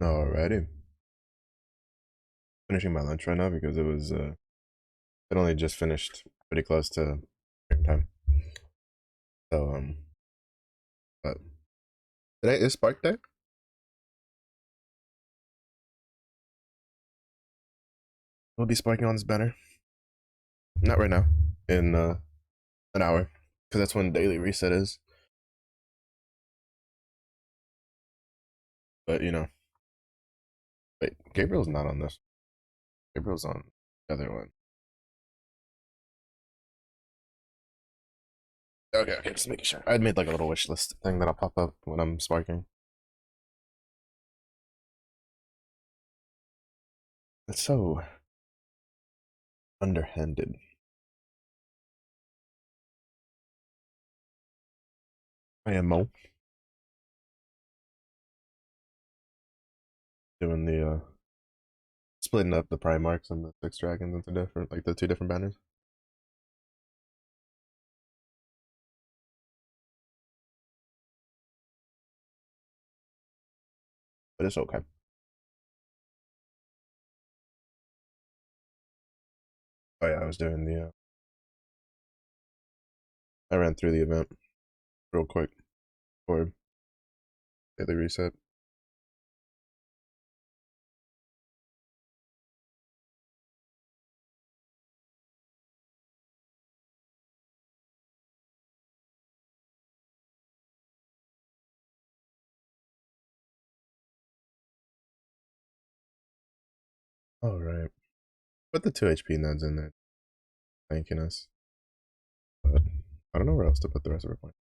Alrighty. Finishing my lunch right now because it only just finished pretty close to game time. So but today is Spark Day. We'll be sparking on this banner. Not right now. In an hour. Because that's when daily reset is. But wait, Gabriel's not on this. Gabriel's on the other one. Okay, just making sure. I'd made like a little wish list thing that'll pop up when I'm sparking. It's so underhanded. I am Mo doing the splitting up the Primarchs and the six dragons into different like the two different banners. But it's okay. Oh yeah, I was doing the I ran through the event real quick for daily reset. All right, put the two HP nodes in there, thanking us. But I don't know where else to put the rest of our points.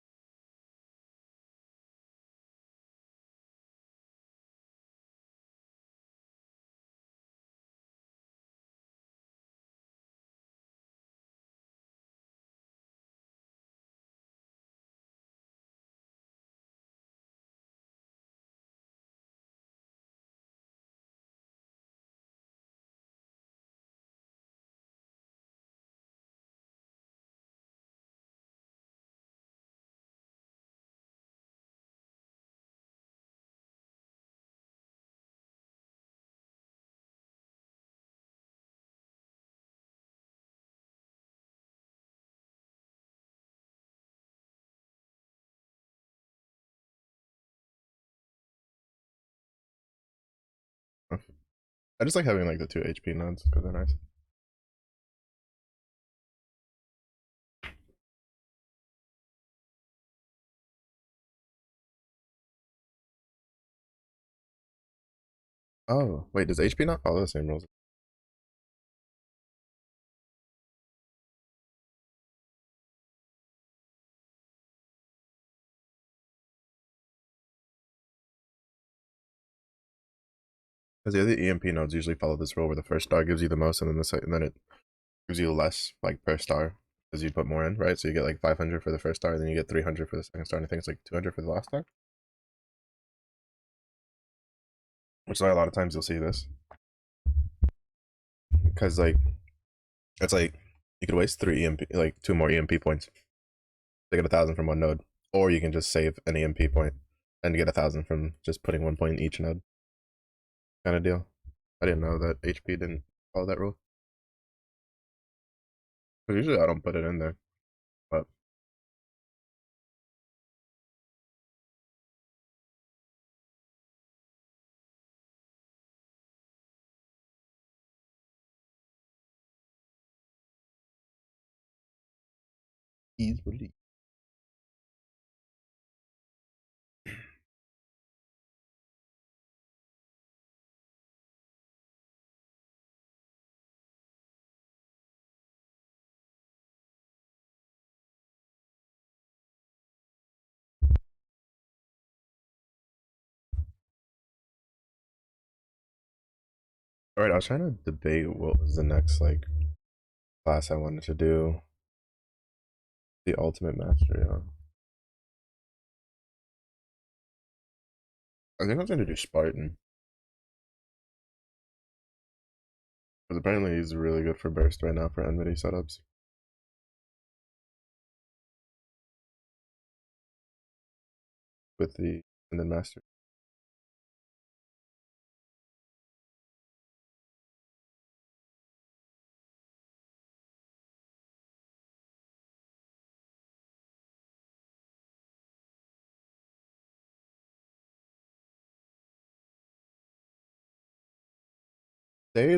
I just like having like the two HP nodes because they're nice. Oh wait, does HP not follow the same rules? Because the other EMP nodes usually follow this rule where the first star gives you the most, and then and then it gives you less like per star as you put more in, right? So you get like 500 for the first star, then you get 300 for the second star, and I think it's like 200 for the last star. Which is why a lot of times you'll see this because like it's like you could waste three EMP, like two more EMP points to get 1,000 from one node, or you can just save an EMP point and get 1,000 from just putting 1 point in each node, kind of deal. I didn't know that HP didn't follow that rule. Because usually I don't put it in there, but easily. All right, I was trying to debate what was the next like class I wanted to do. The Ultimate Mastery. I think I was going to do Spartan. Because apparently he's really good for burst right now for enmity setups. With the and then master. They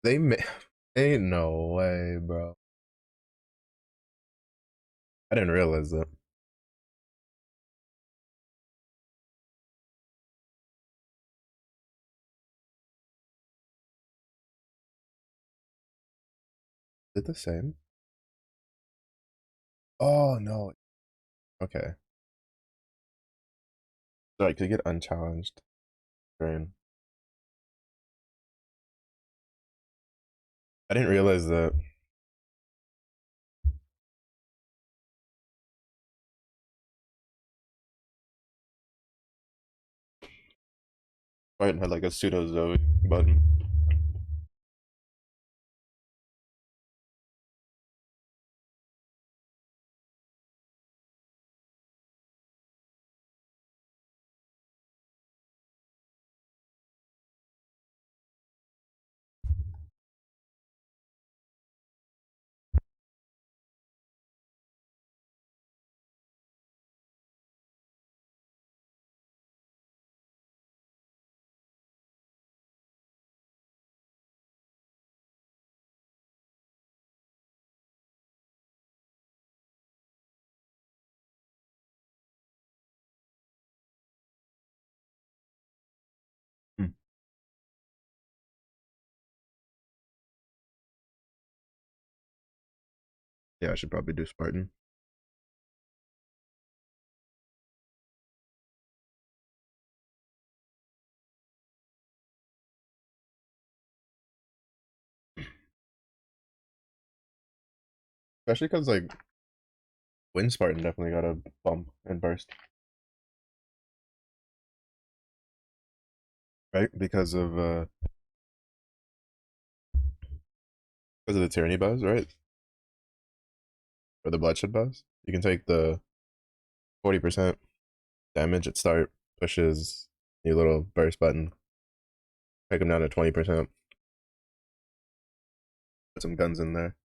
they ain't no way, bro. I didn't realize that. Is it the same? Oh no. Okay. Sorry, could get unchallenged. Drain. I didn't realize that. Spartan had like a pseudo Zoe button. Hmm. Yeah, I should probably do Spartan. Especially because like Wind Spartan definitely got a bump and burst, right? Because of the tyranny buzz, right? Or the bloodshed buzz. You can take the 40% damage at start, pushes your little burst button, take him down to 20%. Put some guns in there.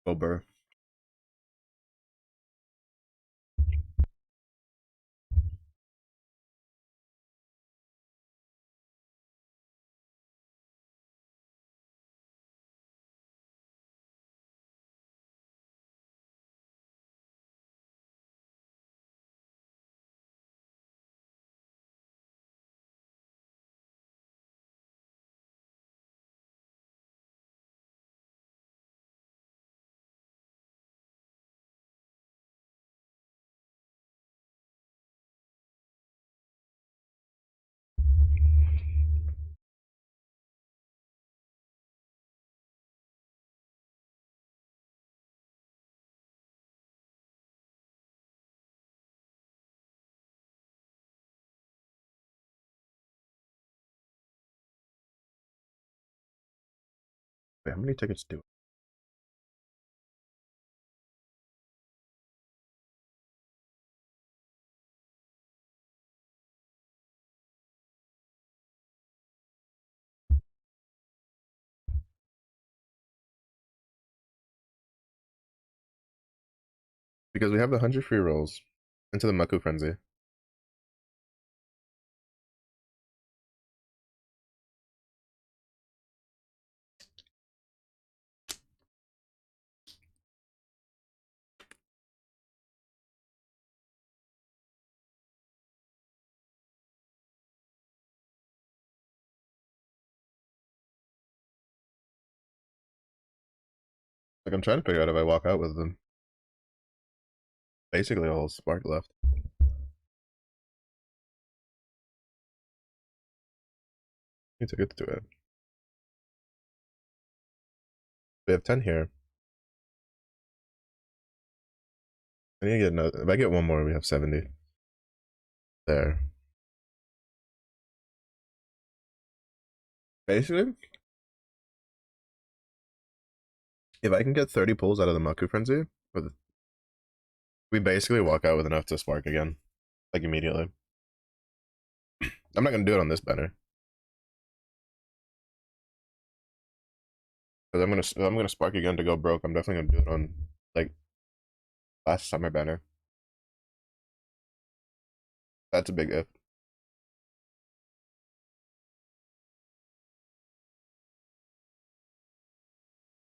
Go burr. Wait, how many tickets do? Because we have the 100 free rolls into the Maku Frenzy. Like I'm trying to figure out if I walk out with them. Basically, a whole spark left. Need to get to it. We have 10 here. I need to get another. If I get one more, we have 70. There. Basically, if I can get 30 pulls out of the Maku Frenzy, we basically walk out with enough to spark again. Like immediately. I'm not gonna do it on this banner. Because I'm gonna spark again to go broke. I'm definitely gonna do it on like last summer banner. That's a big if.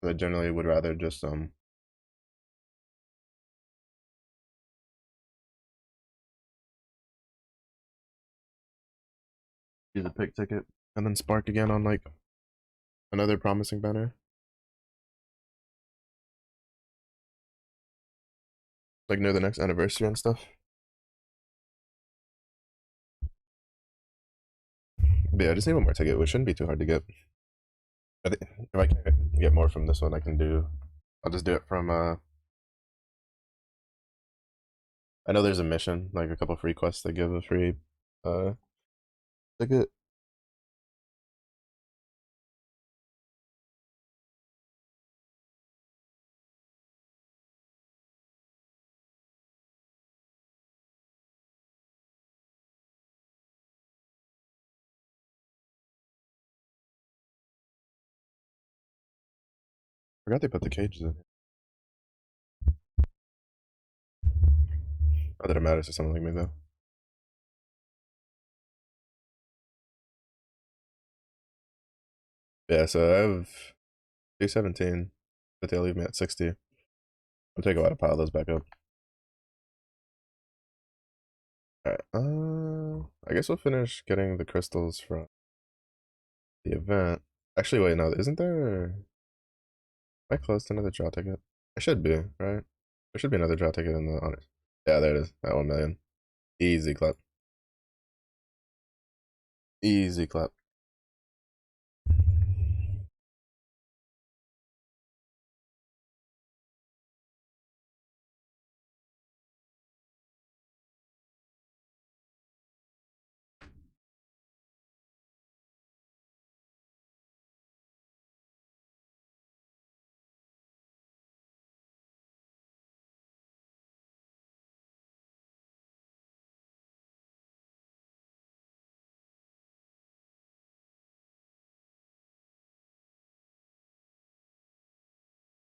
I generally would rather just use a pick ticket and then spark again on like another promising banner. Like near the next anniversary and stuff. But yeah, I just need one more ticket, which shouldn't be too hard to get. I think if I can get more from this one, I can do. I'll just do it from. I know there's a mission, like a couple free quests that give a free ticket. Forgot they put the cages in. Not that it matters to someone like me though. Yeah, so I have 217, but they'll leave me at 60. It'll take a while to pile those back up. Alright, I guess we'll finish getting the crystals from the event. Actually, wait, no, isn't there? Am I close to another draw ticket? I should be, right? There should be another draw ticket in the honors. Yeah, there it is. At 1 million. Easy clap. Easy clap.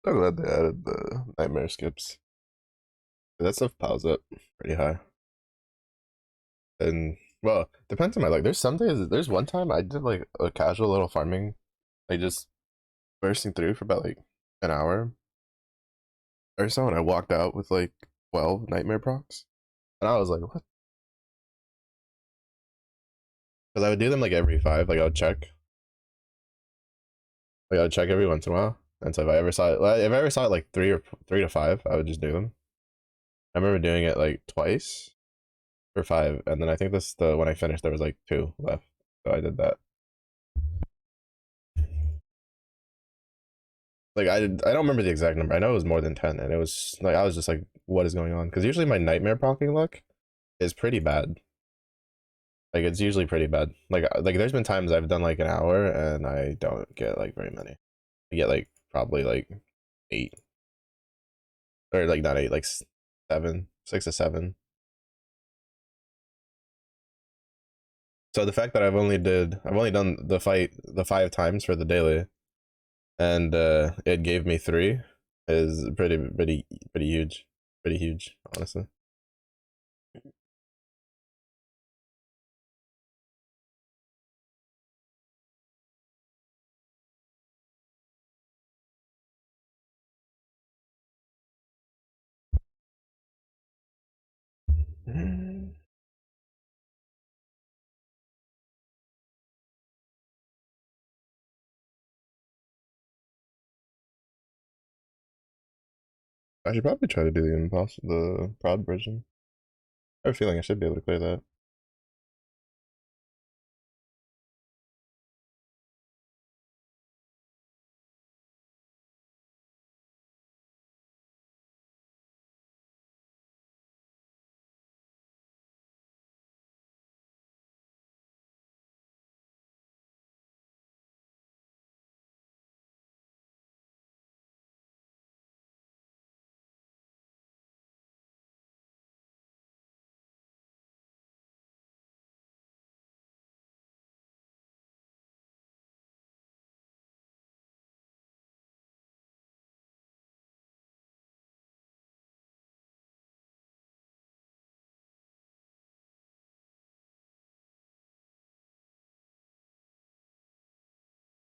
So glad they added the nightmare skips. That stuff piles up pretty high. And well, depends on my luck. There's some days. There's one time I did like a casual little farming, like just bursting through for about like an hour or so, and I walked out with like 12 nightmare procs, and I was like, what? Because I would do them like every five. Like I would check every once in a while. And so if I ever saw it, if I ever saw it like 3 to 5, I would just do them. I remember doing it like twice for 5, and then I think this the when I finished there was like 2 left, so I did that. Like I don't remember the exact number. I know it was more than 10, and it was like I was just like, what is going on? Because usually my nightmare proccing luck is pretty bad. Like it's usually pretty bad. Like there's been times I've done like an hour and I don't get like very many. I get like probably like 8, or like not 8, like 7, 6 to 7. So the fact that I've only done the fight the 5 times for the daily, and it gave me 3 is pretty huge, honestly. I should probably try to do the prod version. I have a feeling I should be able to clear that.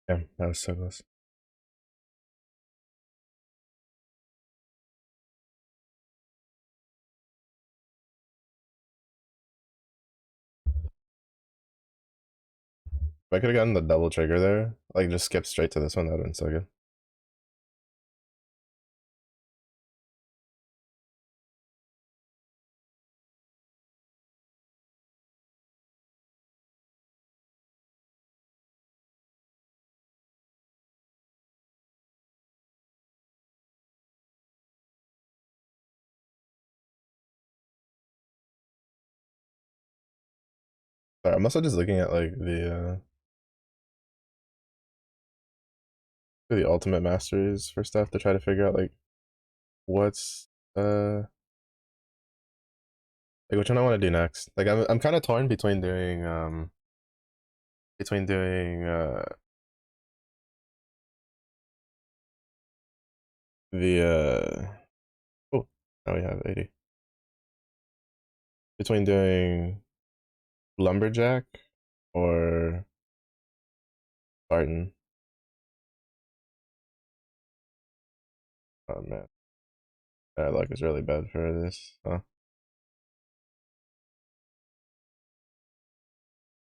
Yeah, that was so close. I could have gotten the double trigger there, like just skip straight to this one, that would have been so good. Sorry, I'm also just looking at like the ultimate masteries for stuff to try to figure out like what's like which one I want to do next. Like I'm kind of torn between doing the oh, now we have 80. Between doing lumberjack or Spartan. Oh man, luck is really bad for this. Huh?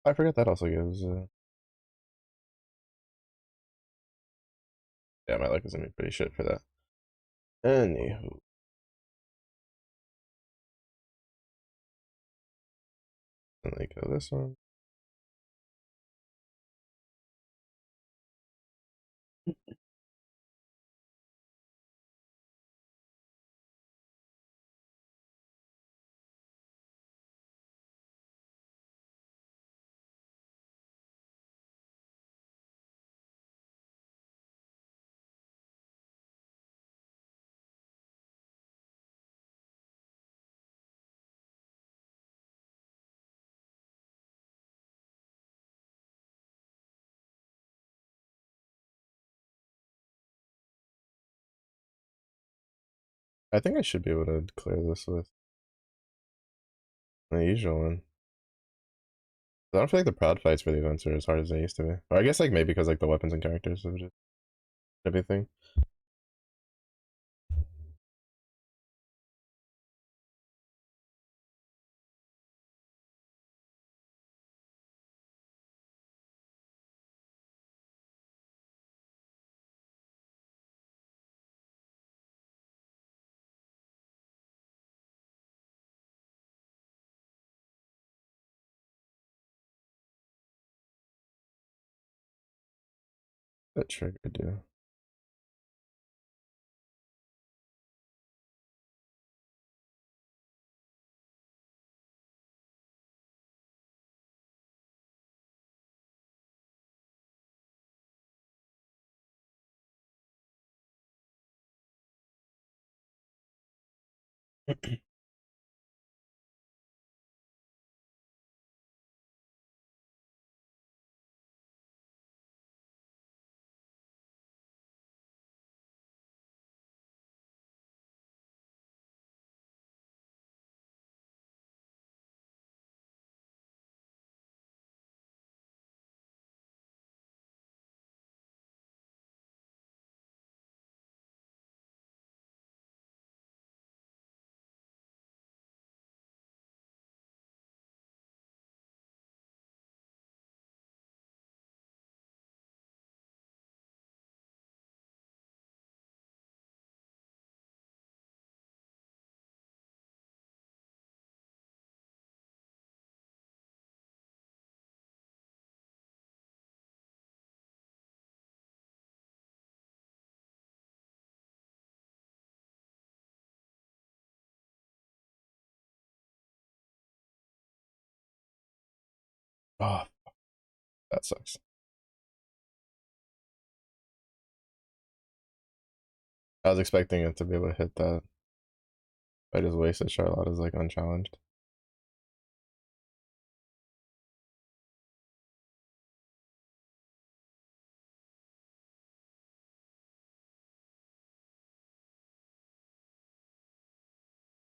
I forget that also gives. Yeah, my luck is gonna be pretty shit for that. Anywho, like this one. I think I should be able to clear this with the usual one. I don't feel like the proud fights for the events are as hard as they used to be. Or I guess like maybe because like the weapons and characters have just everything. That trigger do. Oh, that sucks. I was expecting it to be able to hit that. I just wasted Charlotte as like unchallenged.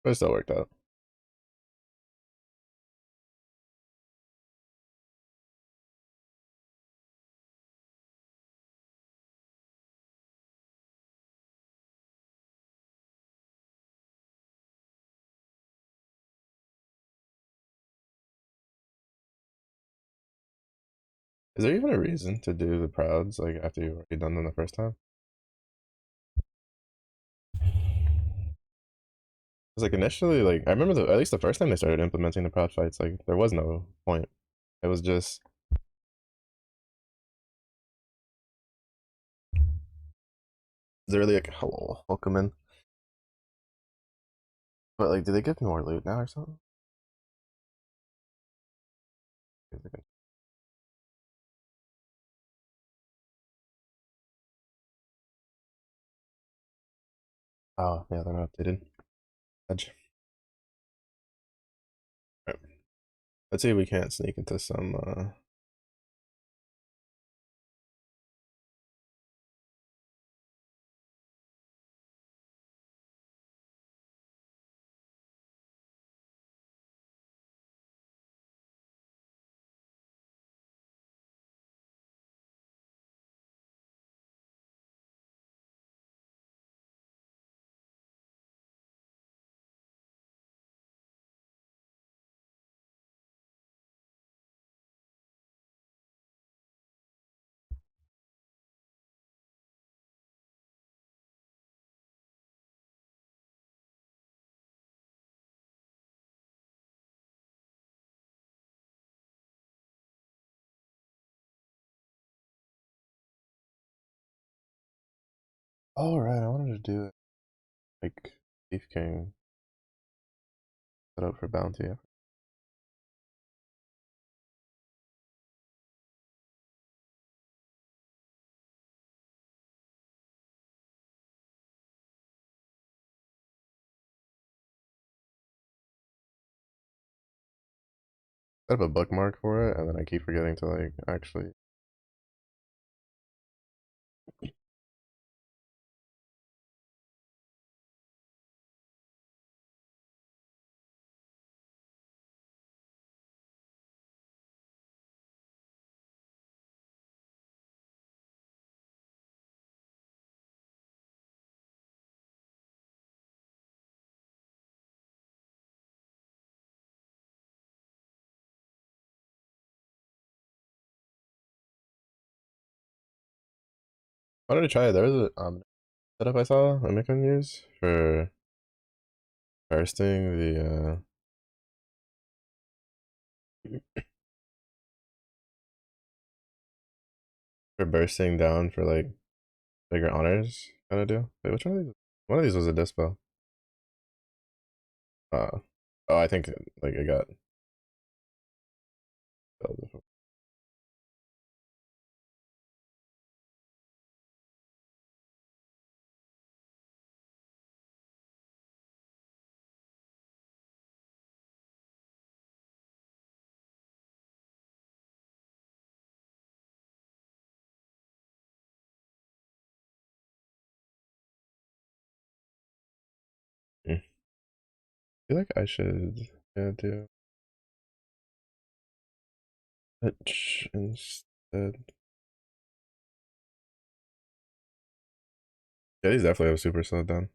But it still worked out. Is there even a reason to do the prouds like after you've already done them the first time? Because like initially, like I remember at least the first time they started implementing the proud fights, like there was no point. It was just literally like hello, welcome in. But like, do they give more loot now or something? Oh yeah, they're not updated. Edge. Right. Let's see if we can't sneak into some. All right, I wanted to do it like Thief King set up for bounty. Set up a bookmark for it, and then I keep forgetting to like actually. I wanted to try it. There was a setup I saw that I can use for bursting the for bursting down for like bigger honors kind of deal. Wait, which one of these? One of these was a dispo. Uh, oh, I think like it got. I feel like I should do it instead. Yeah, these definitely have super slowed down.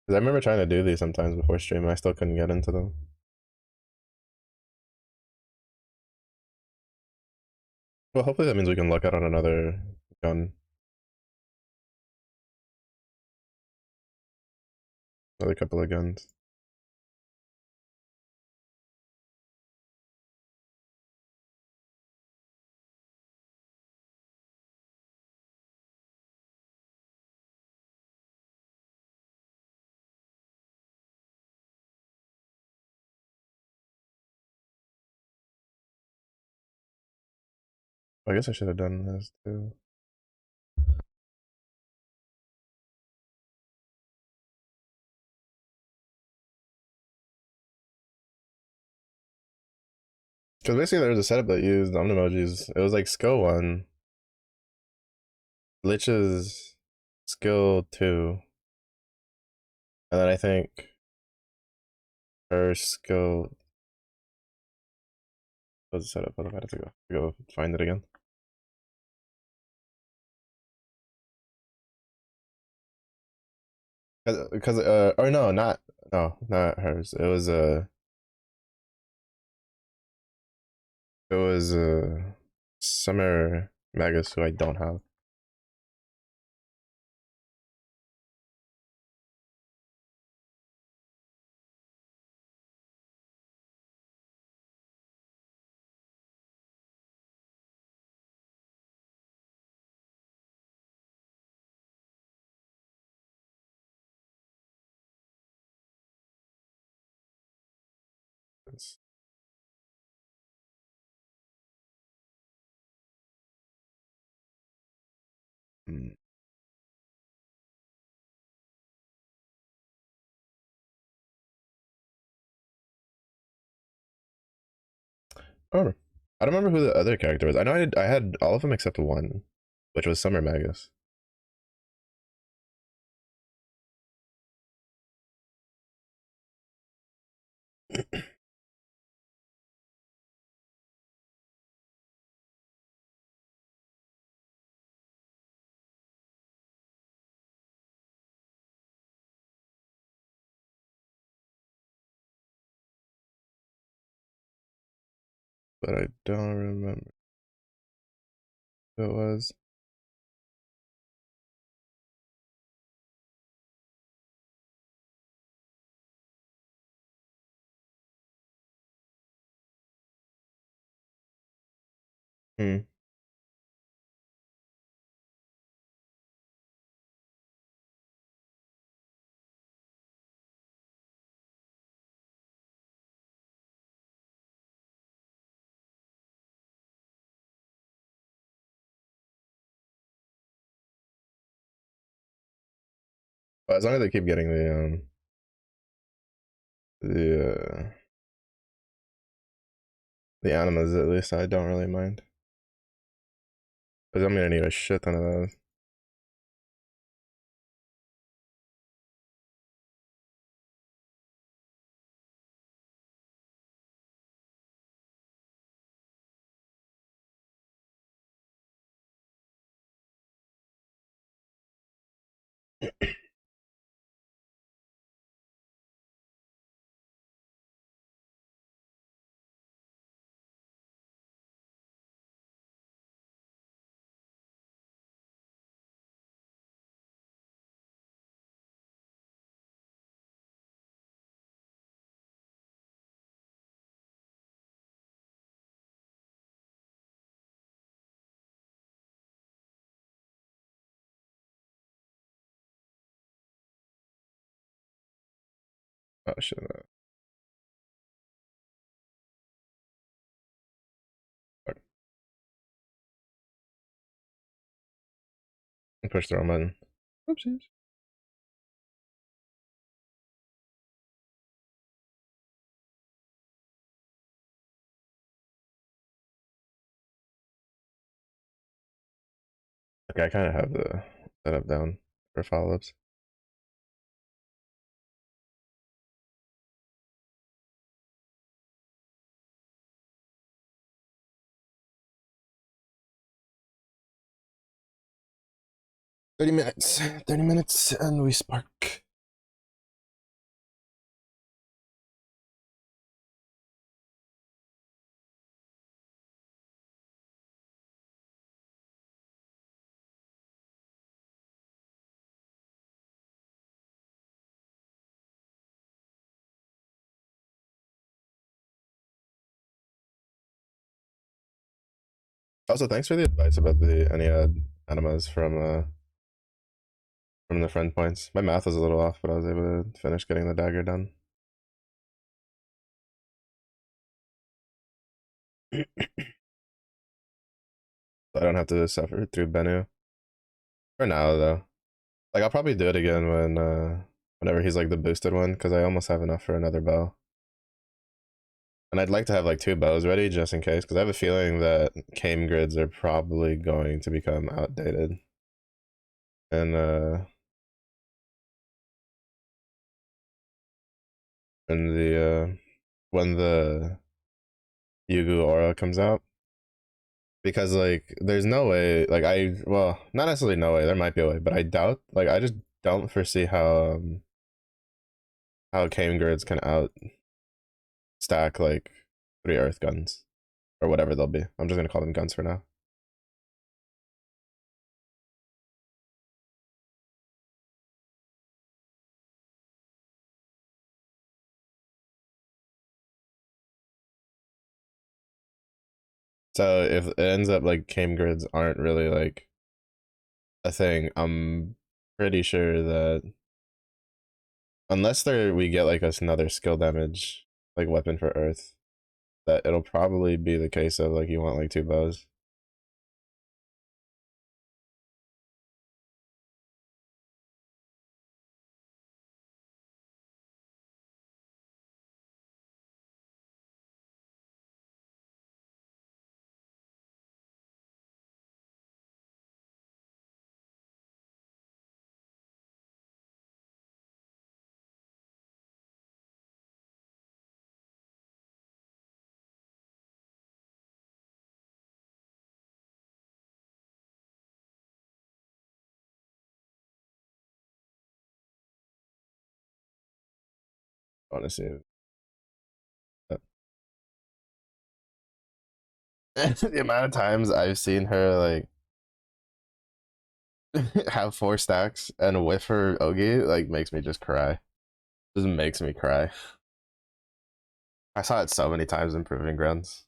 Cause I remember trying to do these sometimes before stream, and I still couldn't get into them. Well, hopefully that means we can luck out on another gun, another couple of guns. I guess I should have done this too. Because basically there was a setup that used emojis. It was like skill 1, Lich's skill 2, and then I think her skill was a setup. Hold on, I have to go find it again. Because or no, not hers. It was Summer Magus who I don't have. Hmm. Oh, I don't remember who the other character was. I know I had all of them except one, which was Summer Magus. But I don't remember who it was. Hmm. But as long as they keep getting the the animas at least, I don't really mind. Because I'm gonna need a shit ton of those. Oh shit. Fuck. Push the wrong button. Oopsies. Okay, I kind of have the setup down for follow-ups. $30. 30 minutes, and we spark. Also, thanks for the advice about the Ennead animas from the friend points. My math was a little off, but I was able to finish getting the dagger done. So I don't have to suffer through Bennu. For now, though. Like, I'll probably do it again whenever he's like the boosted one, because I almost have enough for another bow. And I'd like to have like two bows ready just in case, because I have a feeling that Kame grids are probably going to become outdated. And when the Yugu aura comes out, because like there's no way, like well, not necessarily no way, there might be a way, but I doubt, like I just don't foresee how Kame grids can out stack like 3 earth guns or whatever they'll be. I'm just gonna call them guns for now. So if it ends up like came grids aren't really like a thing, I'm pretty sure that unless we get like us another skill damage like weapon for Earth, that it'll probably be the case of like you want like two bows. Honestly, the amount of times I've seen her like have four stacks and whiff her Ogi like makes me just cry. Just makes me cry. I saw it so many times in Proving Grounds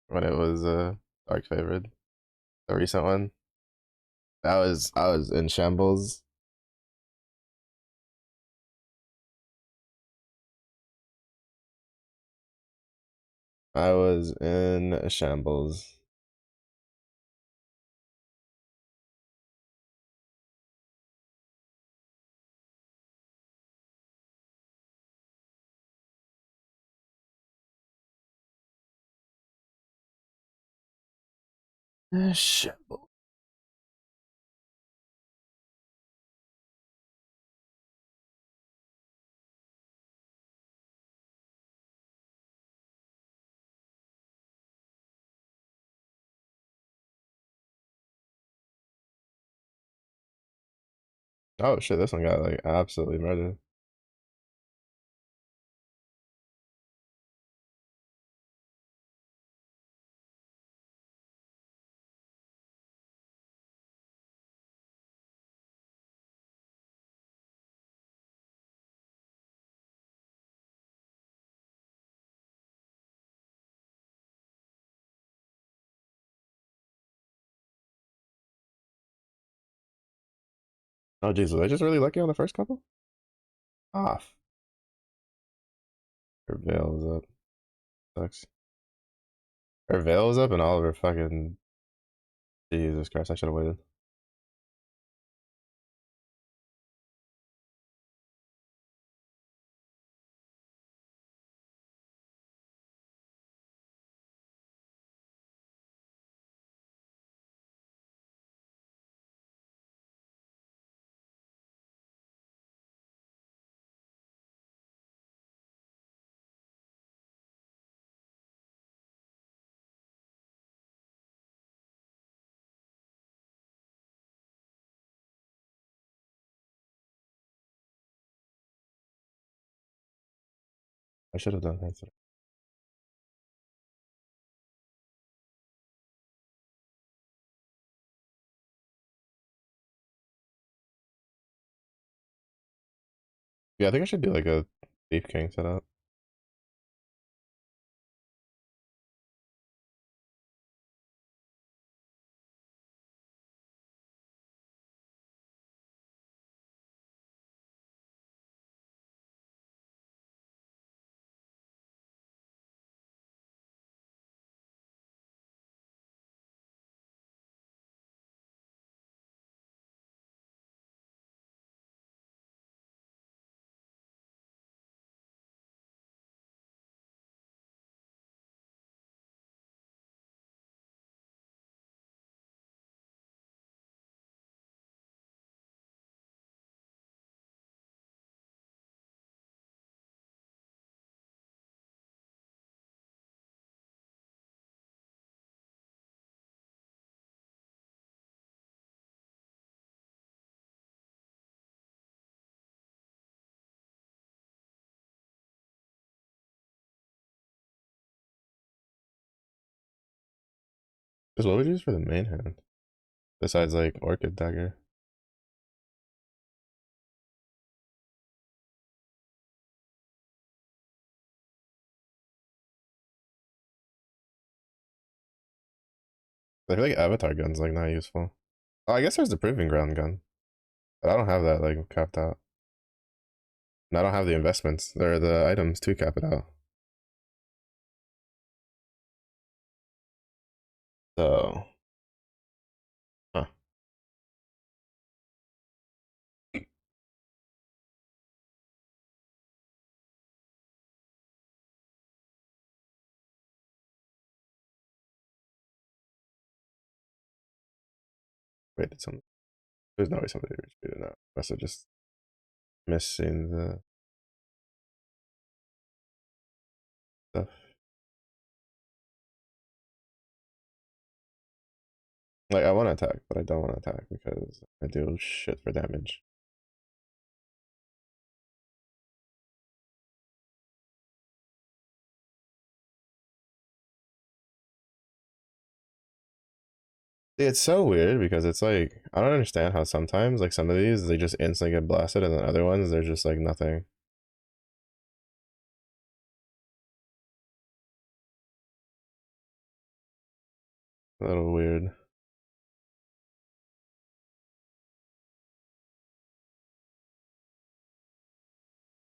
when it was Dark Favored, the recent one. I was in shambles. I was in shambles. Shambles. Oh shit, this one got like absolutely murdered. Oh jeez, was I just really lucky on the first couple? Off. Her veil was up. Sucks. Her veil was up and all of her fucking Jesus Christ, I should have waited. I should have done that. Yeah, I think I should do like a Thief King setup. Because what would you use for the main hand? Besides like Orchid Dagger. I feel like Avatar gun's like not useful. Oh, I guess there's the Proving Ground gun, but I don't have that like capped out. And I don't have the investments. There are the items to cap it out. So, huh. Wait, did some? There's no way somebody retweeted that. Must have just missing the stuff. Like I want to attack, but I don't want to attack because I do shit for damage. It's so weird because it's like I don't understand how sometimes like some of these they just instantly get blasted and then other ones they're just like nothing. A little weird.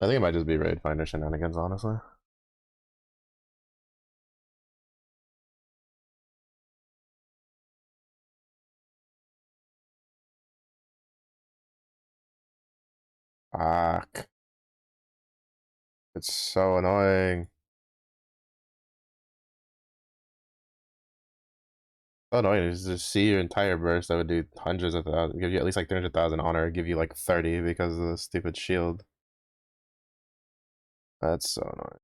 I think it might just be raid finder shenanigans, honestly. Fuck. It's so annoying. So annoying. You just see your entire burst that would do hundreds of thousands, give you at least like 300,000 honor, give you like 30 because of the stupid shield. That's so annoying.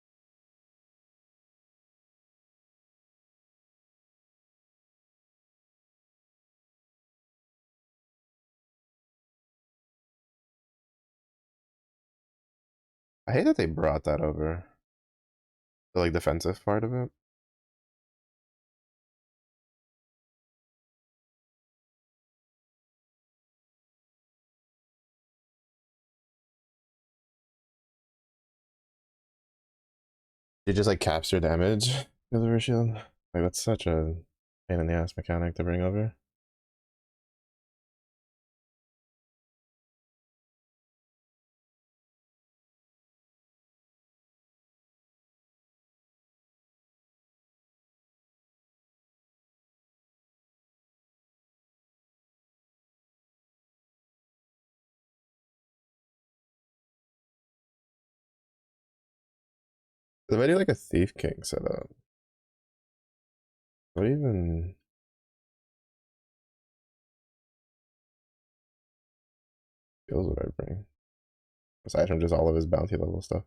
I hate that they brought that over. The like defensive part of it. You just like capture damage because of her shield. Like that's such a pain in the ass mechanic to bring over. If I do like a Thief King setup, what even skills would I bring? Aside from just all of his bounty level stuff.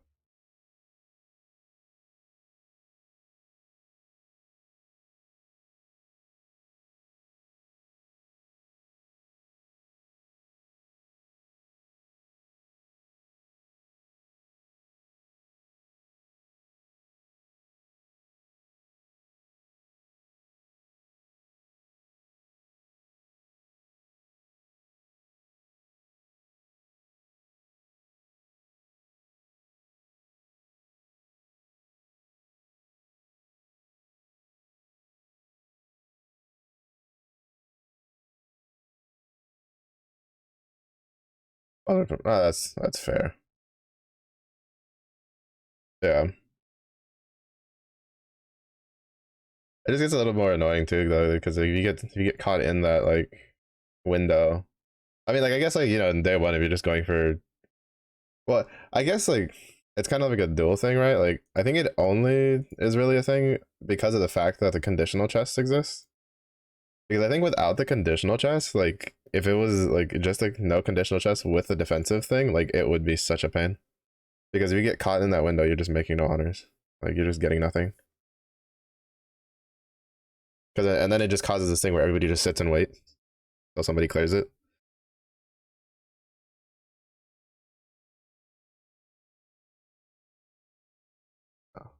Oh, that's fair. Yeah. It just gets a little more annoying too, though, because if you get caught in that like window. I mean, like I guess like in day one if you're just going for well, I guess like it's kind of like a dual thing, right? Like I think it only is really a thing because of the fact that the conditional chests exist. Because I think without the conditional chest, like if it was like just like no conditional chest with the defensive thing, like it would be such a pain. Because if you get caught in that window, you're just making no honors. Like you're just getting nothing. Because and then it just causes this thing where everybody just sits and waits until somebody clears it. Oh,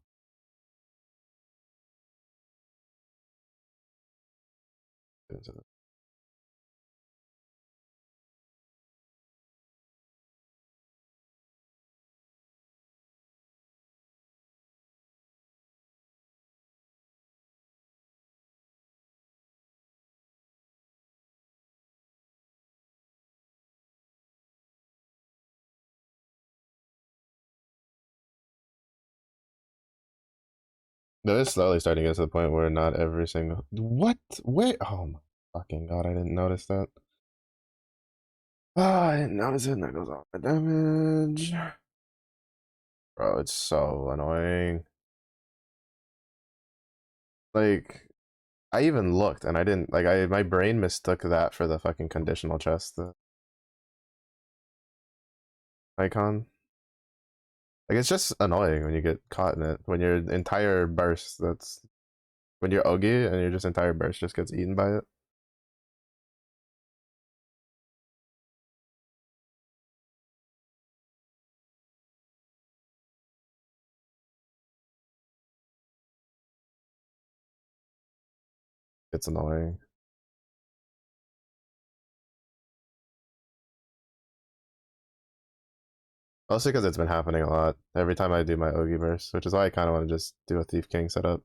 No, it's slowly starting to get to the point where not every single what? Wait, oh my fucking god! I didn't notice that. Ah, I didn't notice it. And that goes off my damage, bro. It's so annoying. Like I even looked and I didn't like I my brain mistook that for the fucking conditional chest the icon. Like it's just annoying when you get caught in it. When your entire burst that's when you're Ogi and your just entire burst just gets eaten by it. It's annoying. Also because it's been happening a lot every time I do my Ogi burst, which is why I kind of want to just do a Thief King setup.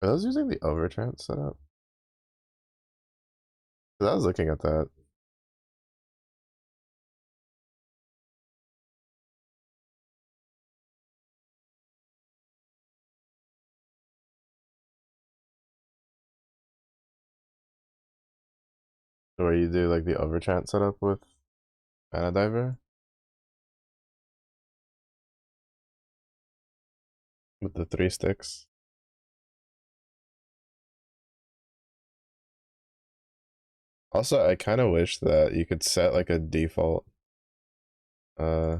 Are those using the Overtrance setup? 'Cause I was looking at that. Where you do like the Overtrance setup with Mana Diver with the 3 sticks. Also, I kind of wish that you could set like a default uh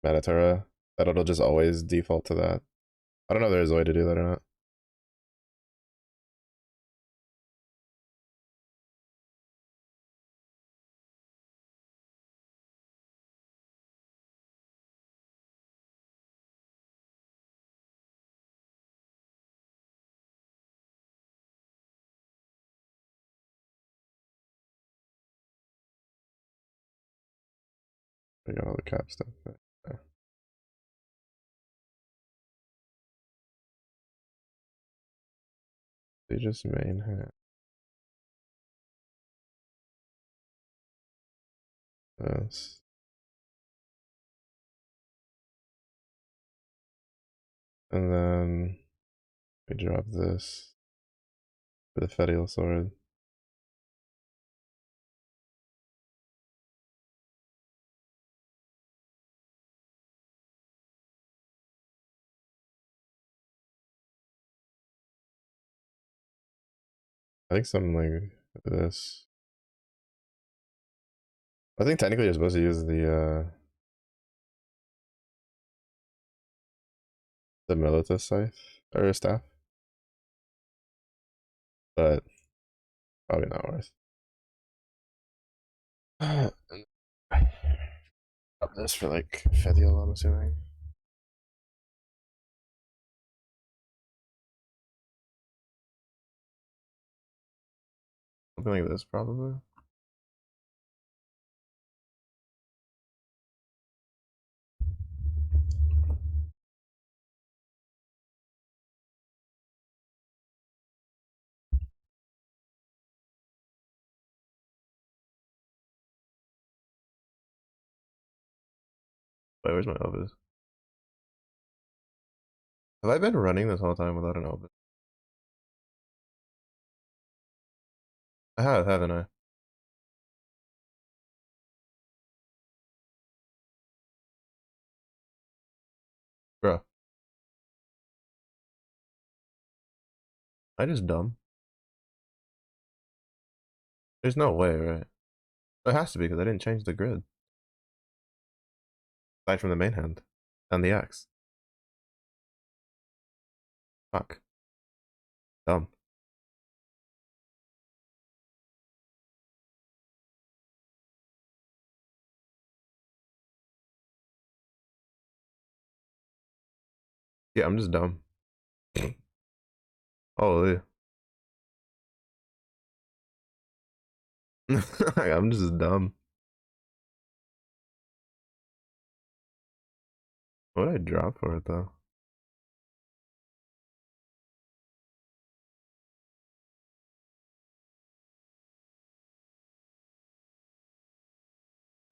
Manatura that it'll just always default to that. I don't know if there's a way to do that or not. We got all the cap stuff. They just main hat this. And then we drop this for the Fetial Sword. I think something like this. I think technically you're supposed to use the Militus scythe or staff, but probably not worth. Drop this for like Fetial, I'm assuming. Something like this, probably. Wait, where's my Opus? Have I been running this whole time without an Opus? I have, haven't I? Bro, I just dumb. There's no way, right? It has to be because I didn't change the grid. Aside from the main hand and the axe. Fuck. Dumb. Yeah, I'm just dumb. Holy. I'm just dumb. What did I drop for it though?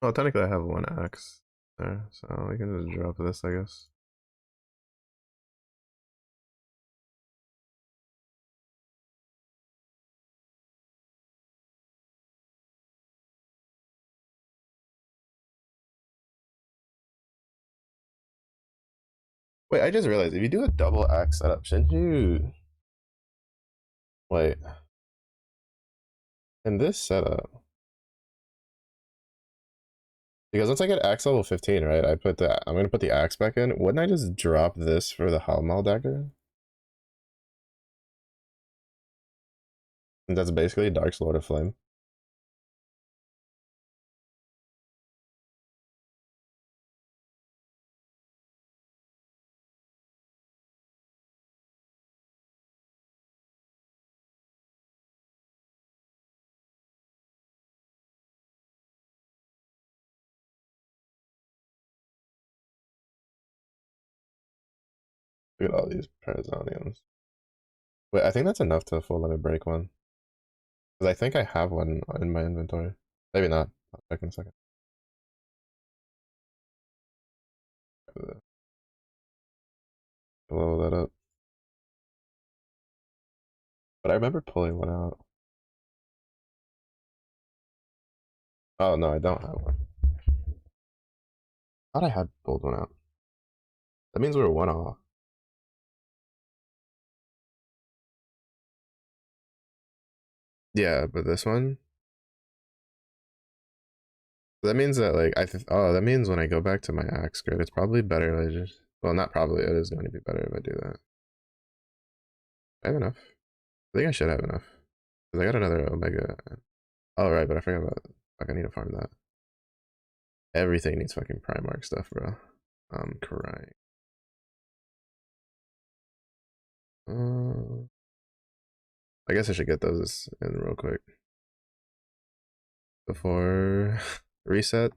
Well, technically I have one axe there, so we can just drop this, I guess. Wait, I just realized if you do a double axe setup, shouldn't you wait in this setup? Because once I get axe level 15, right? I'm gonna put the axe back in. Wouldn't I just drop this for the Halmal dagger? And that's basically Dark Lord of Flame. Look at all these Parazonians. Wait, I think that's enough to full limit break one. Because I think I have one in my inventory. Maybe not. I'll check in a second. Blow that up. But I remember pulling one out. Oh no, I don't have one. Thought I had pulled one out. That means we were one off. Yeah, but this one. That means that like oh, that means when I go back to my axe grid, it's probably better if I just, well, not probably, it is going to be better if I do that. I have enough. I think I should have enough. Because I got another Omega. Oh right, but I forgot about, fuck, I need to farm that. Everything needs fucking Primark stuff, bro. I'm crying. I guess I should get those in real quick before reset.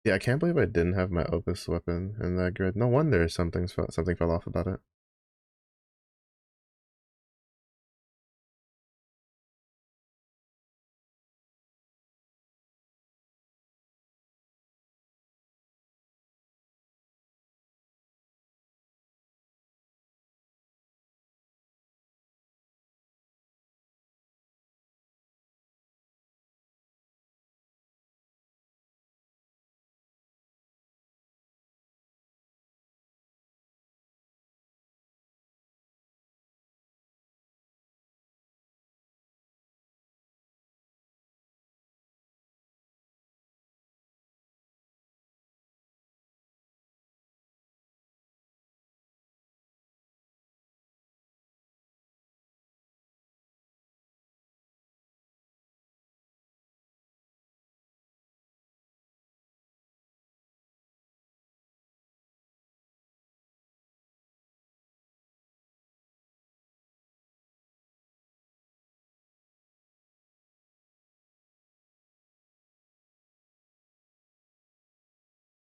Yeah, I can't believe I didn't have my Opus weapon in that grid. No wonder something fell off about it.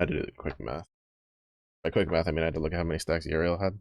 I had to do the quick math. By quick math, I mean I had to look at how many stacks Uriel had.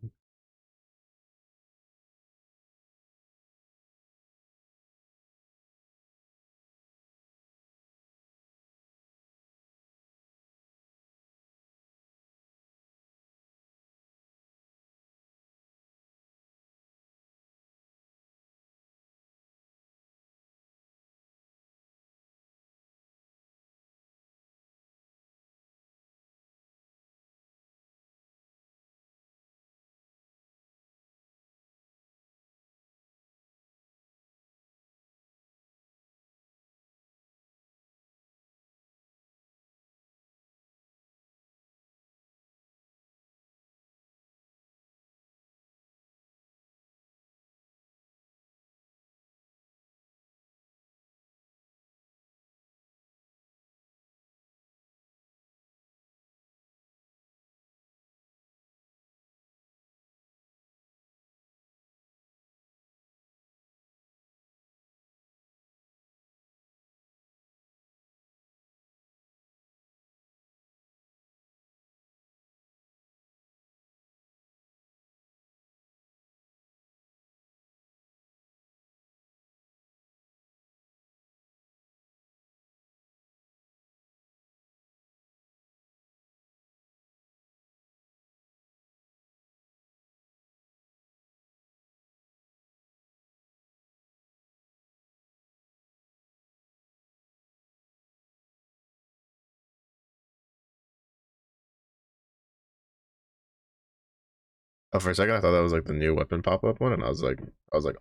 Oh, for a second, I thought that was like the new weapon pop up one, and I was like,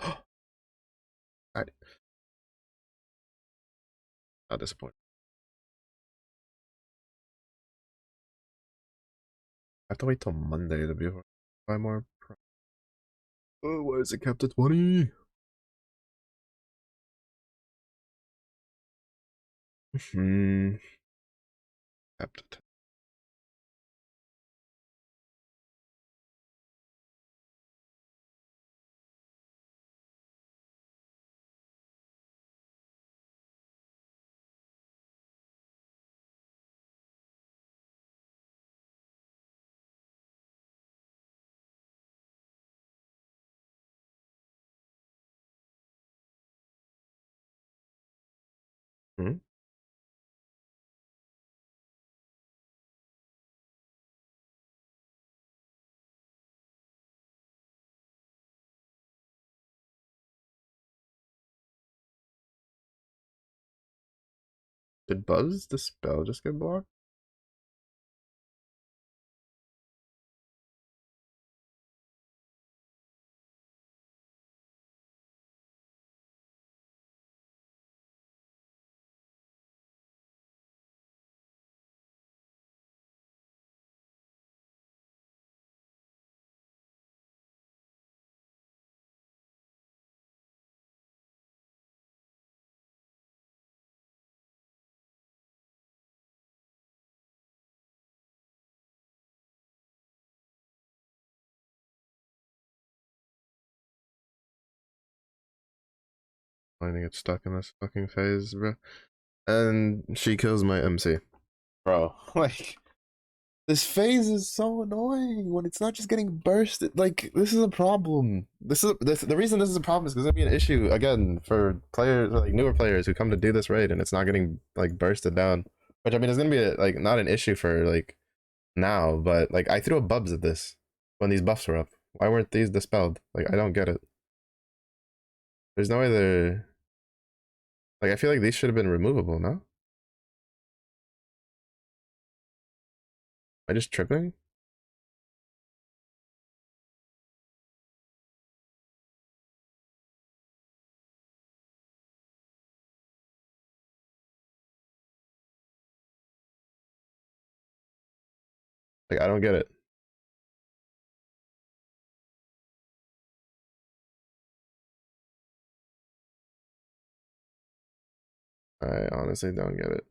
oh, I, not disappointed. I have to wait till Monday to be able to buy more. Oh, why is it kept at 20? Hmm. Kept at Hmm? Did Buzz the spell just get blocked? Finding it stuck in this fucking phase, bro. And she kills my MC. Bro, like, this phase is so annoying when it's not just getting bursted. Like, this is a problem. The reason this is a problem is because it'll be an issue again for players, like newer players who come to do this raid and it's not getting like bursted down. Which I mean, it's gonna be like not an issue for like now, but like I threw a bubs at this when these buffs were up. Why weren't these dispelled? Like I don't get it. There's no way they're like I feel like these should have been removable. No, am I just tripping? Like I don't get it. I honestly don't get it.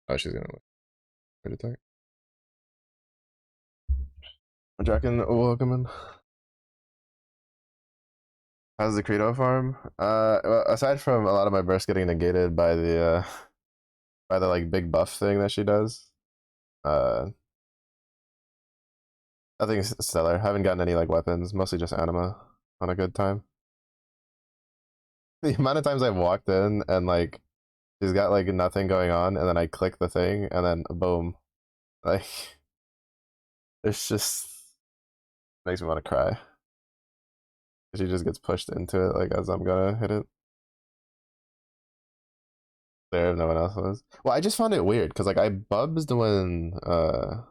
Oh, she's gonna win. Attack. Draken, welcome in. How's the Credo farm? Well, aside from a lot of my bursts getting negated by the like big buff thing that she does, uh, nothing's stellar. Haven't gotten any like weapons. Mostly just anima on a good time. The amount of times I've walked in and like she's got like nothing going on, and then I click the thing, and then boom, like it's just makes me want to cry. She just gets pushed into it like as I'm gonna hit it. There, no one else was. Well, I just found it weird because like I bubbed when uh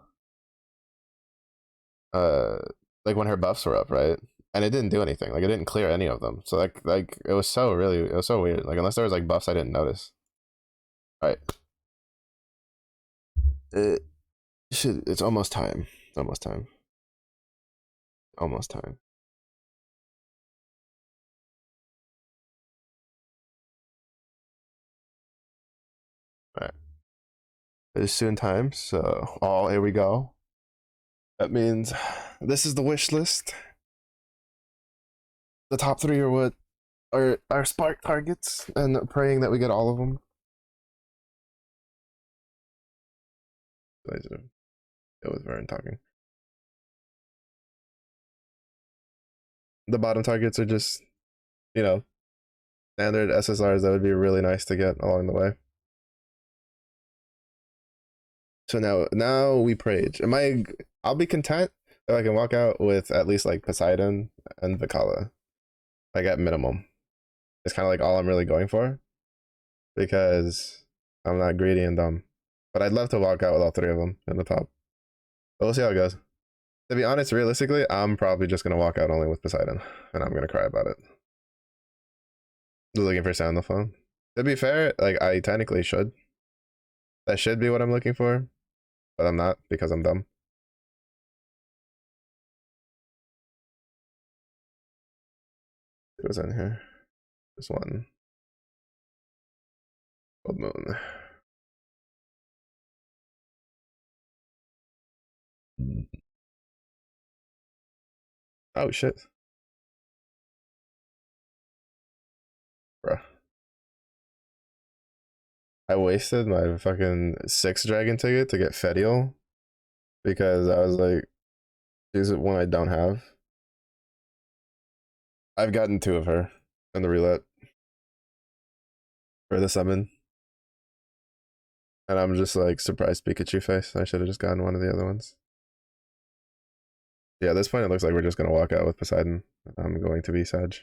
like when her buffs were up, right? And it didn't do anything. Like it didn't clear any of them. So like it was so weird. Like unless there was like buffs I didn't notice. All right. It should it's almost time. It's almost time. Almost time. All right. It is soon time, so oh here we go. That means this is the wish list. The top three are what are our spark targets, and praying that we get all of them. It was Vern talking. The bottom targets are just, you know, standard SSRs that would be really nice to get along the way. So now we prage. I'll be content if I can walk out with at least like Poseidon and Vikala. Like at minimum. It's kind of like all I'm really going for. Because I'm not greedy and dumb. But I'd love to walk out with all three of them in the top. But we'll see how it goes. To be honest, realistically, I'm probably just gonna walk out only with Poseidon. And I'm gonna cry about it. Looking for sound on the phone. To be fair, like I technically should. That should be what I'm looking for. But I'm not because I'm dumb. It was in here. This one. Old moon. Oh shit. Bruh. I wasted my fucking 6 dragon ticket to get Fedial because I was like, this is one I don't have. I've gotten 2 of her in the roulette for the summon. And I'm just like surprised Pikachu face. I should have just gotten one of the other ones. Yeah, at this point it looks like we're just gonna walk out with Poseidon. I'm going to be Sag.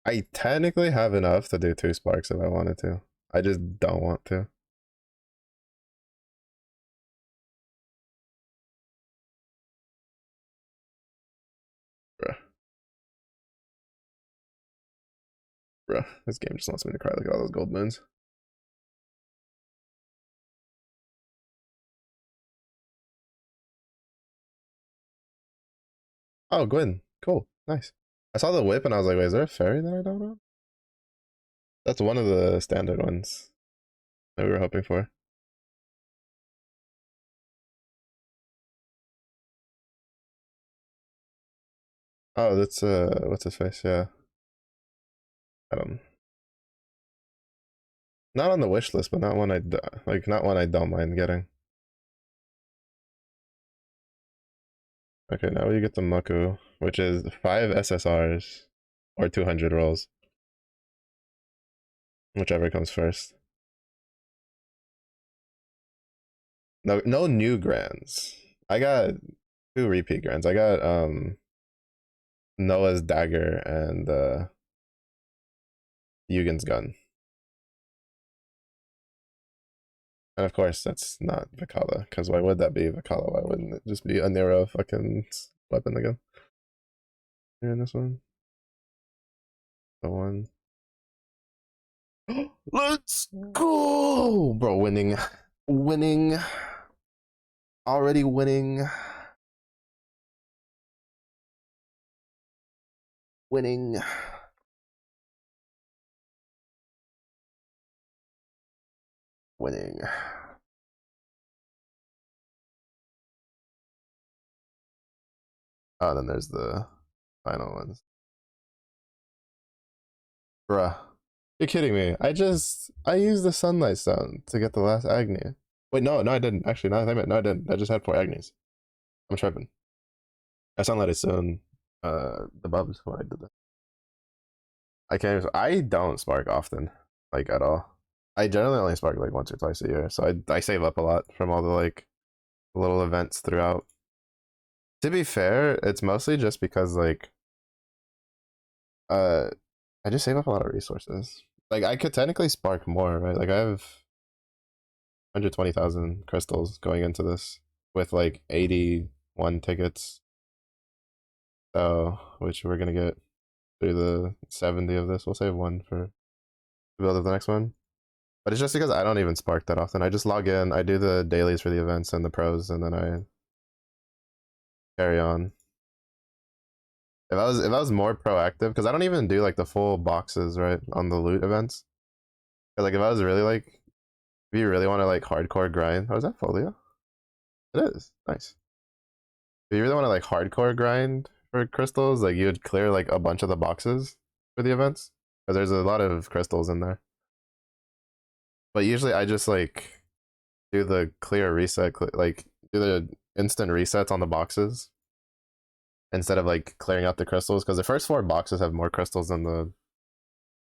I technically have enough to do 2 sparks if I wanted to. I just don't want to. Bruh. Bruh. This game just wants me to cry. Look at all those gold moons. Oh, Gwyn. Cool. Nice. I saw the whip and I was like, wait, is there a fairy that I don't know? That's one of the standard ones that we were hoping for. Oh, that's what's his face? Yeah. I don't. Not on the wish list, but not one not one I don't mind getting. Okay, now you get the Muku, which is 5 SSRs or 200 rolls, whichever comes first. No new grands. I got 2 repeat grands. I got Noah's dagger and Yugen's gun. And of course, that's not Vikala, because why would that be Vikala? Why wouldn't it just be a Nero fucking weapon again? Here in this one. The one. Let's go! Bro, winning. Winning. Already winning. Winning. Winning. Oh, then there's the final ones. Bruh. You're kidding me. I used the Sunlight Stone to get the last Agni. Wait, no, I didn't. Actually, no, I didn't. I just had 4 Agnis. I'm tripping. I Sunlight Stone the bubs when I did that. I don't spark often, like at all. I generally only spark like once or twice a year, so I save up a lot from all the like little events throughout. To be fair, it's mostly just because like I just save up a lot of resources. Like I could technically spark more, right? Like I have 120,000 crystals going into this with like 81 tickets. So, which we're gonna get through the 70 of this. We'll save 1 for the build of the next one. But it's just because I don't even spark that often. I just log in, I do the dailies for the events and the pros, and then I carry on. If I was more proactive, because I don't even do like the full boxes, right, on the loot events. Like if I was really like, if you really want to like hardcore grind, oh, is that folio? It is nice. If you really want to like hardcore grind for crystals, like you would clear like a bunch of the boxes for the events, because there's a lot of crystals in there. But usually I just like do the clear reset, like do the instant resets on the boxes instead of like clearing out the crystals, because the first 4 boxes have more crystals than the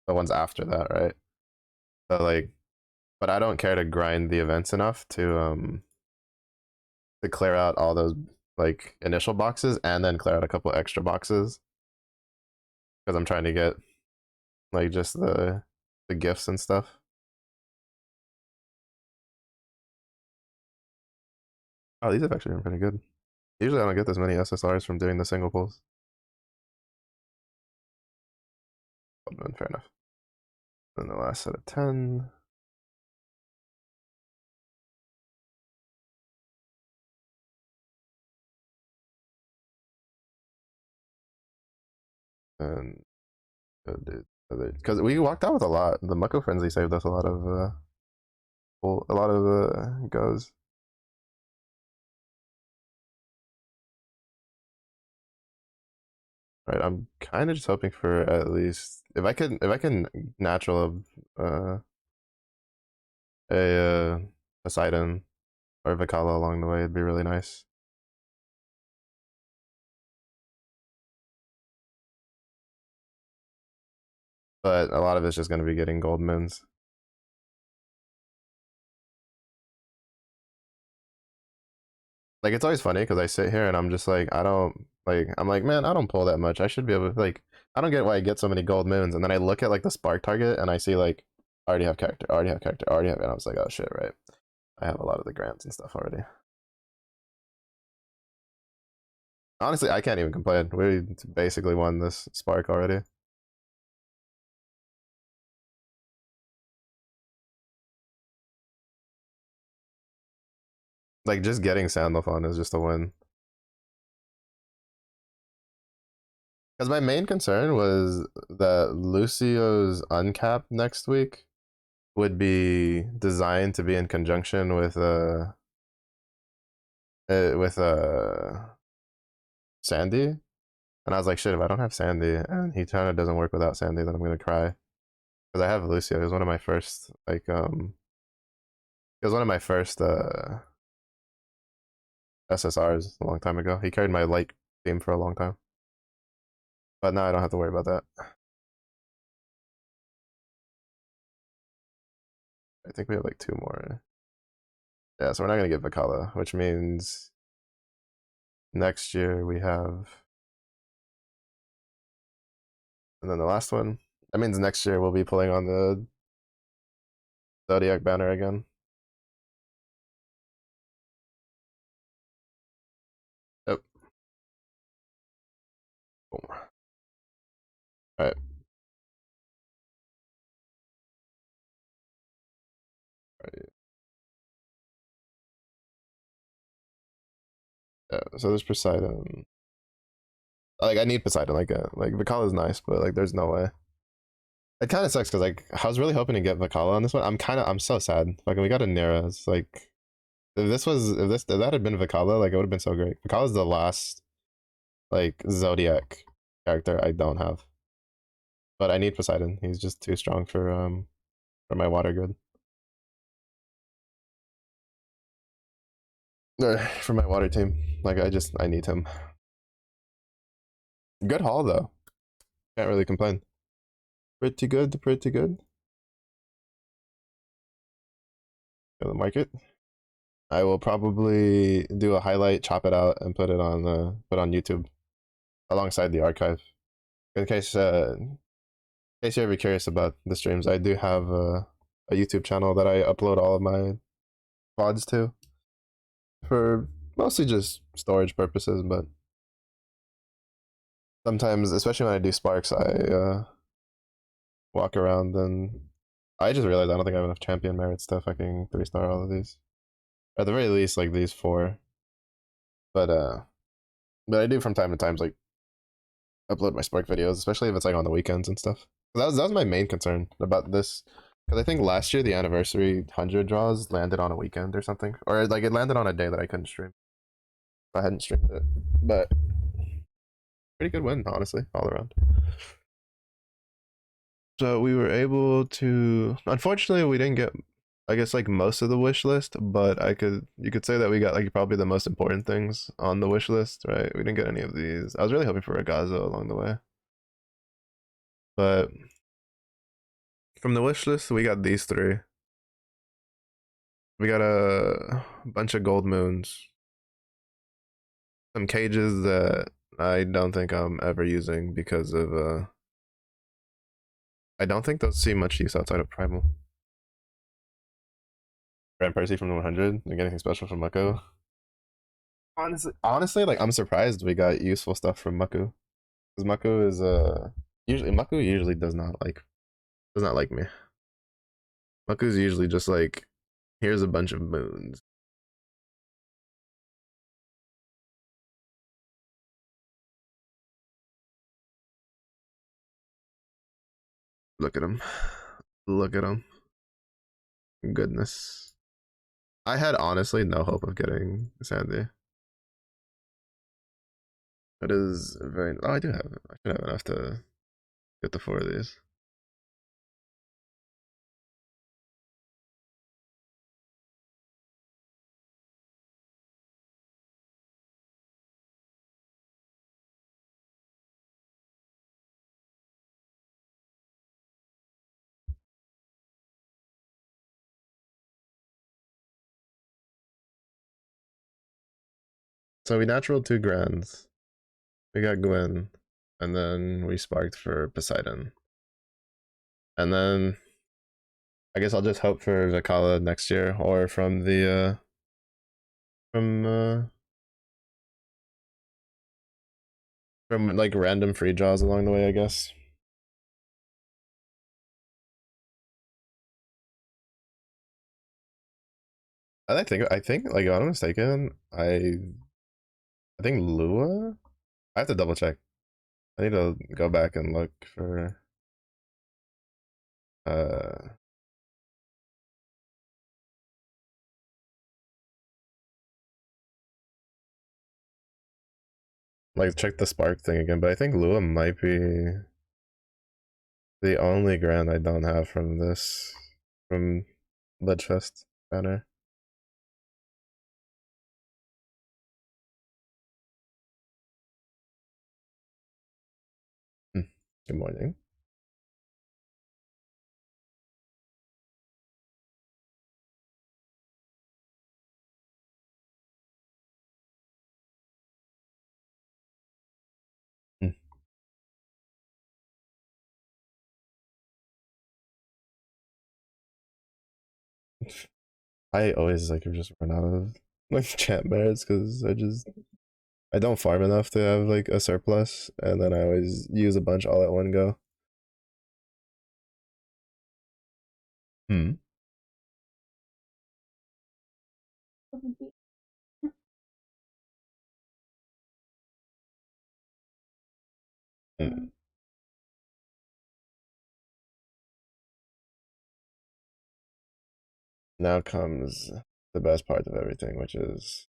ones after that, right? So like, but I don't care to grind the events enough to clear out all those like initial boxes and then clear out a couple extra boxes because I'm trying to get like just the gifts and stuff. Oh, these have actually been pretty good. Usually I don't get this many SSRs from doing the single pulls. Fair enough. Then the last set of 10. And because we walked out with a lot. The Mucko Frenzy saved us a lot of goes. Right, I'm kind of just hoping for at least if I can natural a Poseidon or Vicala along the way, it'd be really nice. But a lot of it's just going to be getting gold mins. Like it's always funny because I sit here and I'm just like I'm like, man, I don't pull that much. I should be able to like I don't get why I get so many gold moons. And then I look at like the spark target and I see like I already have character, already have character, already have, and I was like, oh shit, right? I have a lot of the grants and stuff already. Honestly, I can't even complain. We basically won this spark already. Like just getting Sandalphon is just a win. Because my main concern was that Lucio's uncap next week would be designed to be in conjunction with Sandy, and I was like, shit, if I don't have Sandy and he kind of doesn't work without Sandy, then I'm gonna cry because I have Lucio. He was one of my first he was one of my first SSRs a long time ago. He carried my light team for a long time, but now I don't have to worry about that. I think we have like 2 more. Yeah, so we're not gonna get Vicala, which means next year we have, and then the last one. That means next year we'll be pulling on the Zodiac banner again. Yep. Boom. All right. Yeah, so there's Poseidon. Like I need Poseidon. Like Vicala is nice, but like there's no way. It kind of sucks because like I was really hoping to get Vicala on this one. I'm so sad. Like we got a Nera. It's like if that had been Vicala, like it would have been so great. Vicala's the last like Zodiac character I don't have, but I need Poseidon. He's just too strong for my water grid. For my water team. Like I need him. Good haul though. Can't really complain. Pretty good, pretty good. Go to the market. I will probably do a highlight, chop it out, and put on YouTube alongside the archive. In case you're ever curious about the streams, I do have a YouTube channel that I upload all of my VODs to for mostly just storage purposes, but sometimes, especially when I do Sparks, I walk around and I just realized I don't think I have enough champion merit stuff. I can 3-star all of these. At the very least, like these 4. But I do from time to time like upload my Spark videos, especially if it's like on the weekends and stuff. That was my main concern about this, because I think last year the anniversary 100 draws landed on a weekend or something, or like it landed on a day that I couldn't stream. I hadn't streamed it, but pretty good win, honestly, all around. So we were able to. Unfortunately, we didn't get I guess like most of the wish list, but you could say that we got like probably the most important things on the wish list, right? We didn't get any of these. I was really hoping for a Gazo along the way, but from the wish list we got these three. We got a bunch of gold moons, some cages that I don't think I'm ever using because of I don't think those see much use outside of primal. Grand Percy from the 100. You get anything special from Mako? Honestly, like I'm surprised we got useful stuff from Maku. Because Maku is usually Maku usually does not like me. Maku's usually just like, here's a bunch of moons. Look at him. Look at him. Goodness. I had honestly no hope of getting Sandy. It is very. Oh, I do have. I should have enough to get the four of these. So we natural two grands. We got Gwen, and then we sparked for Poseidon, and then I guess I'll just hope for Zakala next year, or from from like random free draws along the way, I guess. I think like if I'm not mistaken, I think Lua. I have to double check. I need to go back and look for uh like check the spark thing again, but I think Lua might be the only grand I don't have from this from Ledgefest banner. Hmm. Good morning. Hmm. I always like just run out of like chat merits because I don't farm enough to have like a surplus, and then I always use a bunch all at one go. Hmm. Hmm. Now comes the best part of everything, which is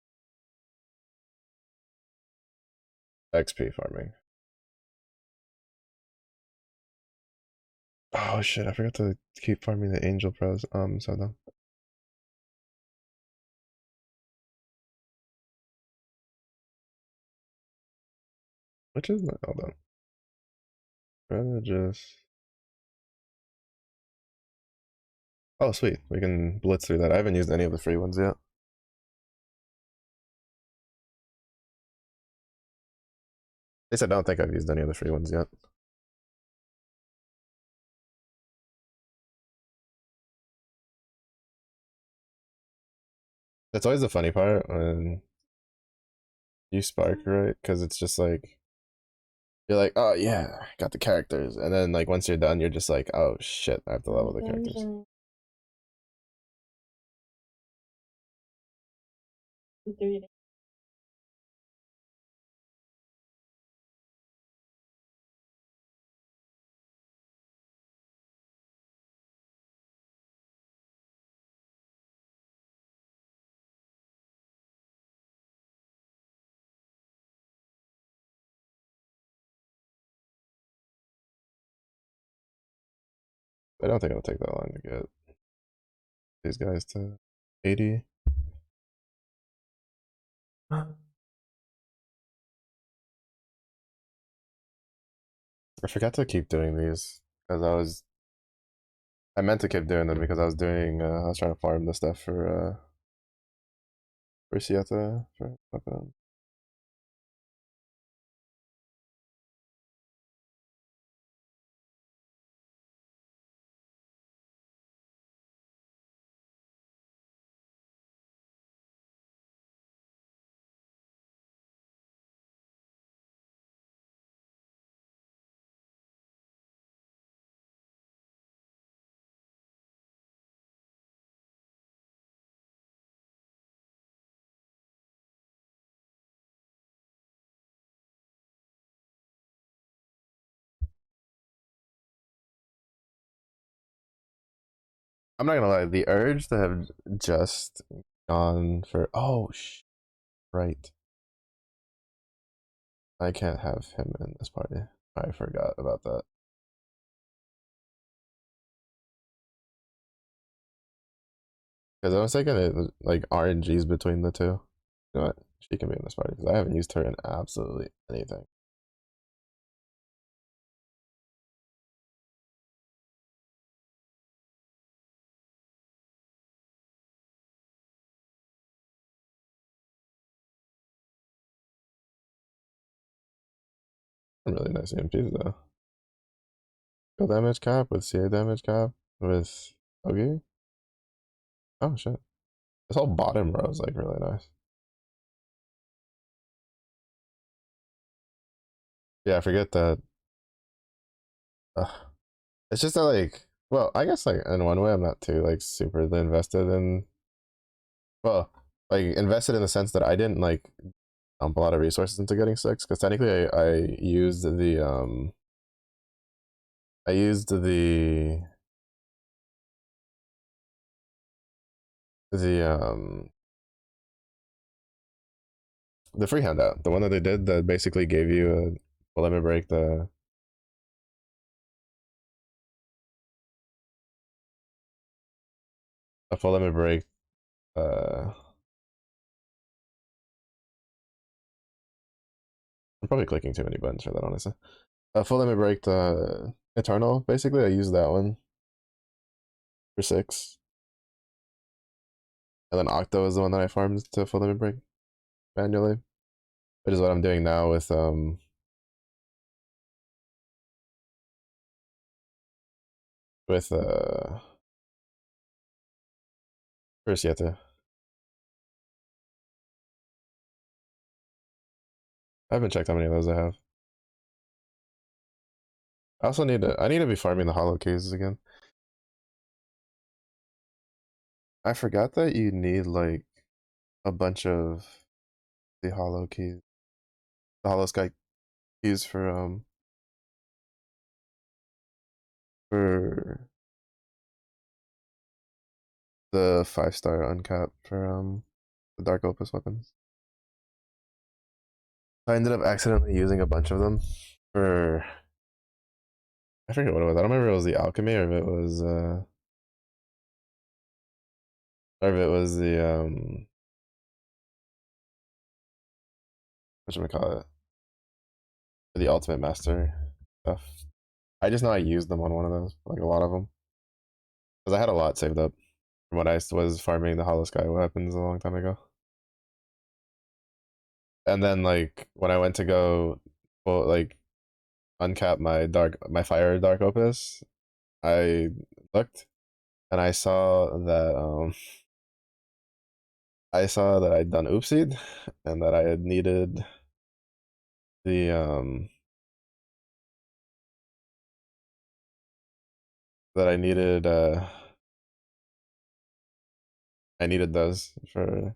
XP farming. Oh shit! I forgot to keep farming the Angel Pros. So dumb. Which is not. Hold on. Rather just. Oh sweet, we can blitz through that. I haven't used any of the free ones yet. At least I don't think I've used any of the free ones yet. That's always the funny part when you spark, right? Because it's just like you're like, oh yeah, got the characters, and then like once you're done, you're just like, oh shit, I have to level the characters. I don't think it'll take that long to get. these guys to 80. I forgot to keep doing these because I meant to keep doing them because I was trying to farm the stuff for Sieta for fucking. I'm not gonna lie, the urge to have just gone for right. I can't have him in this party. I forgot about that. Because I was thinking it was like RNGs between the two. You know what? She can be in this party because I haven't used her in absolutely anything. Really nice EMPs though. Kill damage cap with CA damage cap with okay. Oh shit. This whole bottom row is like really nice. Yeah, I forget that. Uh, it's just that like, well, I guess like in one way I'm not too like super invested in. Well, like invested in the sense that I didn't like dump a lot of resources into getting six because technically I used I used the the free handout, the one that they did that basically gave you a well, let me break a full limit break. Uh, I'm probably clicking too many buttons for that, honestly. A full limit break Eternal. Basically, I used that one for six, and then Octo is the one that I farmed to full limit break manually. Which is what I'm doing now with first Yeta. I haven't checked how many of those I have. I also I need to be farming the hollow keys again. I forgot that you need like a bunch of the hollow keys, the hollow sky keys for the 5-star uncap for the dark opus weapons. I ended up accidentally using a bunch of them for I forget what it was. I don't remember if it was the alchemy or if it was the what should we call it? The ultimate master stuff. I just know I used them on one of those, like a lot of them, because I had a lot saved up from when I was farming the hollow sky weapons a long time ago. And then like when I went to go, well, like uncap my fire dark opus, I looked and I saw that I'd done oopsied and that I had needed the that I needed those for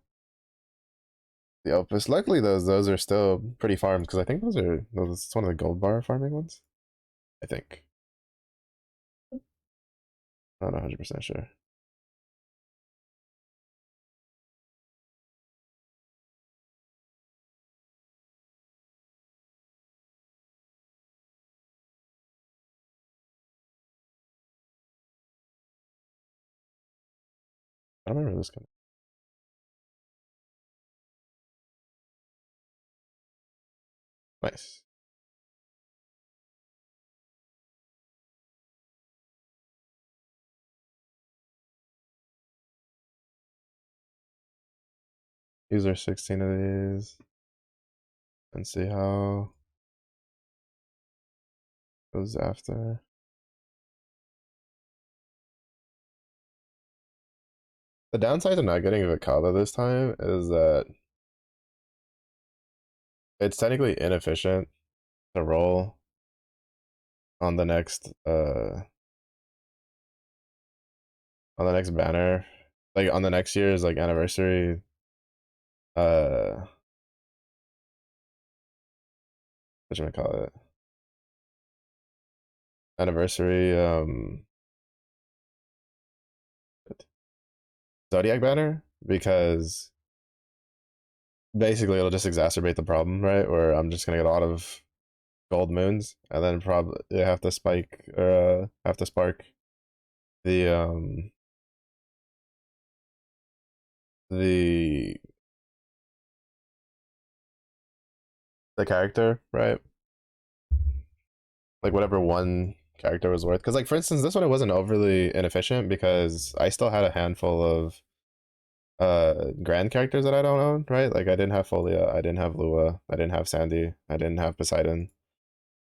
the opus. Luckily those are still pretty farmed because I think those it's one of the gold bar farming ones. I think. I'm not 100% sure. I don't remember this guy. Nice. These are 16 of these. And see how it goes after. The downside to not getting Vicala this time is that it's technically inefficient to roll on the next banner. Like on the next year's like anniversary what should I call it? Anniversary Zodiac banner because basically it'll just exacerbate the problem, right? Where I'm just gonna get a lot of gold moons and then probably have to spike or have to spark the the the character, right? Like whatever one character was worth. Because like for instance, this one it wasn't overly inefficient because I still had a handful of grand characters that I don't own, right? Like I didn't have Folia, I didn't have Lua, I didn't have Sandy, I didn't have Poseidon.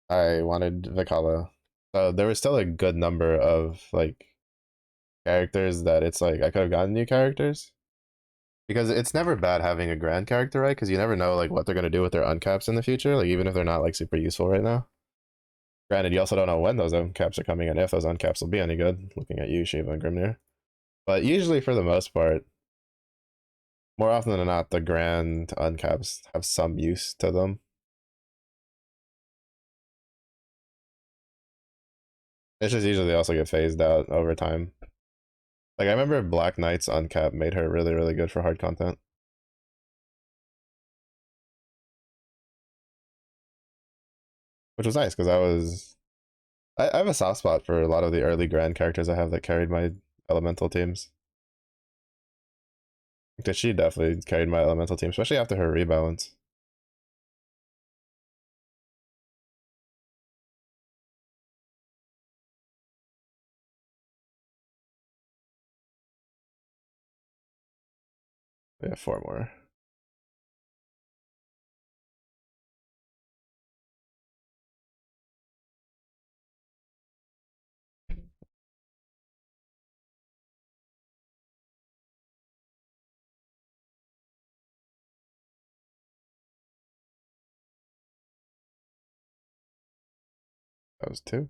I wanted Vicala. So there was still a good number of like characters that it's like I could have gotten new characters. Because it's never bad having a grand character, right? Because you never know like what they're gonna do with their uncaps in the future, like even if they're not like super useful right now. Granted, you also don't know when those uncaps are coming and if those uncaps will be any good, looking at you, Shiva and Grimnir. But usually for the most part, more often than not, the grand uncaps have some use to them. It's just usually they also get phased out over time. Like I remember Black Knight's uncap made her really, really good for hard content. Which was nice because I have a soft spot for a lot of the early grand characters I have that carried my elemental teams. Because she definitely carried my elemental team, especially after her rebalance. We have 4 more. That was 2.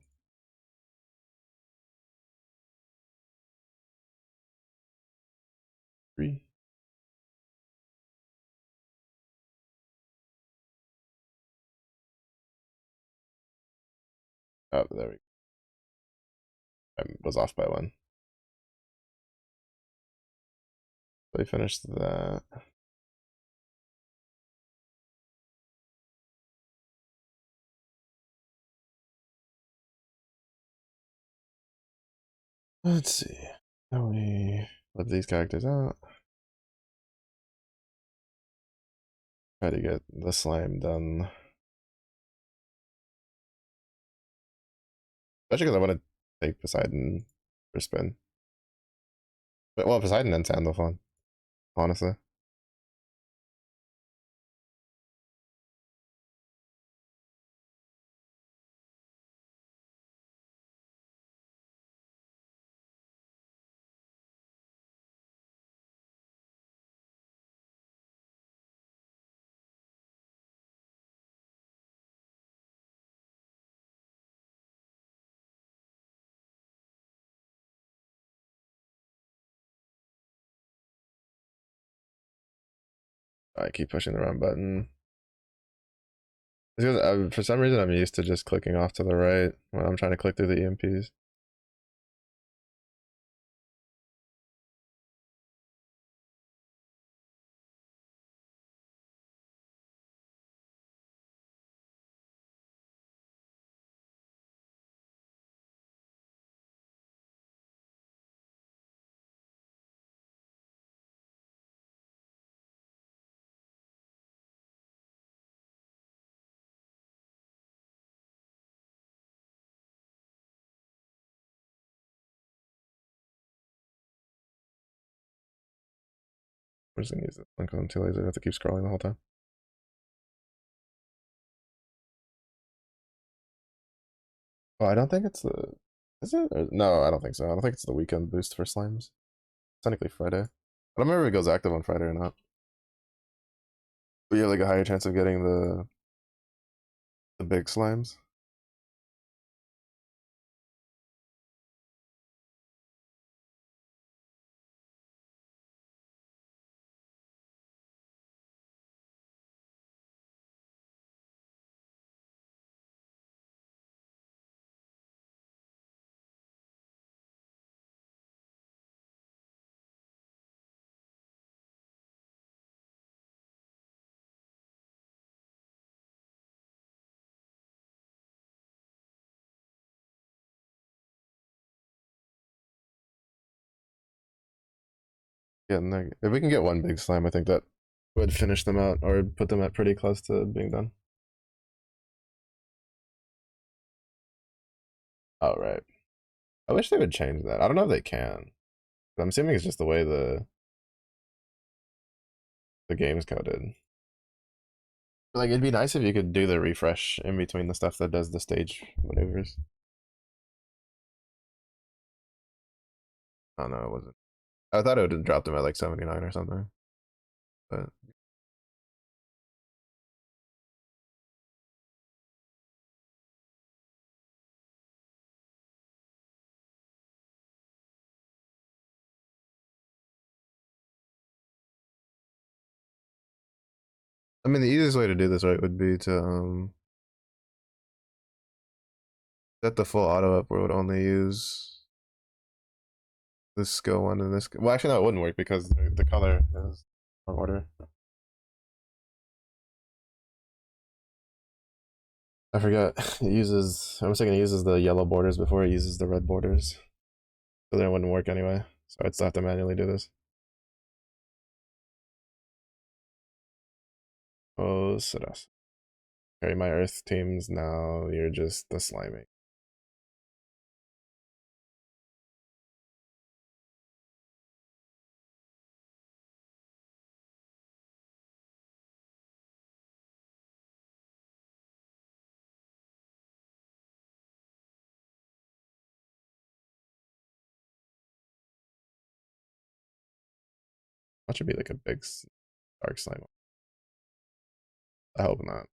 3. Oh, there we go. I was off by 1. So we finished that. Let's see. Now we let these characters out. Try to get the slime done. Especially because I want to take Poseidon for spin. But well, Poseidon and Sandalphon, honestly. I keep pushing the wrong button. It's because for some reason I'm used to just clicking off to the right when I'm trying to click through the EMPs. I'm just gonna use this link on two laser. I have to keep scrolling the whole time. Oh, I don't think it's the. Is it? No, I don't think so. I don't think it's the weekend boost for slimes. Technically Friday. I don't remember if it goes active on Friday or not. But you have like a higher chance of getting the big slimes. Yeah, if we can get one big slime, I think that would finish them out or put them at pretty close to being done. Oh right. I wish they would change that. I don't know if they can. I'm assuming it's just the way the game's coded. Like it'd be nice if you could do the refresh in between the stuff that does the stage maneuvers. Oh no, it wasn't. I thought it would have dropped them at like 79 or something. But I mean the easiest way to do this right would be to set the full auto up where it would only use this skill one and this. Well, actually, no, it wouldn't work because the color is wrong order. I forgot. It uses. I'm thinking it uses the yellow borders before it uses the red borders, so then it wouldn't work anyway. So I'd still have to manually do this. Oh, Siras. Carry my Earth teams now. You're just the slimy. That should be like a big dark slime. I hope not.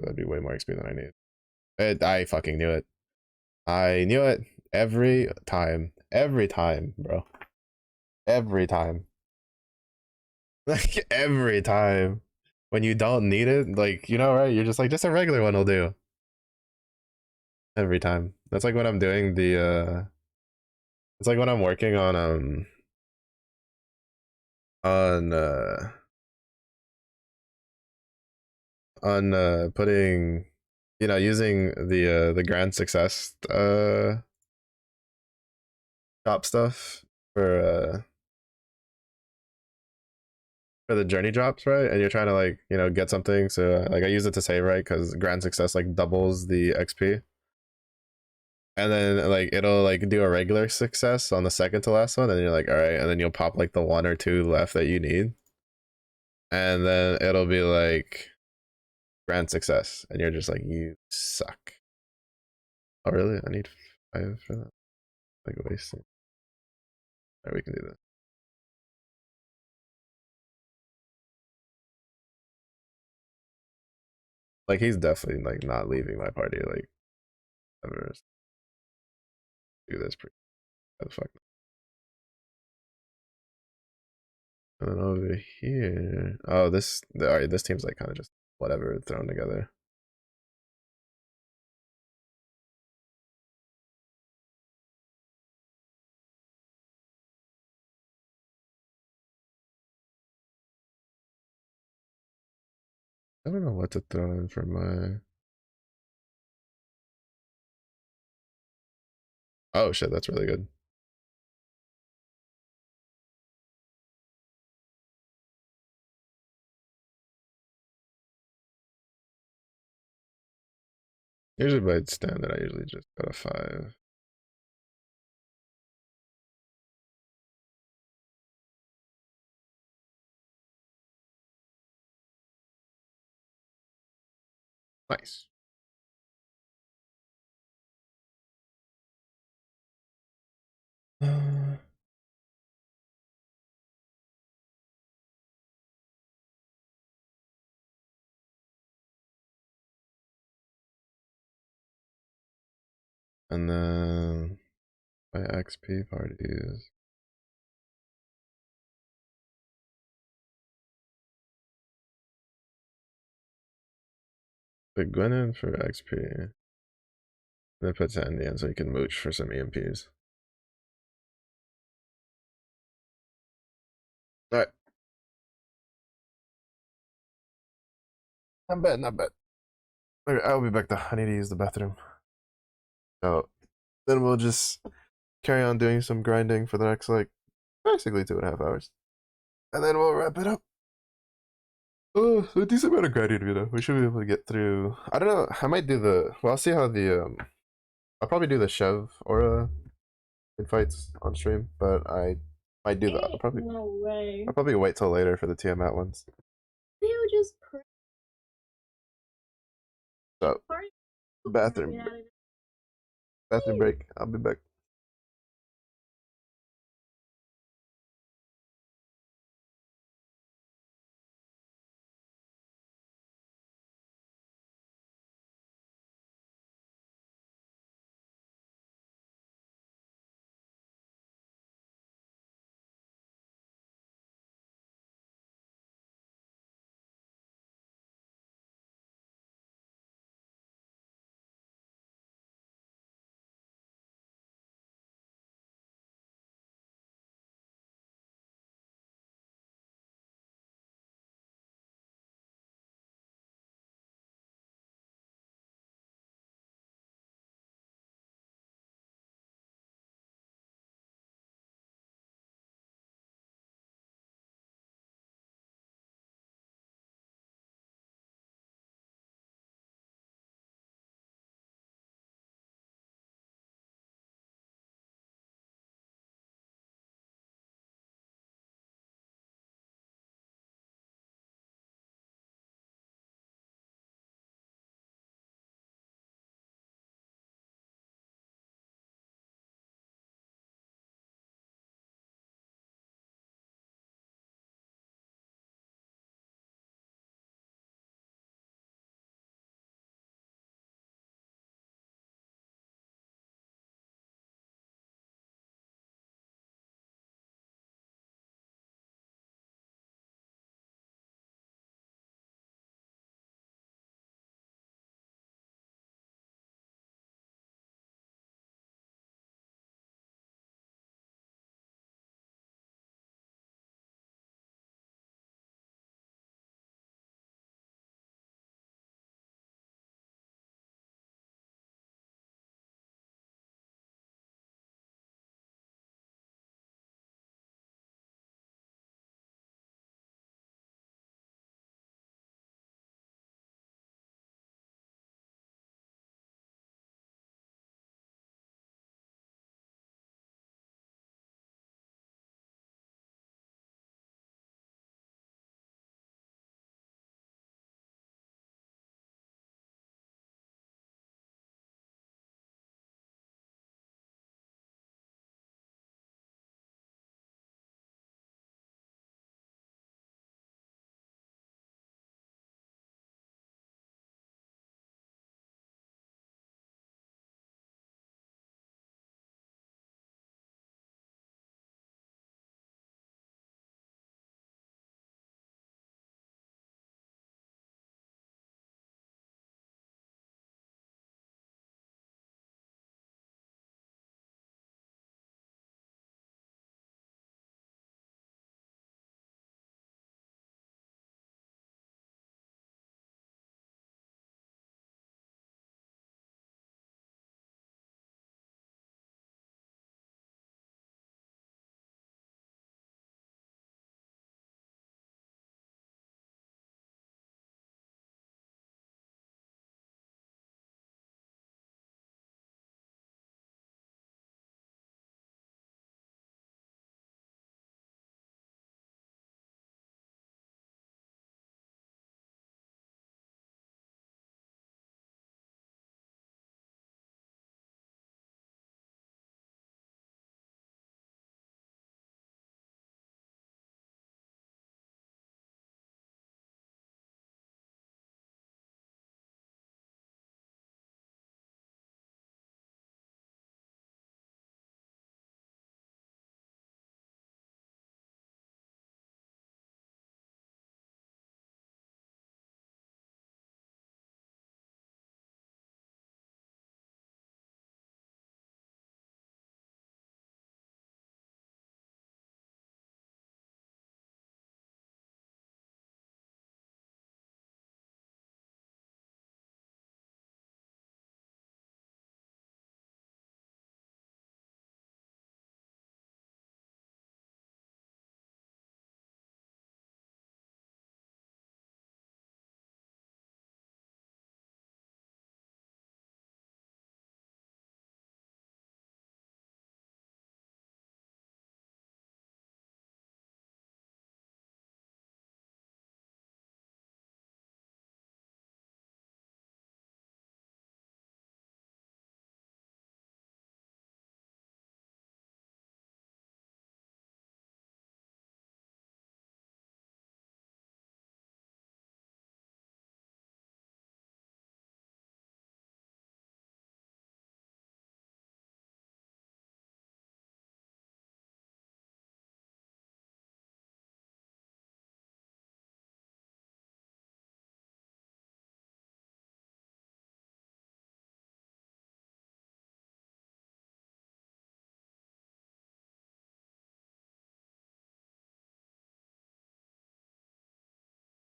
That'd be way more XP than I need. I fucking knew it. I knew it every time. Every time, bro. Every time. Like every time. When you don't need it, like, you know, right? You're just like, just a regular one will do. Every time. That's like when I'm doing the it's like when I'm working on putting, you know, using the grand success drop stuff for the journey drops, right? And you're trying to like, you know, get something. So like I use it to save, right? Because grand success like doubles the XP. And then like it'll like do a regular success on the second to last one, and you're like, all right, and then you'll pop like the one or two left that you need, and then it'll be like grand success, and you're just like, you suck. Oh really? I need 5 for that. Like wasting. Alright, we can do that. Like he's definitely like not leaving my party. Like ever do this. How the fuck? And then over here. Oh, this. All right, this team's like kind of just whatever thrown together. I don't know what to throw in for my. Oh shit, that's really good. Usually by standard, I usually just go to 5. Nice. And then by XP parties. Put Gwen in for XP. And then put Sandy in so you can mooch for some EMPs. Alright. Not bad, not bad. Okay, I'll be back though. I need to use the bathroom. So then we'll just carry on doing some grinding for the next like basically 2.5 hours. And then we'll wrap it up. Oh, so a decent amount of grinding to do. We should be able to get through. I don't know. I might do the. Well, I'll see how the. I'll probably do the Chev aura in fights on stream, but I might do that. No way. I'll probably wait till later for the Tiamat ones. You just. So, bathroom break. I'll be back.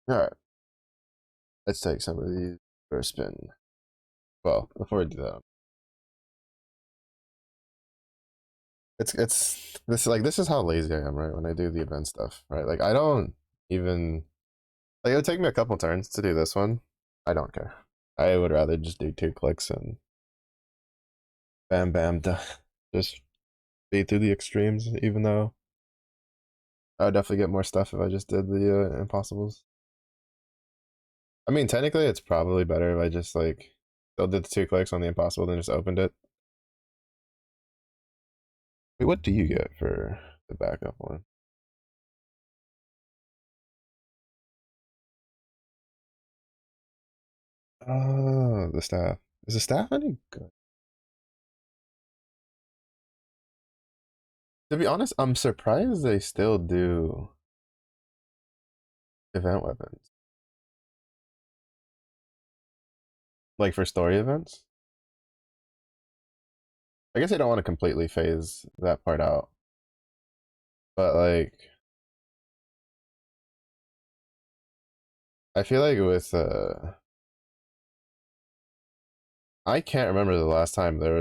All right, let's take some of these for a spin. Well, before we do that, it's this is how lazy I am, right? When I do the event stuff, right? Like I don't even like it would take me a couple turns to do this one. I don't care. I would rather just do 2 clicks and bam, bam, done. Just speed through the extremes, even though I would definitely get more stuff if I just did the impossibles. I mean, technically, it's probably better if I just like still did the 2 clicks on the impossible, then just opened it. Wait, what do you get for the backup one? Oh, the staff. Is the staff any good? To be honest, I'm surprised they still do event weapons. Like for story events? I guess I don't want to completely phase that part out. But like I feel like with I can't remember the last time there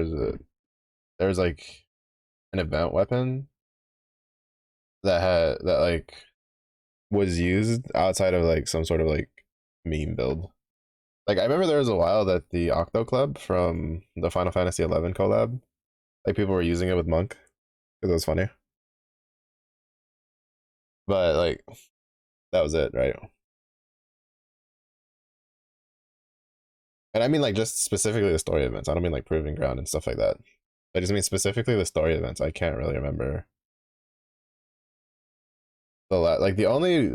was like an event weapon that like was used outside of like some sort of like meme build. Like I remember there was a while that the Octo Club from the Final Fantasy 11 collab, like people were using it with Monk because it was funny. But like that was it, right? And I mean like just specifically the story events. I don't mean like Proving Ground and stuff like that. I just mean specifically the story events. I can't really remember like the only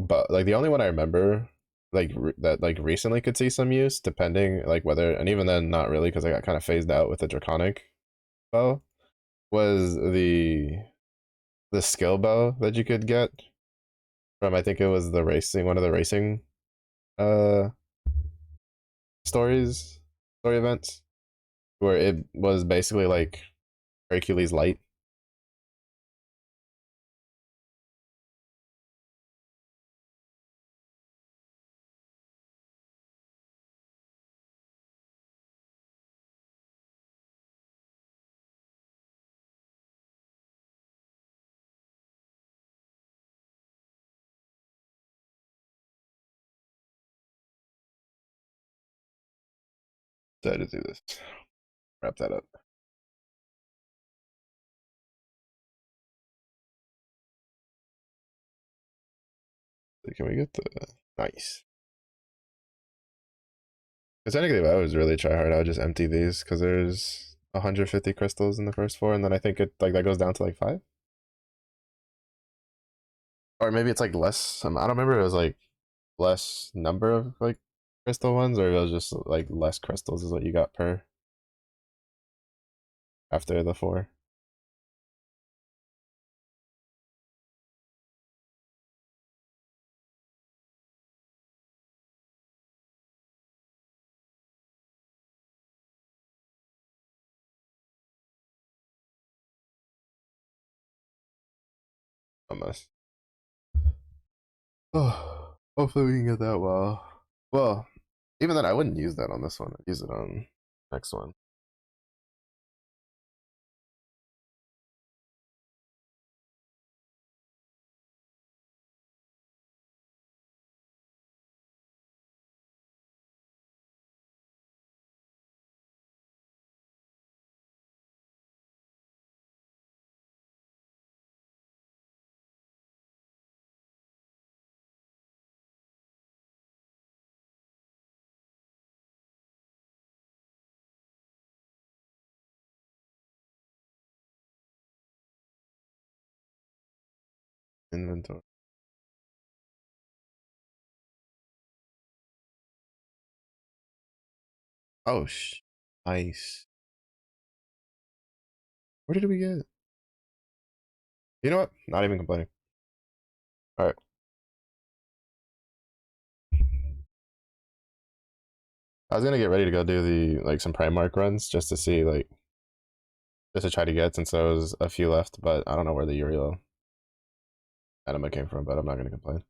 but like the only one I remember like that like recently could see some use depending like whether and even then not really because I got kind of phased out with the draconic bow was the skill bow that you could get from I think it was the racing one of the racing uh stories story events where it was basically like Hercules light. So to do this, wrap that up. So can we get the nice? Because technically, if I was really try hard, I would just empty these because there's 150 crystals in the first four, and then I think it like that goes down to like 5, or maybe it's like less. I don't remember. It was like less number of like crystal ones, or it was just like less crystals is what you got per after the 4. Almost. Oh, hopefully we can get that well. Well, even then, I wouldn't use that on this one. I'd use it on next one. Inventory. Oh, nice. Where did we get? You know what? Not even complaining. All right. I was gonna get ready to go do the like some Primark runs just to see like just to try to get since there was a few left, but I don't know where the Uriel anima came from, but I'm not gonna complain.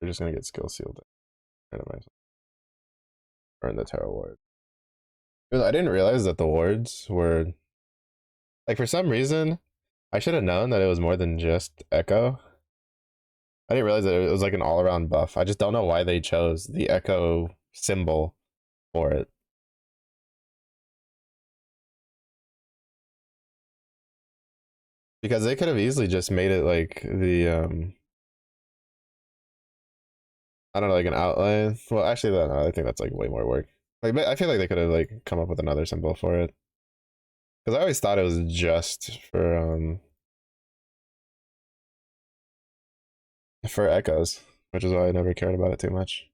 They're just gonna get skill sealed. Or in the tarot ward. I didn't realize that the wards were like for some reason I should have known that it was more than just echo. I didn't realize that it was like an all around buff. I just don't know why they chose the echo symbol for it. Because they could have easily just made it like the I don't know, like an outline. Well, actually, no, I think that's like way more work. Like, I feel like they could have like come up with another symbol for it. Because I always thought it was just for echoes, which is why I never cared about it too much.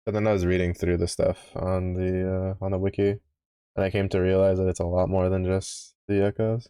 But then I was reading through the stuff on the wiki, and I came to realize that it's a lot more than just the echoes.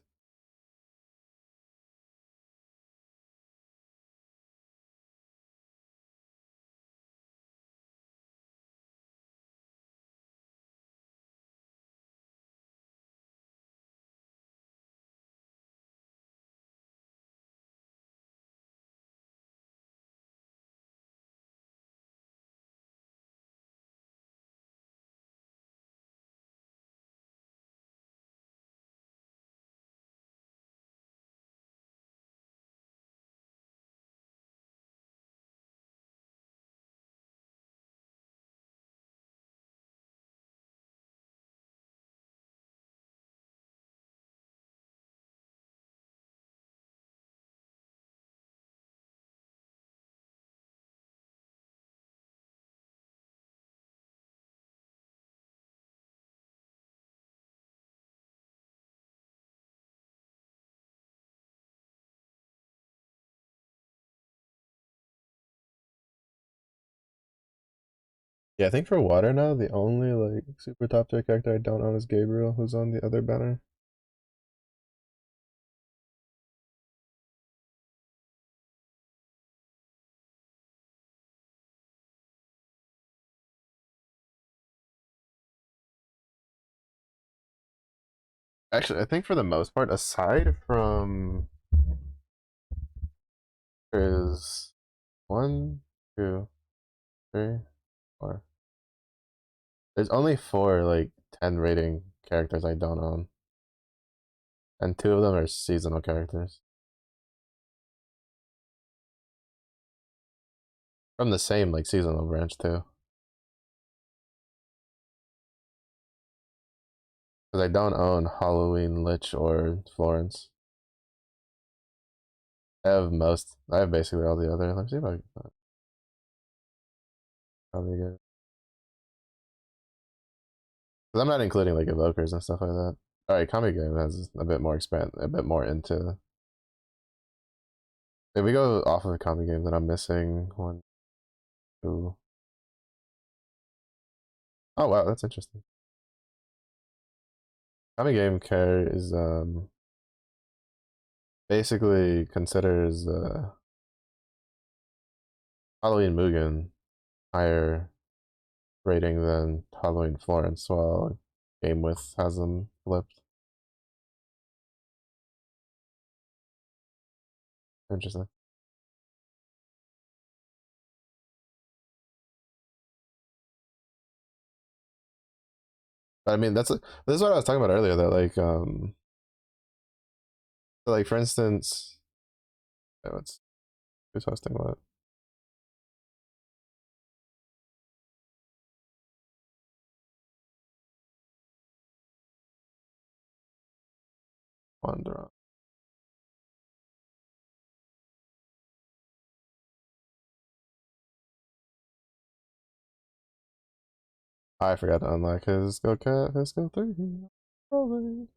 Yeah, I think for water now, the only like super top tier character I don't own is Gabriel, who's on the other banner. Actually, I think for the most part, aside from is one, two, three, four. There's only four like 10 rating characters I don't own, and two of them are seasonal characters from the same like seasonal branch too. Because I don't own Halloween Lich or Florence. I have most. I have basically all the other. Let's see if I can probably get. Because I'm not including like evokers and stuff like that. All right, Kami game has a bit more a bit more into. If we go off of the Kami game, then I'm missing one, two. Oh wow, that's interesting. Kami game care is basically considers Halloween Mugen higher rating than Halloween Florence, while Game With has them flipped. Interesting. But I mean, this is what I was talking about earlier. That like so like for instance, what's who's hosting what? Wonder. I forgot to unlock his go cat, his go 3. Rolling.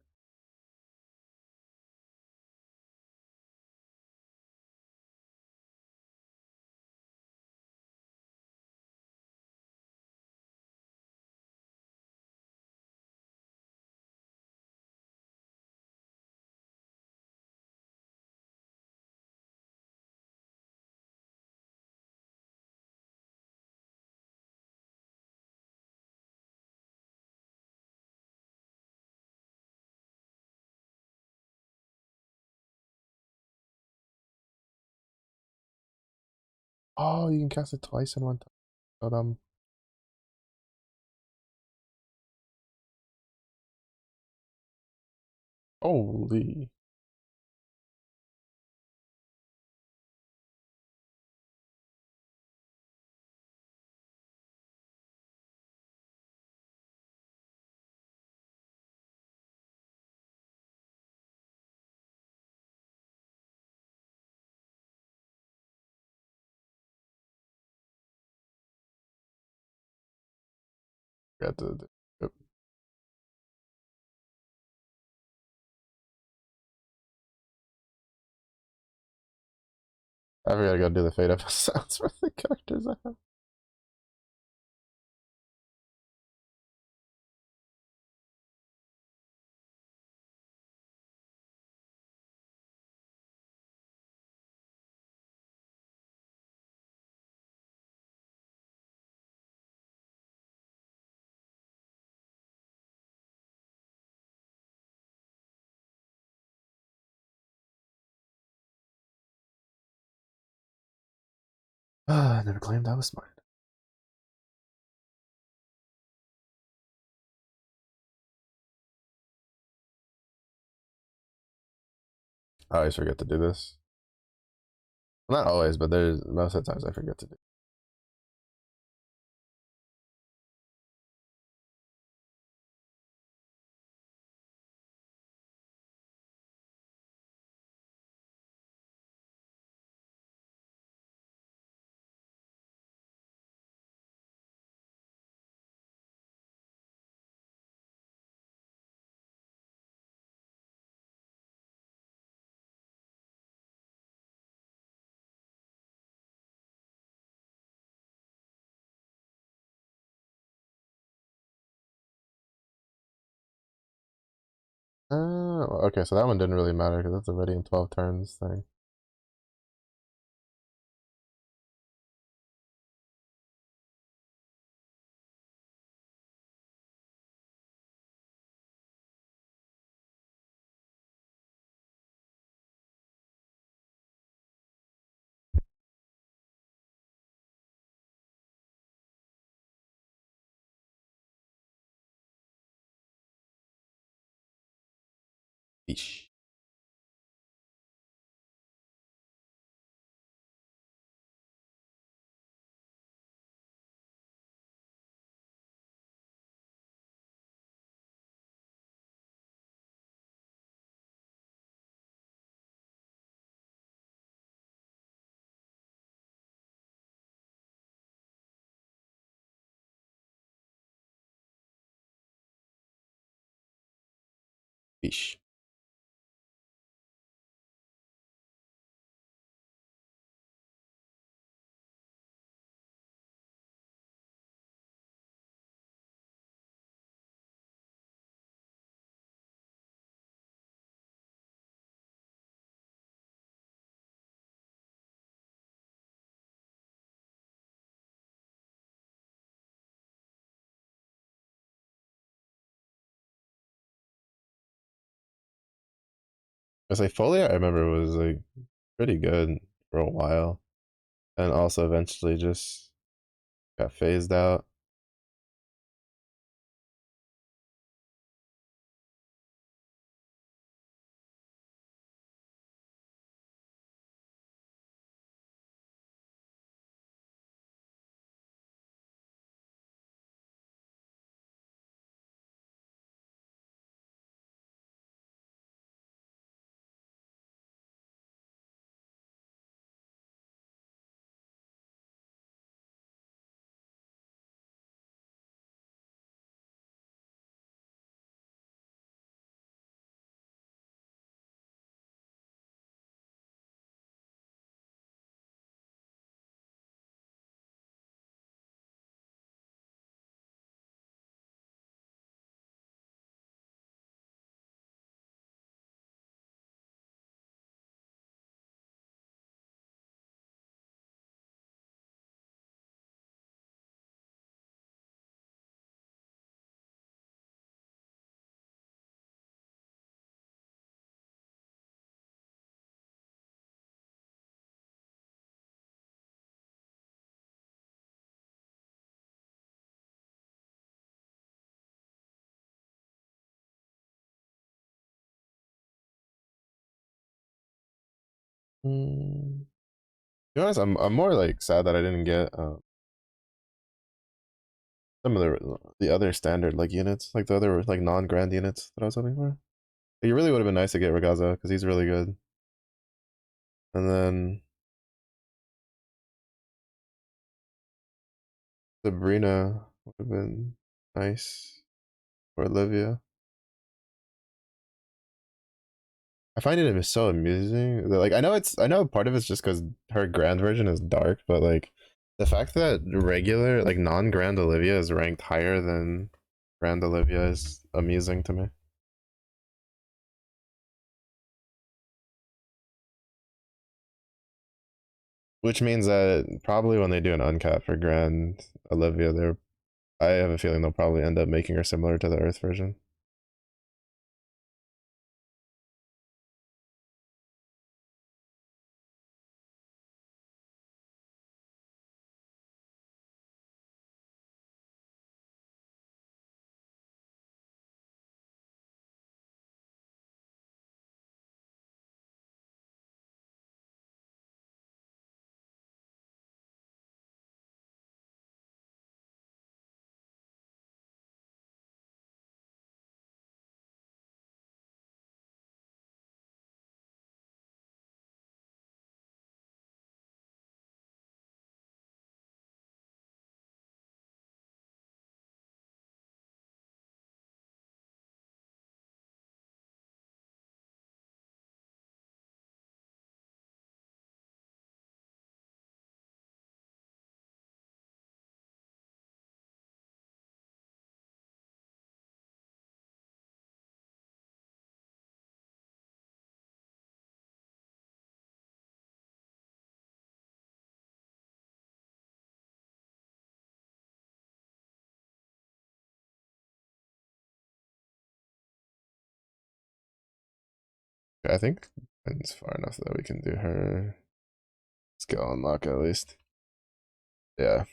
Oh, you can cast it twice in one time. So dumb. Holy. Got to do. Yep. I forgot to go do the fade episodes for the characters I have. I never claimed I was smart. I always forget to do this. Not always, but there's most of the times I forget to do. Okay, so that one didn't really matter because that's already in 12 turns thing. Eesh. Eesh. I say Folia, I remember was like pretty good for a while, and also eventually just got phased out. To be honest, I'm more like sad that I didn't get some of the other standard like units, like the other like non-grand units that I was hoping for. It really would have been nice to get Ragazza because he's really good. And then Sabrina would have been nice for Olivia. I find it so amusing. Like I know part of it's just because her grand version is dark, but like the fact that regular like non-grand Olivia is ranked higher than grand Olivia is amusing to me. Which means that probably when they do an uncap for grand Olivia, I have a feeling they'll probably end up making her similar to the Earth version. I think it's far enough that we can do her skill unlock at least. Yeah.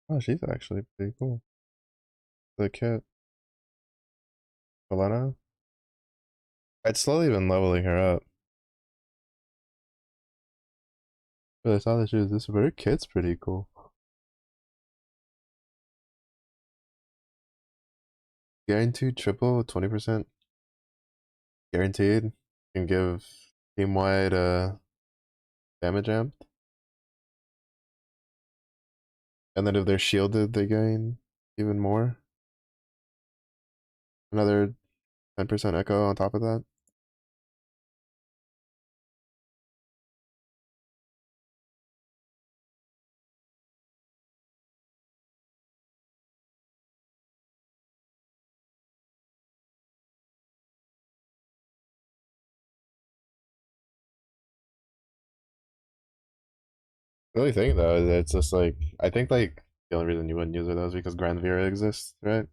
Oh, she's actually pretty cool. The kit, Helena. I'd slowly been leveling her up. But I saw that she was this, but her kit's pretty cool. Guaranteed triple, 20% guaranteed. Can give team wide damage amp. And then if they're shielded, they gain even more. Another 10% echo on top of that. The only thing though is that it's just like I think like the only reason you wouldn't use it though is because Grand Vera exists, right?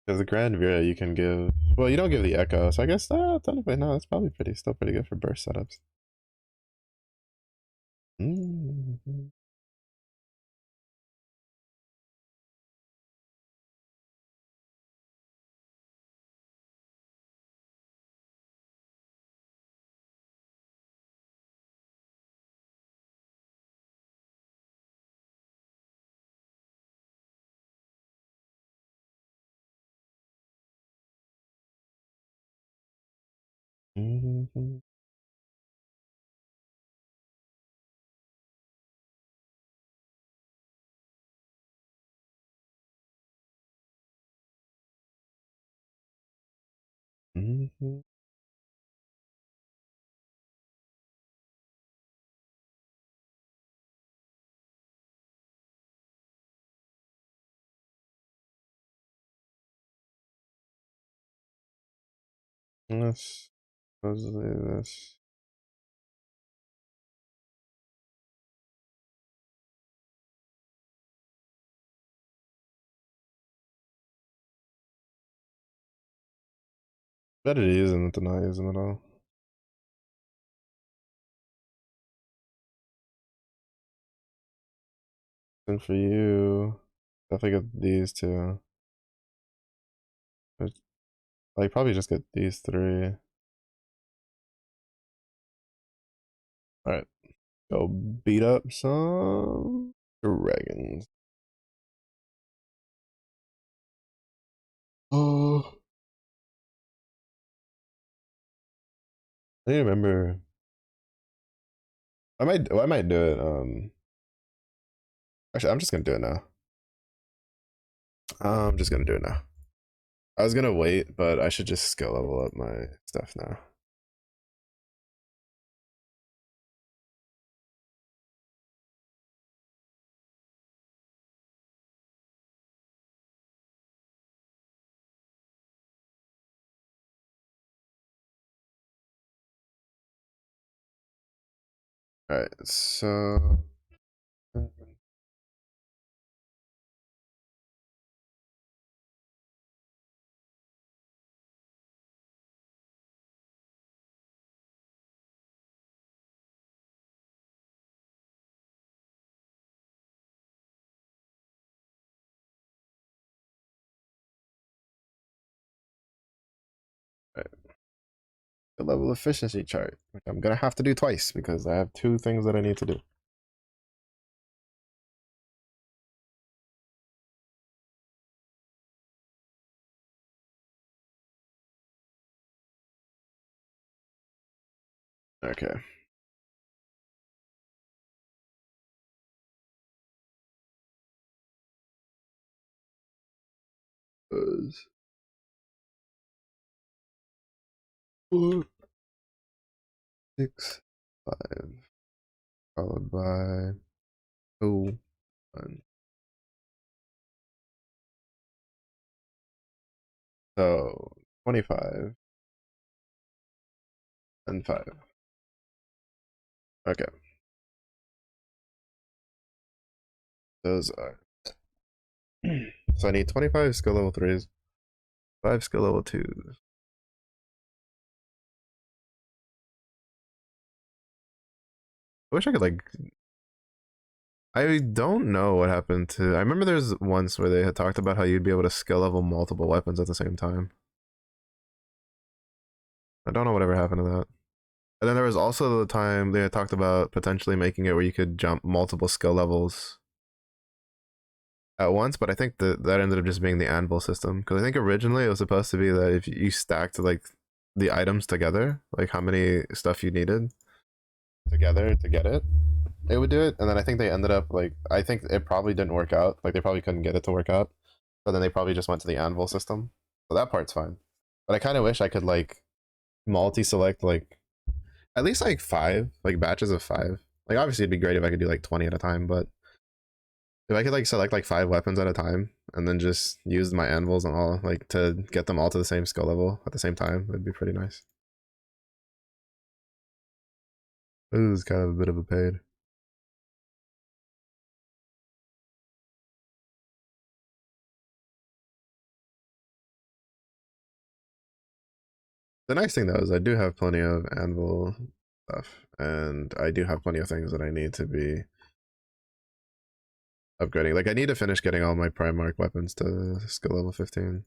Because the Grand Vera you can give, well, you don't give the Echo, so I guess technically no, that's probably still pretty good for burst setups. Mhm. Mhm. Mhm. This, supposedly this. Bet it isn't it not using it all. And for you, definitely get these two. But, like probably just get these three. Alright. Go beat up some dragons. Oh, I need to remember. I might do it. Actually, I'm just gonna do it now. I'm just gonna do it now. I was gonna wait, but I should just skill level up my stuff now. All right, so right, the level efficiency chart, which I'm gonna have to do twice because I have two things that I need to do. Okay. Was 4, 6, 5, followed by 2, 1. So 25 and 5. Okay, those are. So I need 25 skill level 3s, 5 skill level 2s. I wish I could like. I don't know what happened to. I remember there's once where they had talked about how you'd be able to skill level multiple weapons at the same time. I don't know whatever happened to that. And then there was also the time they had talked about potentially making it where you could jump multiple skill levels at once, but I think that ended up just being the anvil system. Because I think originally it was supposed to be that if you stacked like the items together, like how many stuff you needed together to get it, it would do it. And then I think they ended up like I think it probably didn't work out. Like they probably couldn't get it to work out. But then they probably just went to the anvil system. So that part's fine. But I kind of wish I could like multi-select like at least like 5 like batches of 5. Like obviously it'd be great if I could do like 20 at a time, but if I could like select like 5 weapons at a time and then just use my anvils and all like to get them all to the same skill level at the same time, it'd be pretty nice. This is kind of a bit of a pain. The nice thing though is I do have plenty of anvil stuff, and I do have plenty of things that I need to be upgrading. Like I need to finish getting all my Primarch weapons to skill level 15.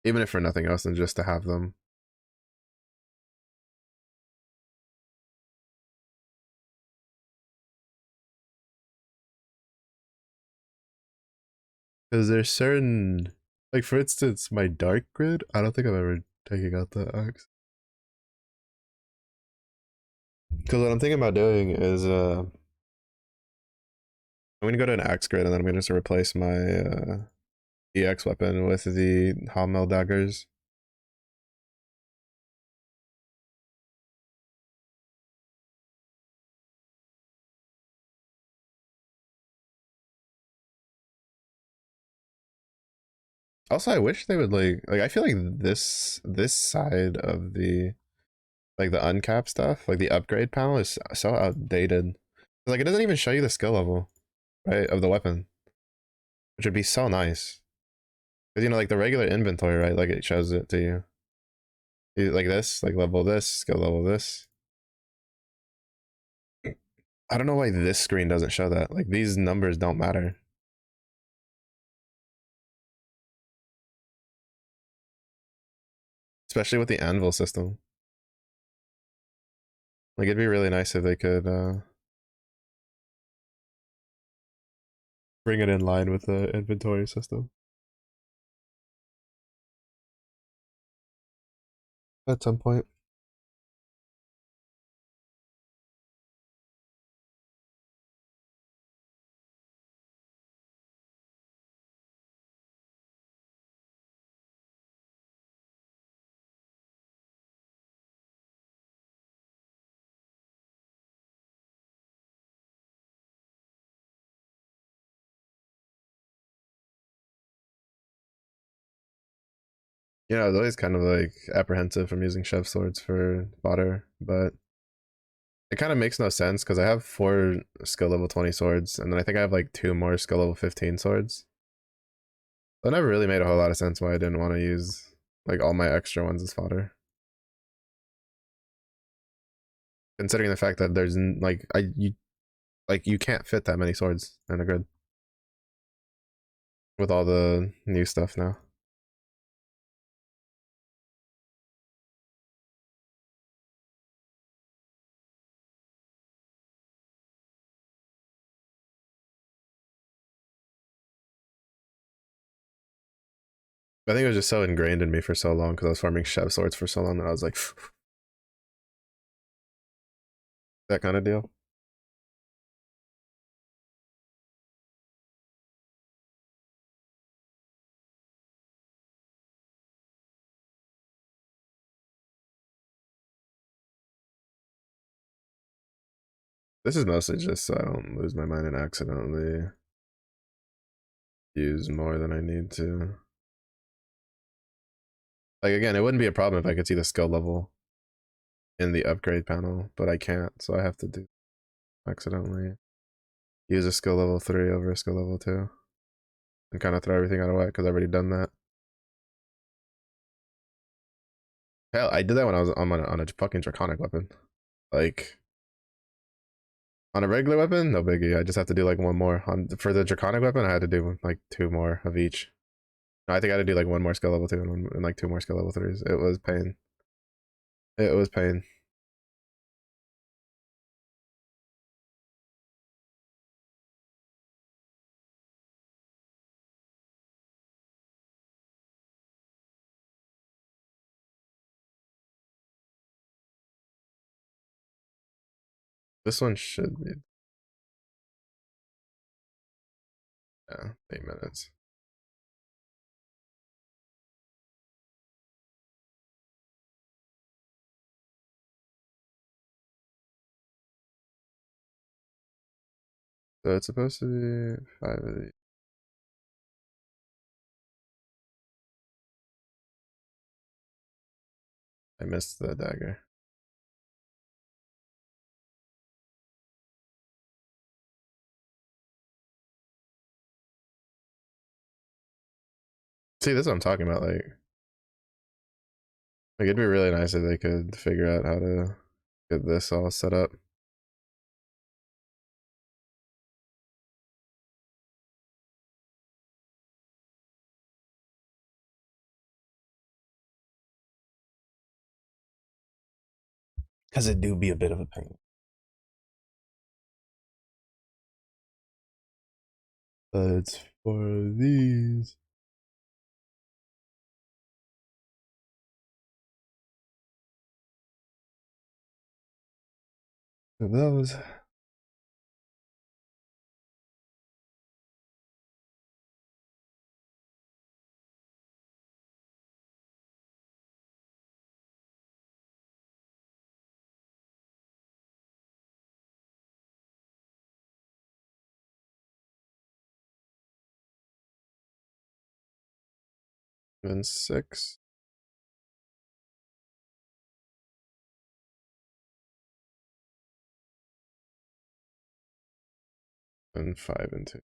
Even if for nothing else than just to have them. Because there's certain, like for instance, my dark grid, I don't think I'm ever taking out the axe. Because what I'm thinking about doing is I'm gonna go to an axe grid and then I'm gonna just replace my EX weapon with the Hamel daggers. Also, I wish they would like I feel like this side of the like the uncap stuff, like the upgrade panel is so outdated. Like it doesn't even show you the skill level, right, of the weapon, which would be so nice. Because you know, like the regular inventory, right? Like it shows it to you. Like this, like level this, skill level this. I don't know why this screen doesn't show that. Like these numbers don't matter. Especially with the anvil system. Like it'd be really nice if they could bring it in line with the inventory system. At some point. You know, I was always kind of like apprehensive from using chef swords for fodder, but it kind of makes no sense because I have 4 skill level 20 swords, and then I think I have like 2 more skill level 15 swords. So it never really made a whole lot of sense why I didn't want to use like all my extra ones as fodder. Considering the fact that there's you can't fit that many swords in a grid with all the new stuff now. I think it was just so ingrained in me for so long because I was farming chef swords for so long that I was like that kind of deal. This is mostly just so I don't lose my mind and accidentally use more than I need to. Like again, it wouldn't be a problem if I could see the skill level in the upgrade panel, but I can't, so I have to do accidentally use a skill level 3 over a skill level 2 and kind of throw everything out of whack because I've already done that. Hell, I did that when I was on a fucking draconic weapon. Like on a regular weapon, no biggie. I just have to do like 1 more. For the draconic weapon, I had to do like 2 more of each. No, I think I had to do like 1 more skill level 2 and like 2 more skill level 3s. It was pain. It was pain. This one should be, yeah, 8 minutes. So it's supposed to be 5 of these. I missed the dagger. See, this is what I'm talking about. Like Like it'd be really nice if they could figure out how to get this all set up. Because it do be a bit of a pain. But it's for these. Of those. And 6. And 5 and 2.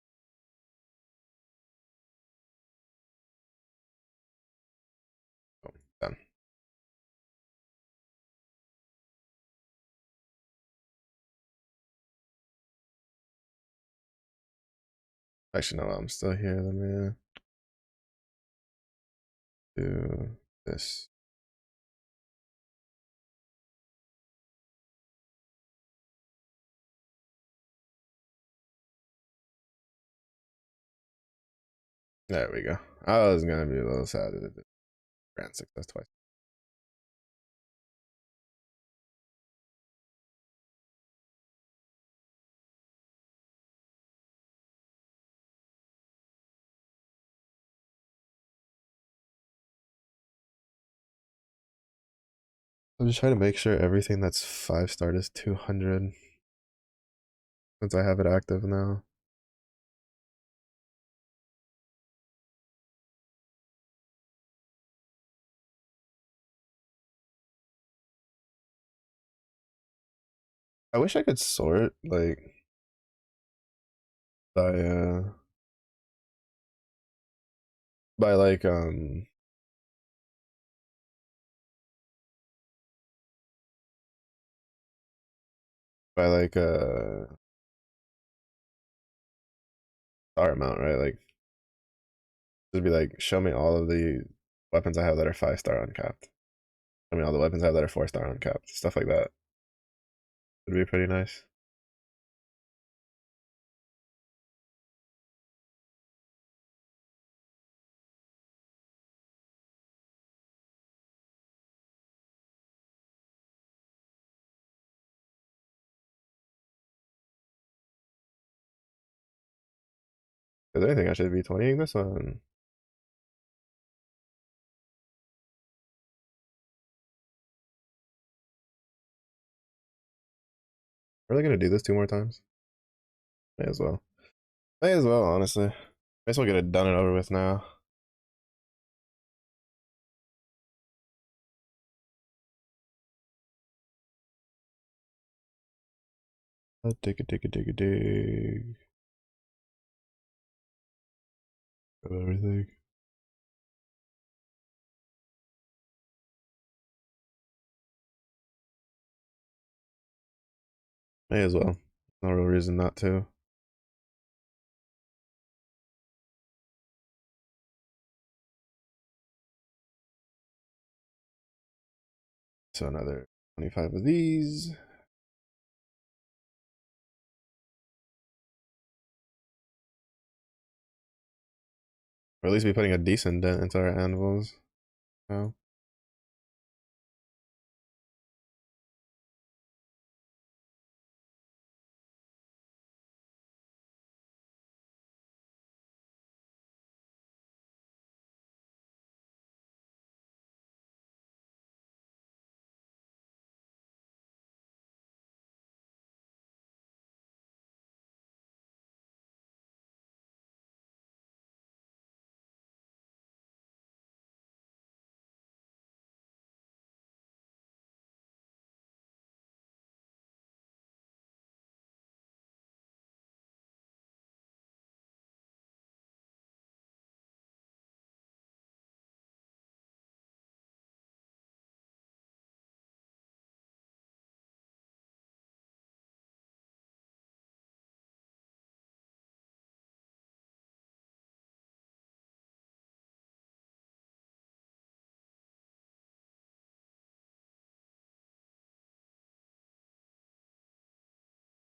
Oh, done. Actually, no, I'm still here. Let me do this. There we go. I was gonna be a little sad if it did grand success twice. I'm just trying to make sure everything that's 5-star is 200 since I have it active now. I wish I could sort like by by like by like star amount, right? Like just be like, show me all of the weapons I have that are 5-star uncapped. Show me all the weapons I have that are 4-star uncapped. Stuff like that would be pretty nice. Is there anything I should be 20ing this on? Are they gonna do this 2 more times? May as well. May as well, honestly. May as well get it done and over with now. Dig. Of everything. May as well. No real reason not to. So another 25 of these. Or at least be putting a decent dent into our anvils. Oh.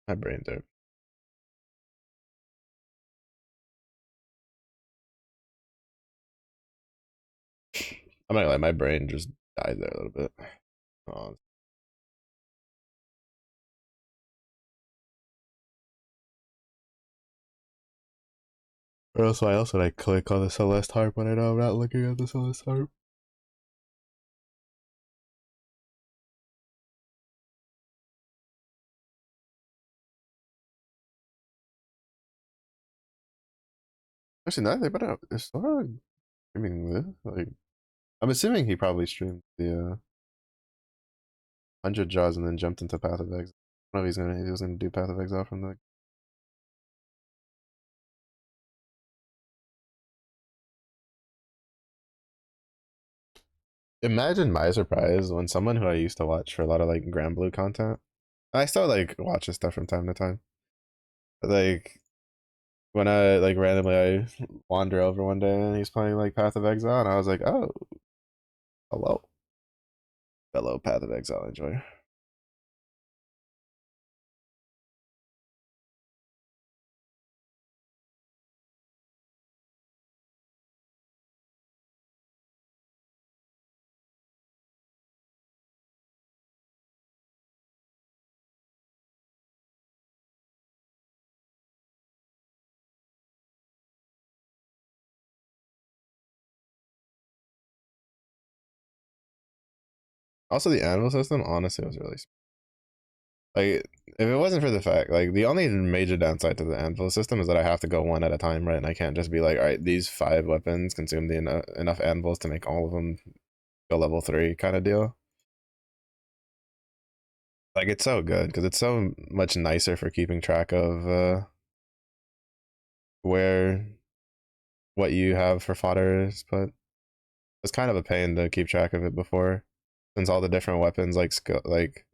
My brain's hurt. I'm not gonna lie, my brain just died there a little bit. Oh, or else why else would I click on the Celeste harp when I know I'm not looking at the Celeste harp? Actually, now that I think about it, is Sora streaming this? Like, I'm assuming he probably streamed the 100 Jaws and then jumped into Path of Exile. I don't know if he was gonna do Path of Exile from the. Imagine my surprise when someone who I used to watch for a lot of like Grand Blue content. I still like watch his stuff from time to time. But, like when I like randomly I wander over one day and he's playing like Path of Exile and I was like, oh, hello, fellow Path of Exile enjoyer. Also, the animal system honestly was really like if it wasn't for the fact like the only major downside to the anvil system is that I have to go one at a time, right? And I can't just be like, all right, these 5 weapons consume the enough anvils to make all of them go level 3 kind of deal. Like it's so good because it's so much nicer for keeping track of where what you have for fodder is, but it's kind of a pain to keep track of it before, since all the different weapons like like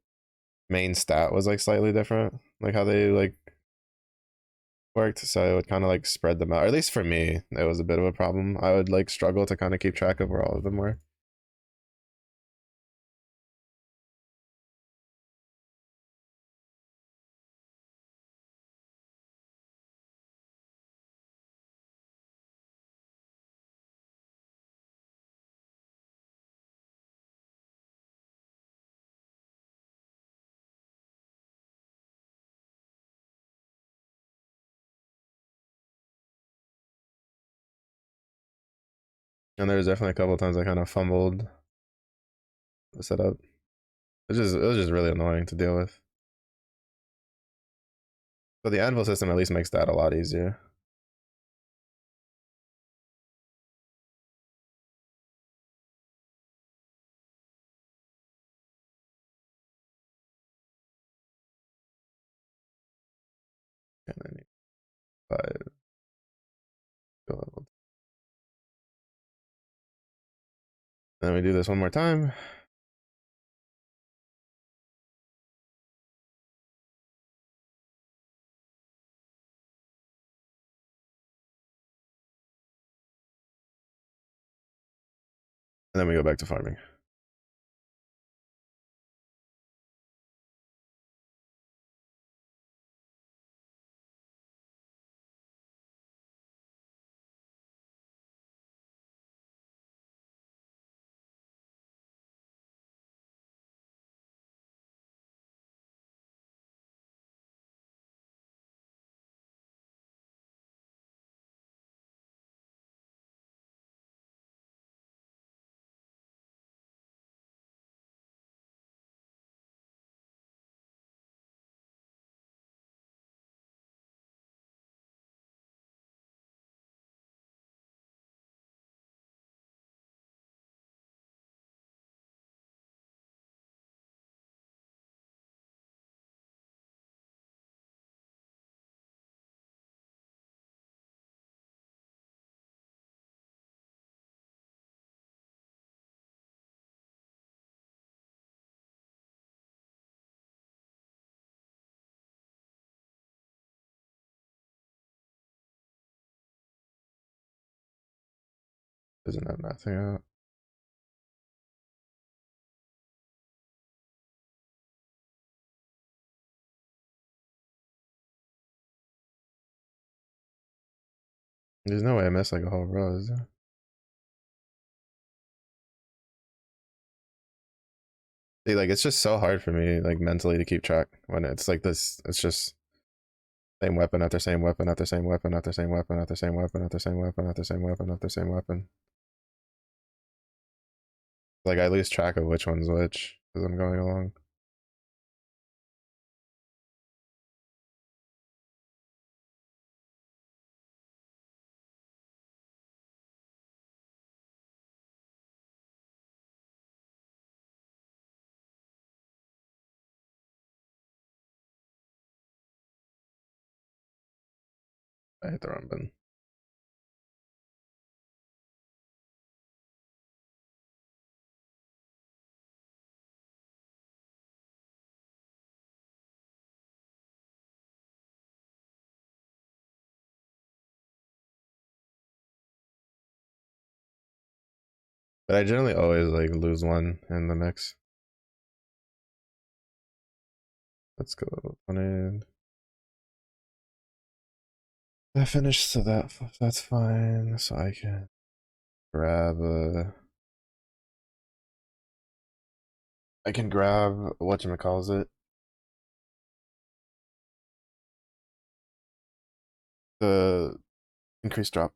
main stat was like slightly different, like how they like worked. So it would kind of like spread them out. Or at least for me, it was a bit of a problem. I would like struggle to kind of keep track of where all of them were. And there was definitely a couple of times I kind of fumbled the setup. It was just really annoying to deal with. But the anvil system at least makes that a lot easier. And I need 5 go level. Then we do this one more time. And then we go back to farming. Doesn't have nothing out. There's no way I missed like a whole row, is there? See, like it's just so hard for me, like mentally, to keep track when it's like this. It's just same weapon after same weapon after same weapon after same weapon after same weapon after same weapon after same weapon after same weapon. Like I lose track of which one's which as I'm going along. I hit the wrong button. But I generally always like lose one in the mix. Let's go. Wanted. I finished, so that's fine. So I can grab I can grab whatchamacalls it. The increased drop.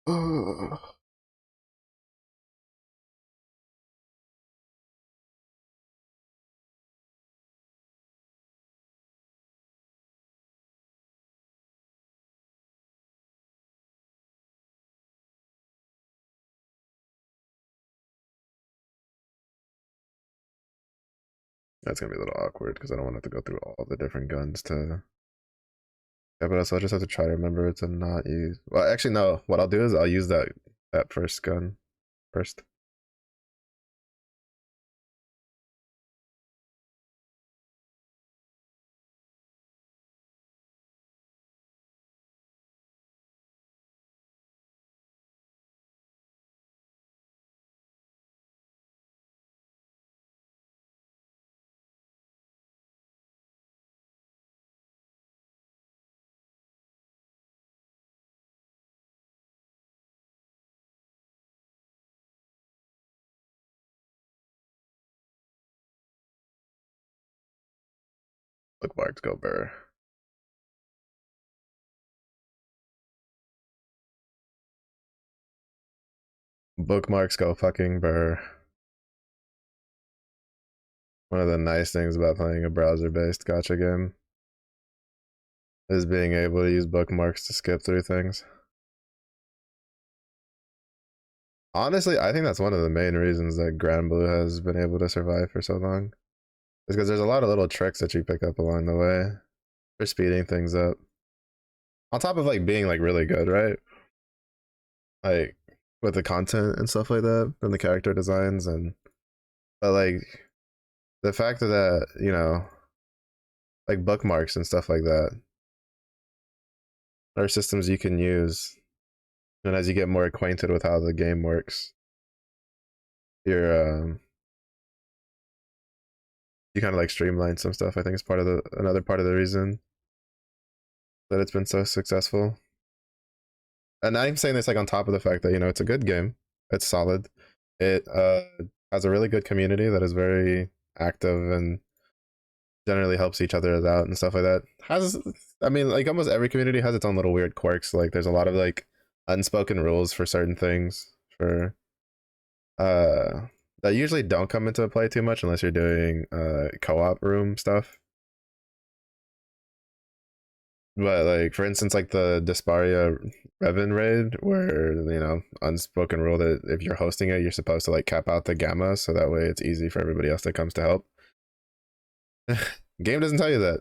Ugh. That's gonna be a little awkward because I don't want to have to go through all the different guns to. Yeah, but also I just have to try to remember to not use. Well, actually, no. What I'll do is I'll use that first gun first. Bookmarks go burr. Bookmarks go fucking burr. One of the nice things about playing a browser-based gacha game is being able to use bookmarks to skip through things. Honestly, I think that's one of the main reasons that Grand Blue has been able to survive for so long. Is because there's a lot of little tricks that you pick up along the way for speeding things up. On top of like being like really good, right? Like with the content and stuff like that, and the character designs and but like the fact that like bookmarks and stuff like that are systems you can use, and as you get more acquainted with how the game works, you're you kind of like streamline some stuff. I think is part of the another part of the reason that it's been so successful. And I'm saying this like on top of the fact that it's a good game, it's solid, it has a really good community that is very active and generally helps each other out and stuff like that. Has I mean like almost every community has its own little weird quirks. Like there's a lot of like unspoken rules for certain things for uh that usually don't come into play too much unless you're doing co-op room stuff. But like for instance, like the Desparia Revan raid, where unspoken rule that if you're hosting it, you're supposed to like cap out the gamma, so that way it's easy for everybody else that comes to help. Game doesn't tell you that.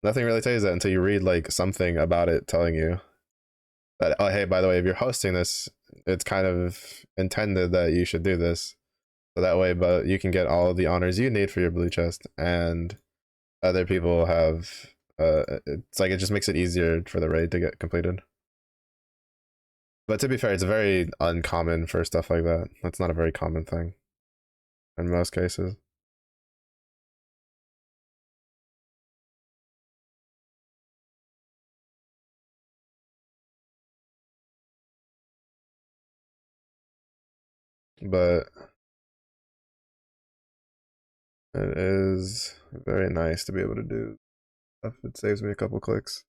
Nothing really tells you that until you read like something about it telling you that, oh hey, by the way, if you're hosting this, it's kind of intended that you should do this, so that way, but you can get all of the honors you need for your blue chest, and other people have. It's like it just makes it easier for the raid to get completed. But to be fair, it's very uncommon for stuff like that. That's not a very common thing in most cases. but it is very nice to be able to do stuff. It saves me a couple clicks.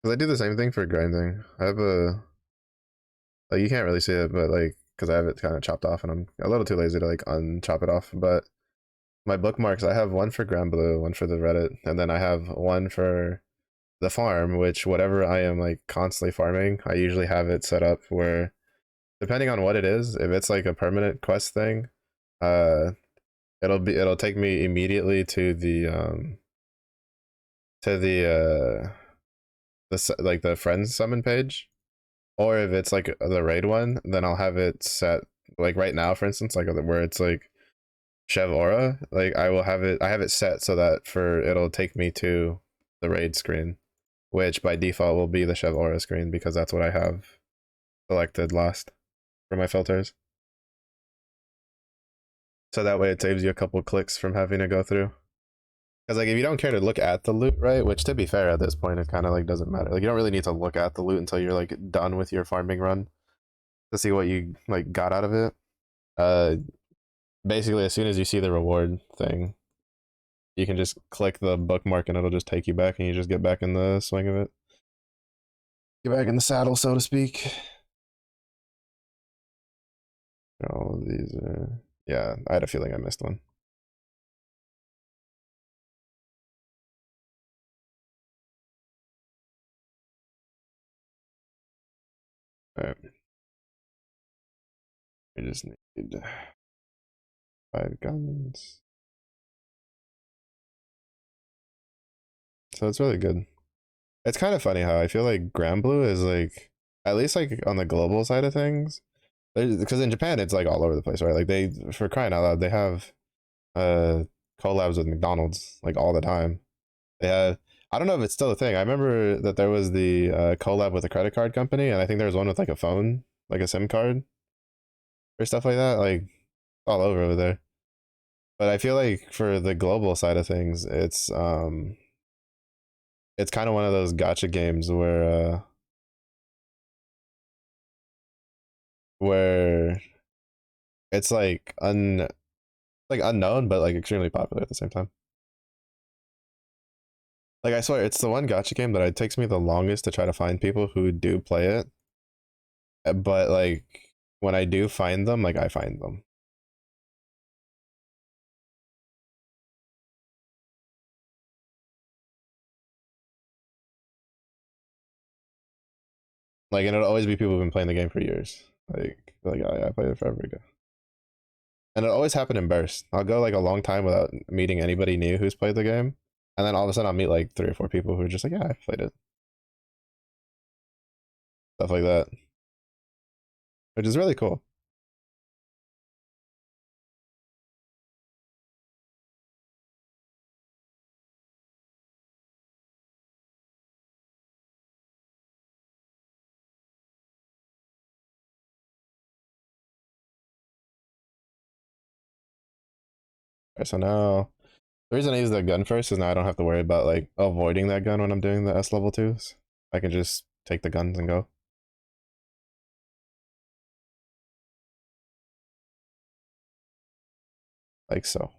Cause I do the same thing for grinding. I have a like you can't really see it, but like because I have it kind of chopped off, and I'm a little too lazy to like unchop it off. But my bookmarks, I have one for Granblue, one for the Reddit, and then I have one for the farm. Which whatever I am like constantly farming, I usually have it set up where, depending on what it is, if it's like a permanent quest thing, uh, it'll take me immediately to the like the friends summon page. Or if it's like the raid one, then I'll have it set like right now, for instance, like where it's like Chev Aura. Like I have it set so that for it'll take me to the raid screen, which by default will be the Chev Aura screen because that's what I have selected last for my filters. So that way it saves you a couple clicks from having to go through. Because like if you don't care to look at the loot, right? Which to be fair, at this point it kind of like doesn't matter. Like you don't really need to look at the loot until you're like done with your farming run to see what you like got out of it. Uh, Basically as soon as you see the reward thing, you can just click the bookmark and it'll just take you back, and you just get back in the swing of it. Get back in the saddle, so to speak. All of these are... Yeah, I had a feeling I missed one. Alright. We just need 5 guns. So it's really good. It's kind of funny how I feel like Granblue is like, at least like on the global side of things, because in Japan it's like all over the place, right? Like they, for crying out loud, they have uh collabs with McDonald's like all the time. They have, I don't know if it's still a thing. I remember that there was the collab with a credit card company, and I think there was one with like a phone, like a SIM card or stuff like that, like all over there. But I feel like for the global side of things, it's kind of one of those gotcha games where it's like unknown but like extremely popular at the same time. Like I swear, it's the one gotcha game that it takes me the longest to try to find people who do play it. But like when I do find them, like I find them. Like, and it'll always be people who've been playing the game for years. Like I played it forever ago. And it always happened in bursts. I'll go like a long time without meeting anybody new who's played the game, and then all of a sudden I'll meet like 3 or 4 people who are just like, yeah, I played it, stuff like that, which is really cool. Right, so now the reason I use the gun first is now I don't have to worry about like avoiding that gun when I'm doing the S level 2s. I can just take the guns and go. Like so.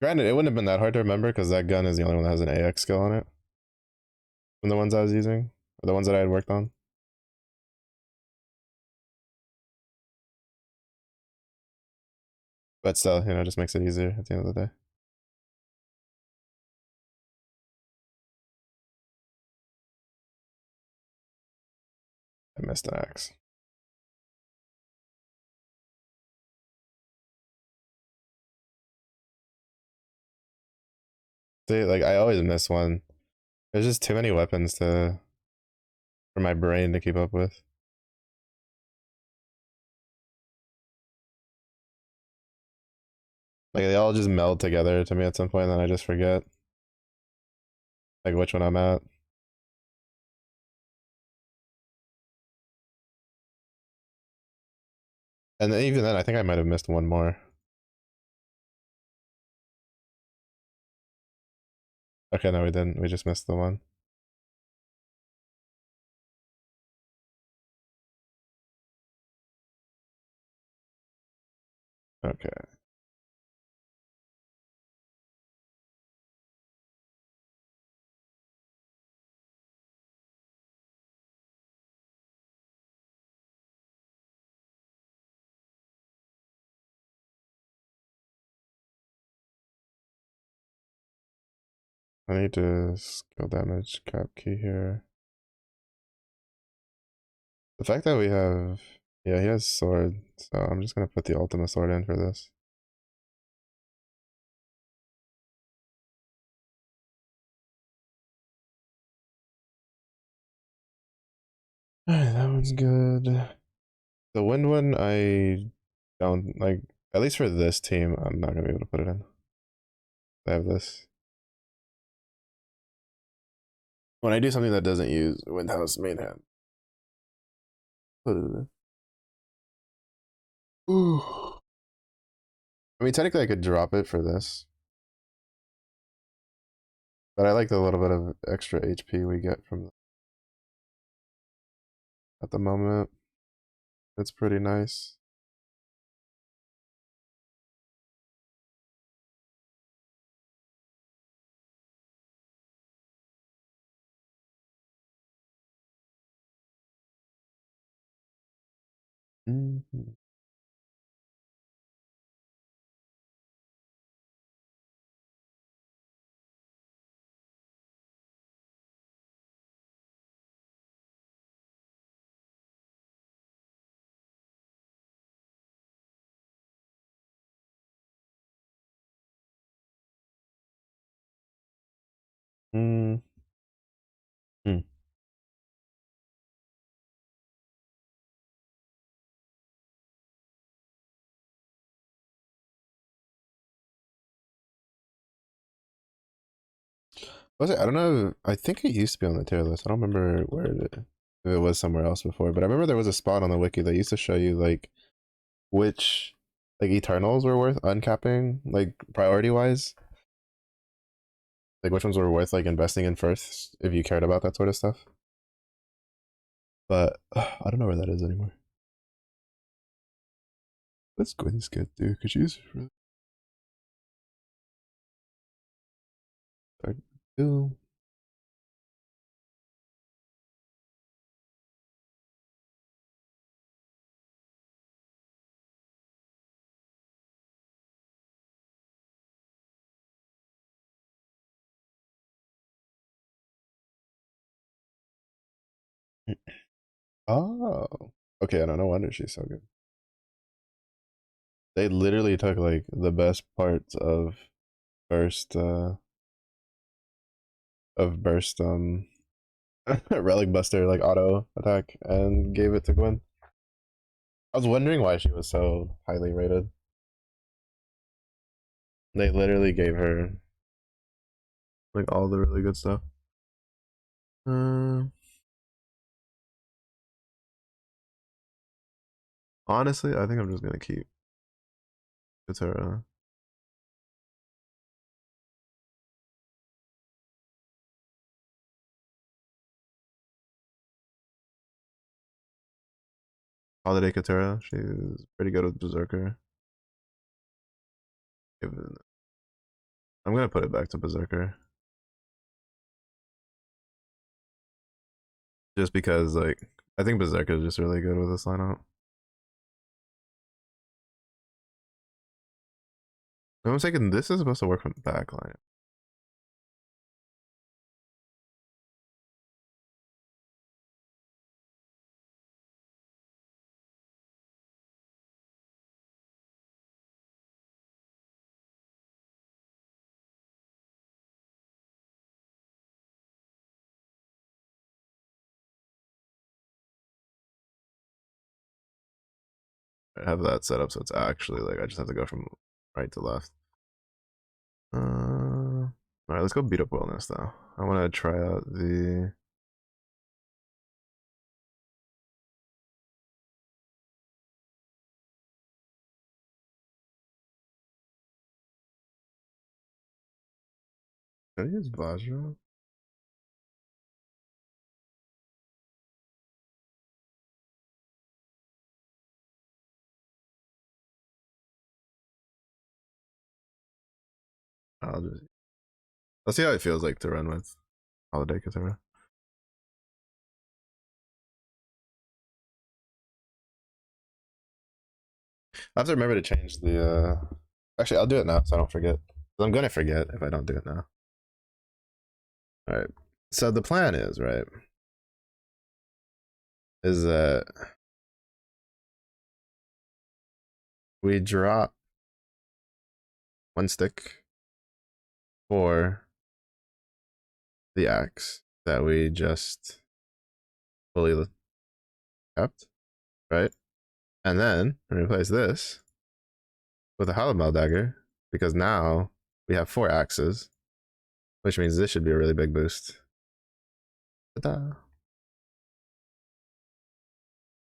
Granted, it wouldn't have been that hard to remember because that gun is the only one that has an AX skill on it from the ones I was using, or the ones that I had worked on. But still, you know, it just makes it easier at the end of the day. I missed an axe. See, like I always miss one. There's just too many weapons to for my brain to keep up with. Like they all just meld together to me at some point, and then I just forget like which one I'm at. And even then, I think I might have missed one more. Okay, no, we didn't. We just missed the one. Okay. I need to skill damage cap key here. The fact that we have, yeah, he has sword, so I'm just gonna put the ultimate sword in for this. Alright, that one's good. The wind one, I don't like, at least for this team, I'm not gonna be able to put it in. I have this. When I do something that doesn't use Windhouse main hand, put it in. Ooh. I mean, technically, I could drop it for this, but I like the little bit of extra HP we get from at the moment. It's pretty nice. Mm-hmm. Mm. Hmm. Was it? I don't know. I think it used to be on the tier list. I don't remember where if it was somewhere else before, but I remember there was a spot on the wiki that used to show you like which like Eternals were worth uncapping, like priority wise, like which ones were worth like investing in first if you cared about that sort of stuff. But I don't know where that is anymore. Let's go and get through because she's really hard to do. Oh, okay. I don't know. Wonder she's so good. They literally took like the best parts of burst, burst, relic buster like auto attack and gave it to Gwen. I was wondering why she was so highly rated. They literally gave her like all the really good stuff. Uh, Honestly, I think I'm just gonna keep Katara. Holiday Katara. She's pretty good with Berserker. I'm gonna put it back to Berserker. Just because like I think Berserker is just really good with this lineup. If I'm mistaken, this is supposed to work from the back line. I have that set up so it's actually like I just have to go from right to left. All right, let's go beat up wellness though. I want to try out the. Can I use Vajra? I'll just. Let's see how it feels like to run with Holiday Katara. I have to remember to change the. Actually, I'll do it now so I don't forget. I'm gonna forget if I don't do it now. All right. So the plan is right. Is that we drop one stick for the axe that we just fully kept, right? And then replace this with a Halabal dagger because now we have 4 axes, which means this should be a really big boost. Ta-da.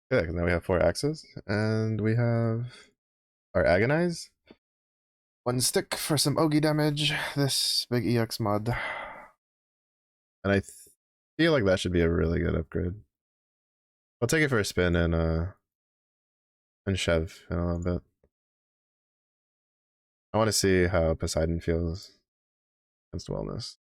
Yeah, because now we have 4 axes, and we have our Agonize. 1 stick for some Ogi damage. This big EX mod. And I feel like that should be a really good upgrade. I'll take it for a spin and Chev in a little bit. I want to see how Poseidon feels against Wellness.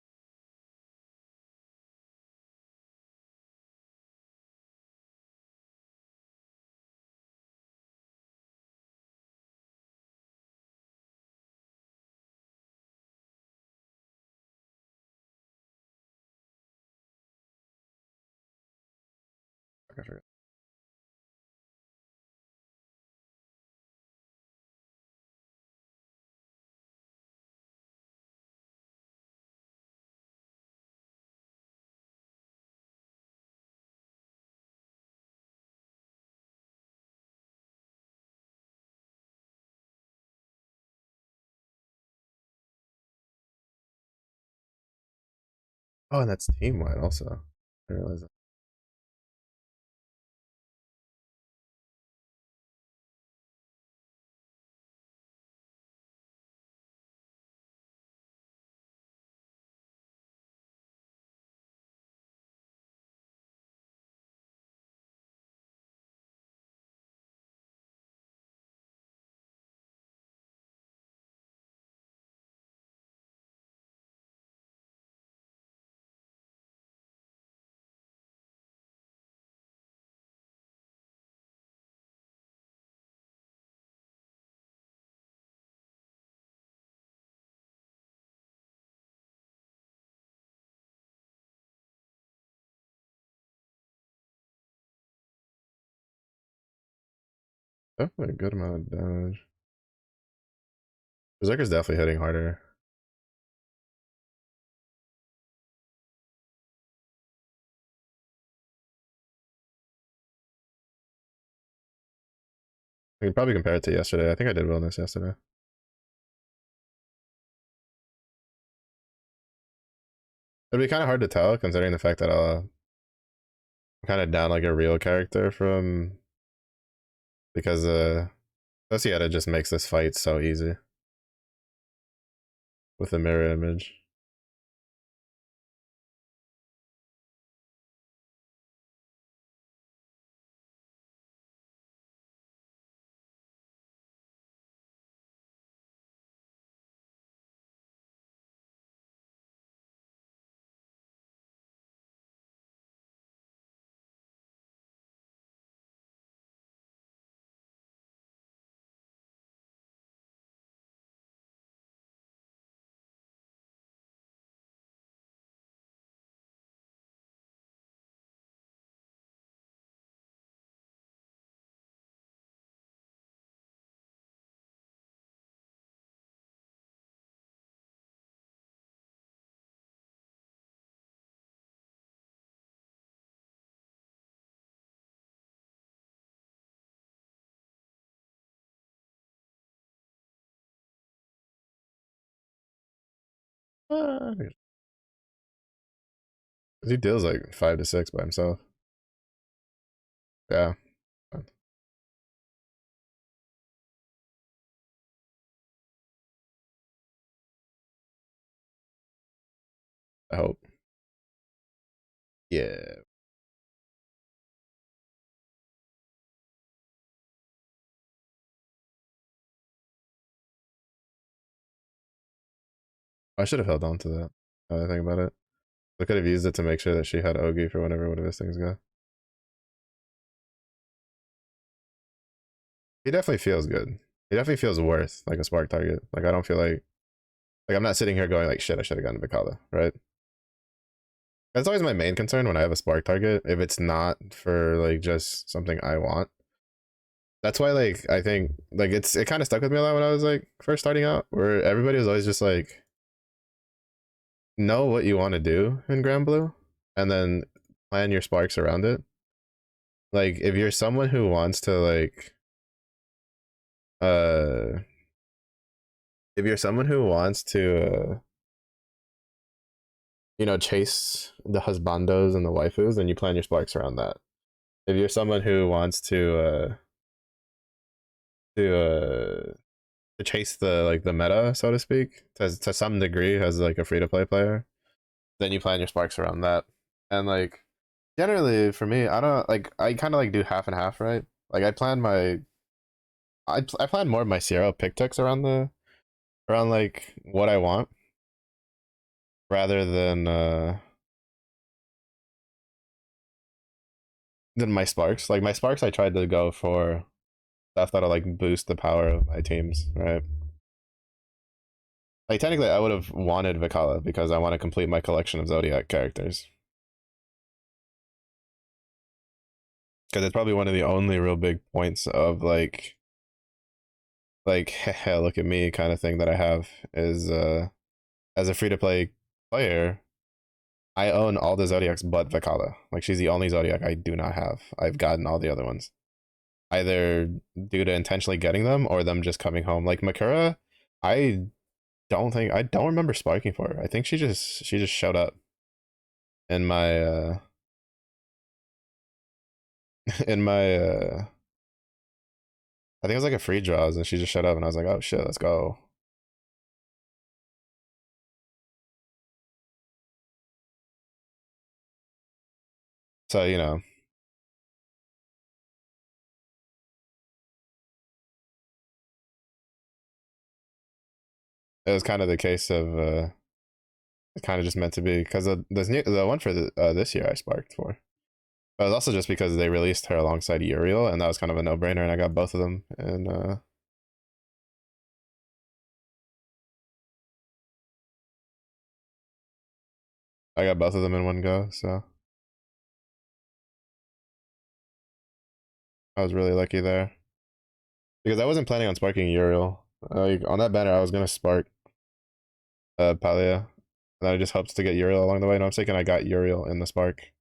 Oh, and that's team wide also. I realize that. Definitely a good amount of damage. Berserker's definitely hitting harder. I can probably compare it to yesterday. I think I did Wellness yesterday. It'd be kind of hard to tell considering the fact that I'm kind of down like a real character from because Societa just makes this fight so easy with the mirror image. Uh, he deals like 5 to 6 by himself. Yeah. I hope. Yeah. I should have held on to that. Now that I think about it. I could have used it to make sure that she had Ogi for whenever one of his things go. He definitely feels good. He definitely feels worth like a spark target. Like I don't feel like I'm not sitting here going like shit, I should have gotten Vikala, right? That's always my main concern when I have a spark target. If it's not for like just something I want. That's why like I think like it kind of stuck with me a lot when I was like first starting out, where everybody was always just like know what you want to do in Grand Blue and then plan your sparks around it. Like if you're someone who wants to like uh if you're someone who wants to you know, chase the husbandos and the waifus, then you plan your sparks around that. If you're someone who wants to to chase the like the meta, so to speak, to some degree as like a free to play player, then you plan your sparks around that. And like generally for me, I don't like I kind of like do half and half, right? Like I plan more of my Sierra pick ticks around the around like what I want rather than my sparks. Like my sparks I tried to go for stuff that'll like boost the power of my teams, right? Like technically I would have wanted Vikala because I want to complete my collection of Zodiac characters. Because it's probably one of the only real big points of like look at me kind of thing that I have is as a free to play player, I own all the Zodiacs but Vikala. Like she's the only Zodiac I do not have. I've gotten all the other ones. Either due to intentionally getting them or them just coming home. Like Makura, I I don't remember sparking for her. I think she just showed up in my in my I think it was like a free draws and she just showed up and I was like, oh shit, let's go. So, you know, it was kind of the case of it kind of just meant to be because the one for this year I sparked for. But it was also just because they released her alongside Uriel and that was kind of a no-brainer and I got both of them and I got both of them in one go, so I was really lucky there. Because I wasn't planning on sparking Uriel. Like on that banner I was gonna spark Palia. And I just hoped to get Uriel along the way. And I'm thinking I got Uriel in the spark.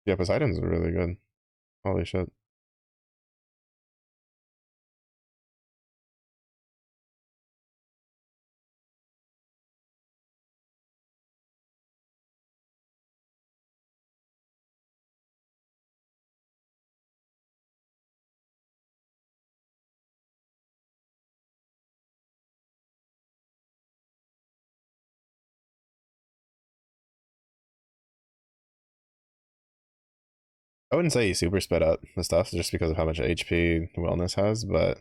Yeah, Poseidon's really good. Holy shit. I wouldn't say he super sped up the stuff just because of how much HP wellness has, but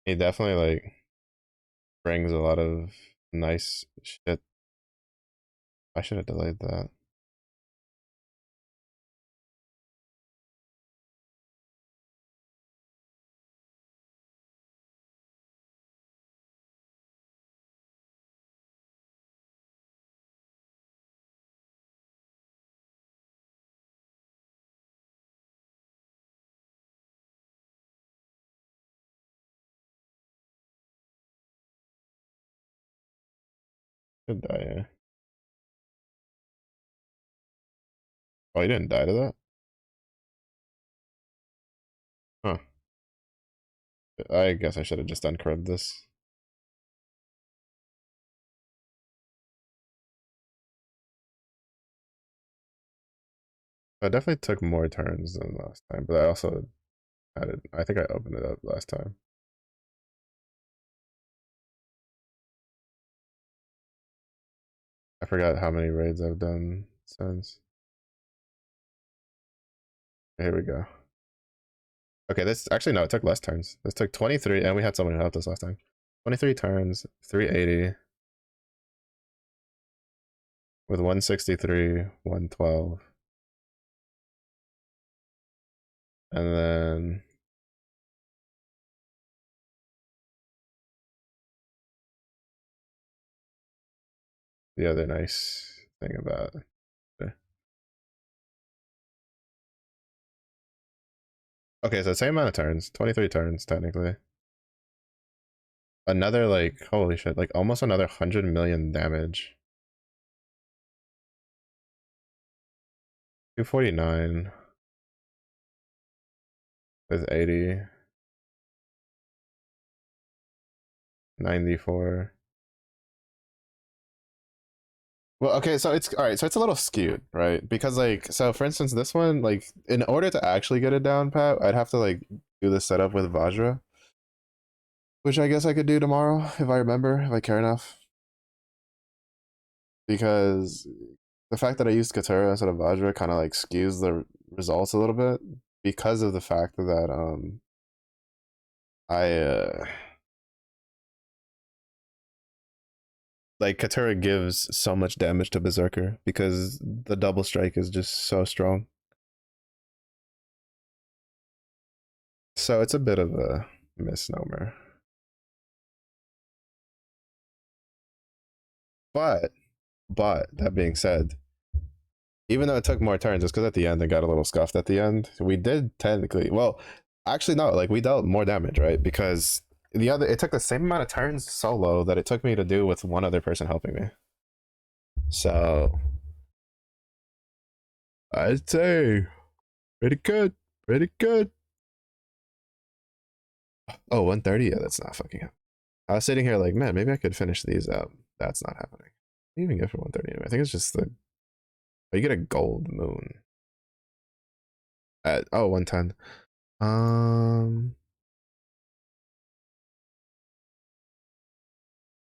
he definitely like brings a lot of nice shit. I should have delayed that. Should die, yeah. Oh, he didn't die to that? Huh. I guess I should have just uncribbed this. I definitely took more turns than last time, but I also had it. I think I opened it up last time. I forgot how many raids I've done since. Here we go. Okay, this actually no, it took less turns. This took 23, and we had someone who helped us last time. 23 turns, 380 with 163, 112, and then the other nice thing about it. Okay, so same amount of turns, 23 turns technically. Another like holy shit, like almost another 100 million damage. 249 with 80, 94. Well, okay, so it's all right. So it's a little skewed, right? Because like, so for instance, this one, like, in order to actually get it down pat, I'd have to like do the setup with Vajra, which I guess I could do tomorrow if I remember, if I care enough. Because the fact that I used Katura instead of Vajra kind of like skews the results a little bit because of the fact that I like Katura gives so much damage to Berserker because the double strike is just so strong. So it's a bit of a misnomer. But that being said, even though it took more turns, just because at the end it got a little scuffed at the end, we did technically well, actually no, like we dealt more damage, right? Because the other it took the same amount of turns solo that it took me to do with one other person helping me. So I'd say pretty good. Pretty good. Oh, 130? Yeah, that's not fucking happening. I was sitting here like, man, maybe I could finish these up. That's not happening. What do you even get for 130 anyway? I think it's just the you get a gold moon at 110.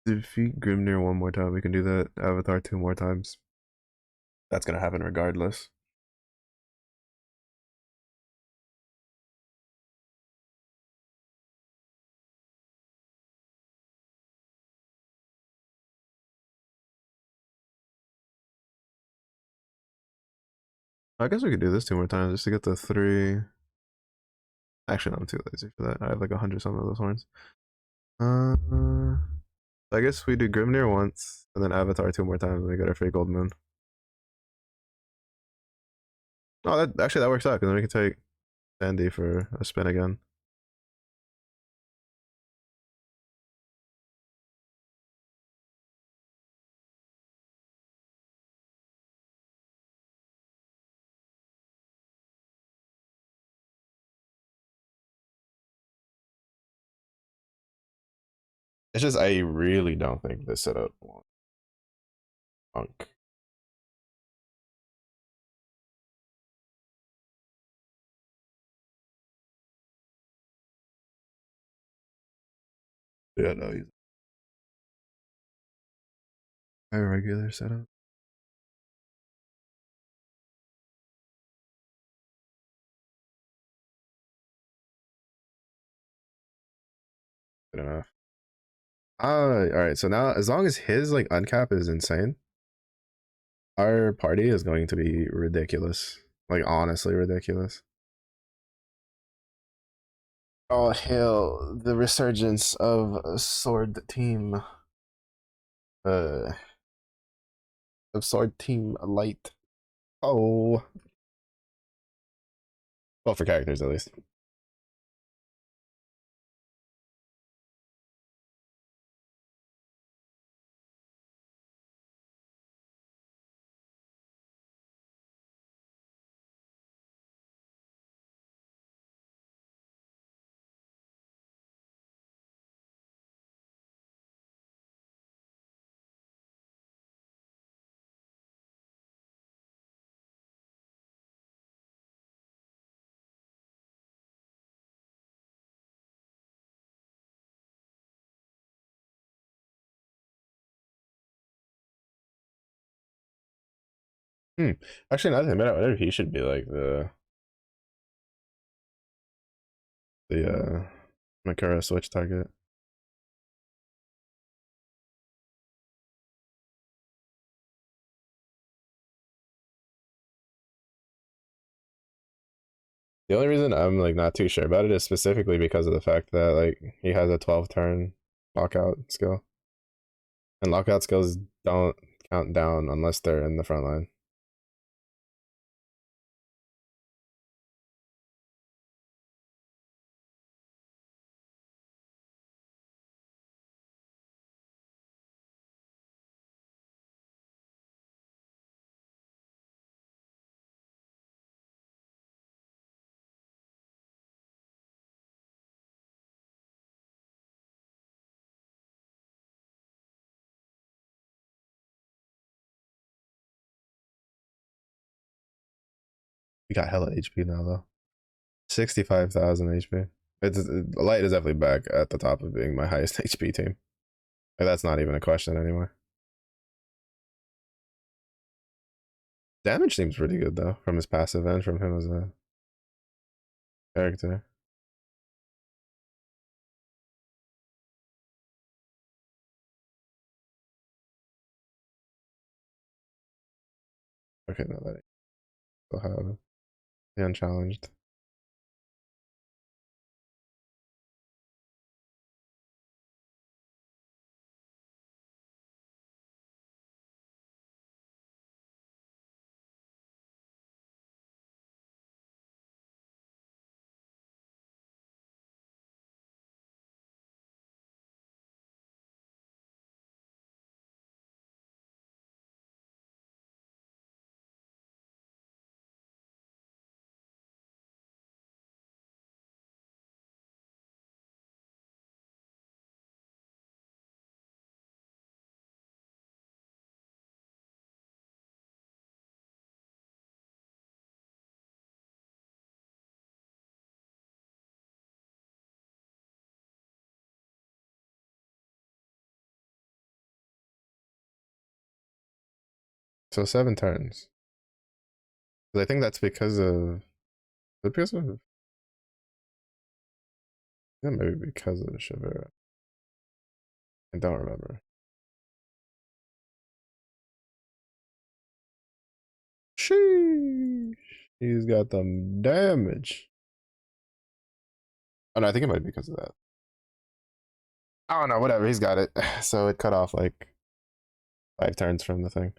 Defeat Grimnir one more time. We can do that Avatar 2 more times. That's gonna happen regardless. I guess we could do this 2 more times just to get the 3. Actually, no, I'm too lazy for that. I have like 100 some of those horns. Uh, I guess we do Grimnir once and then Avatar 2 more times and we get our free gold moon. Oh, that actually that works out because then we can take Sandy for a spin again. It's just I really don't think this setup won't punk. Yeah, no, he's a regular setup. Good enough. All right. So now, as long as his like uncap is insane, our party is going to be ridiculous. Like honestly ridiculous. Oh hail the resurgence of Sword Team. Uh of Sword Team Light. Oh. Well for characters at least. Hmm. Actually, now that I think about it, maybe he should be like the Makura switch target. The only reason I'm like not too sure about it is specifically because of the fact that like he has a 12 turn lockout skill, and lockout skills don't count down unless they're in the front line. We got hella HP now though. 65,000 HP. It's light is definitely back at the top of being my highest HP team. Like, that's not even a question anymore. Damage seems pretty good though from his passive and from him as a character. Okay, no, that still have the unchallenged. So 7 turns. I think that's because of. Is it because of? Yeah, maybe because of Shavira. I don't remember. Sheesh. He's got them damage. Oh no, I think it might be because of that. I don't know, whatever, he's got it. So it cut off like 5 turns from the thing.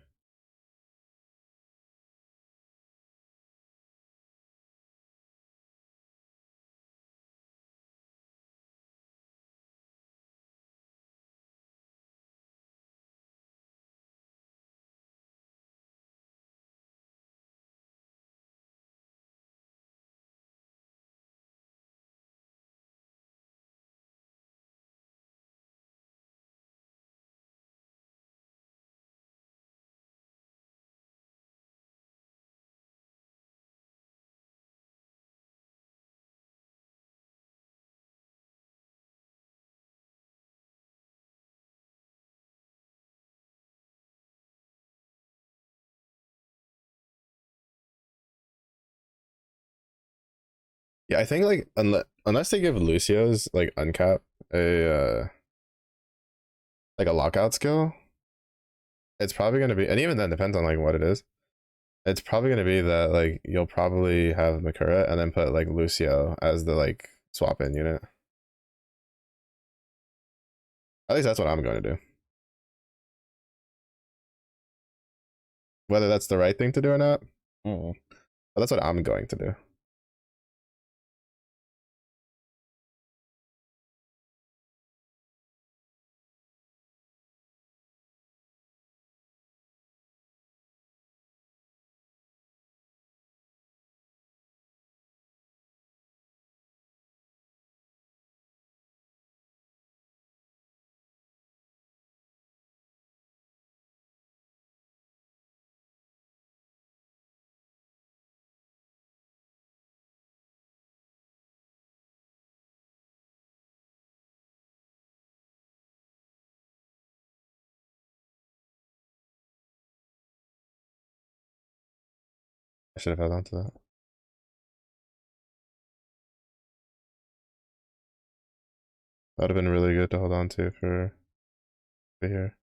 Yeah, I think like unless they give Lucio's like uncap a like a lockout skill, it's probably gonna be, and even then depends on like what it is. It's probably gonna be that like you'll probably have Makura and then put like Lucio as the like swap in unit. At least that's what I'm going to do. Whether that's the right thing to do or not, but that's what I'm going to do. I should have held on to that. That would have been really good to hold on to for here.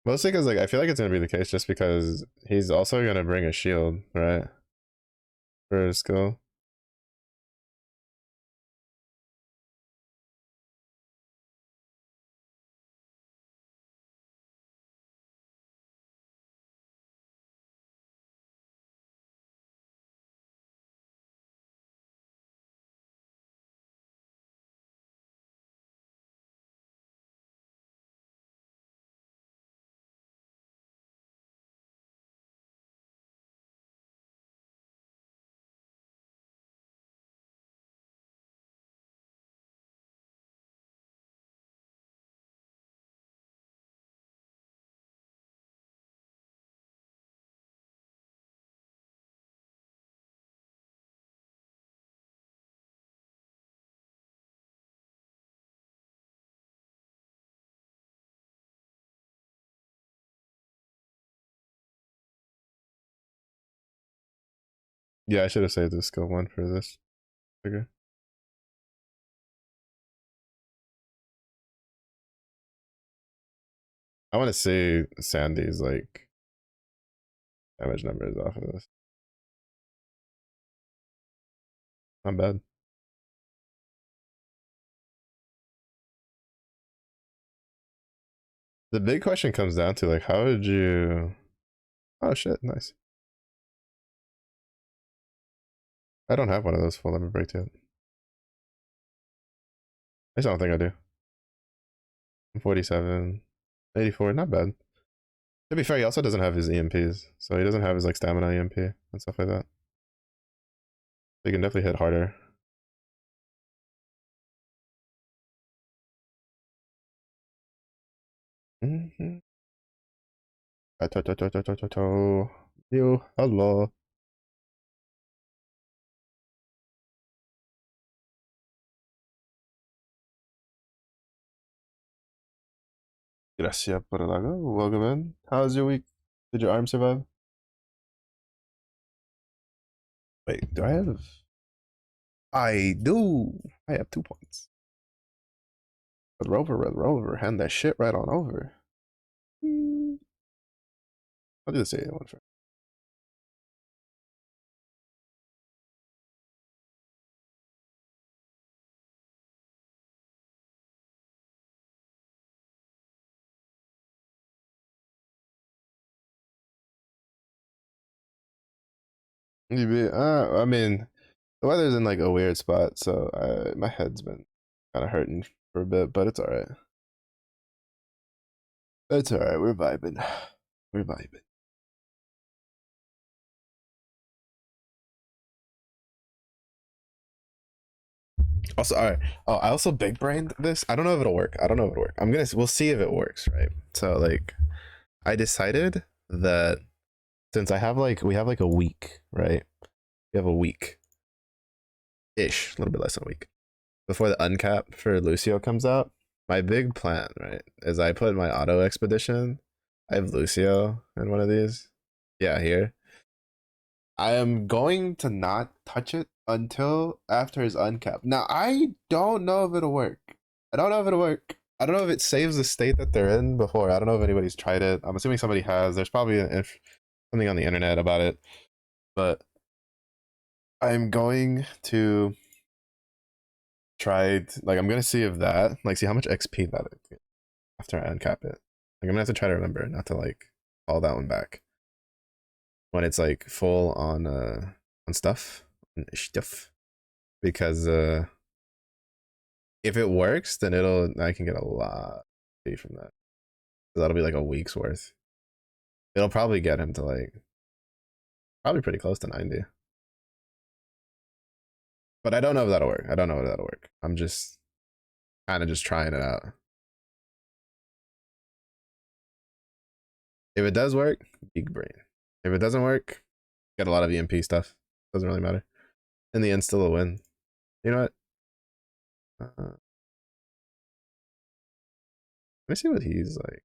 Mostly because like I feel like it's gonna be the case just because he's also gonna bring a shield, right? For his skill. Yeah, I should have saved the skill one for this figure. I want to see Sandy's like damage numbers off of this. Not bad. The big question comes down to like, how did you? Oh shit, nice. I don't have one of those full limit breaks yet. I just don't think I do. 47, 84, not bad. To be fair, he also doesn't have his EMPs, so he doesn't have his like stamina EMP and stuff like that. He can definitely hit harder. Mm-hmm. Yo, hello. Gracias por el agua. Welcome in. How's your week? Did your arm survive? Wait, do I have? I do. I have 2 points. Red Rover, hand that shit right on over. I'll do the same one first. I mean, the weather's in like a weird spot, so my head's been kind of hurting for a bit, but it's all right. It's all right. We're vibing. We're vibing. Also, all right. Oh, I also big brained this. I don't know if it'll work. I don't know if it'll work. We'll see if it works, right? So like, I decided that since we have like a week, right? We have a week ish, a little bit less than a week before the uncap for Lucio comes out. My big plan, right, is I put my auto expedition. I have Lucio in one of these. Yeah, here. I am going to not touch it until after his uncap. Now I don't know if it'll work. I don't know if it'll work. I don't know if it saves the state that they're in before. I don't know if anybody's tried it. I'm assuming somebody has. There's probably something on the internet about it, but I'm going to try. Like I'm gonna see if that like see how much XP that is after I uncap it. Like I'm gonna have to try to remember not to like call that one back when it's like full on stuff because if it works then I can get a lot from that. So that'll be like a week's worth. It'll probably get him to like Probably pretty close to 90. But I don't know if that'll work. I don't know if that'll work. I'm just kind of just trying it out. If it does work, big brain. If it doesn't work, get a lot of EMP stuff. Doesn't really matter. In the end, still a win. You know what? Let me see what he's like.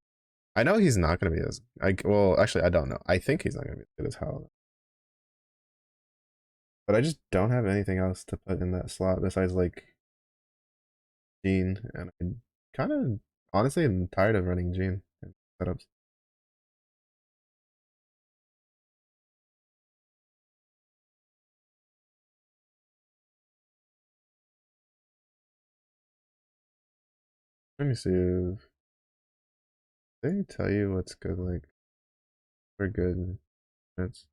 I know he's not going to be as. Well, actually, I don't know. I think he's not going to be as good as Hal. But I just don't have anything else to put in that slot besides like Gene. And I kind of, honestly, am tired of running Gene setups. Let me see if they tell you what's good, like, for good minutes.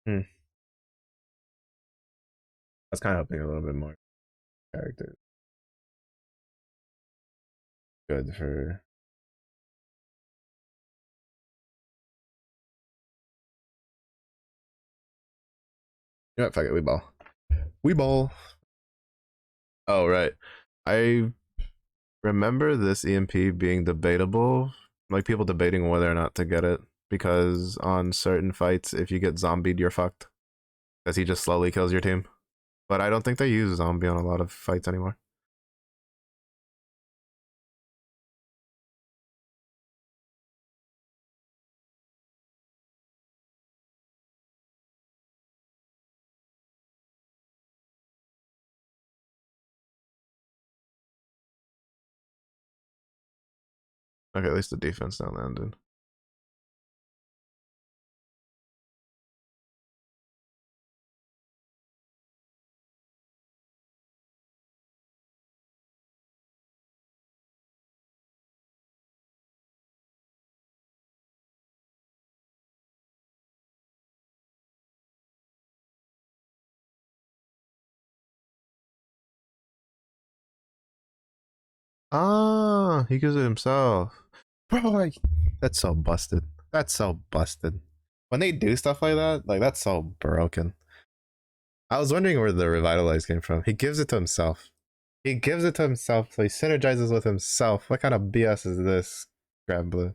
Hmm. I was kind of hoping a little bit more character. Good for. You know what? Fuck it. We ball. We ball. Oh, right. I remember this EMP being debatable, like people debating whether or not to get it, because on certain fights, if you get zombied, you're fucked, because he just slowly kills your team. But I don't think they use zombie on a lot of fights anymore. Okay, at least the defense down landed. Ah, he gives it himself. Bro, like, that's so busted. That's so busted. When they do stuff like that's so broken. I was wondering where the revitalize came from. He gives it to himself. He gives it to himself, so he synergizes with himself. What kind of BS is this, Grab Blue?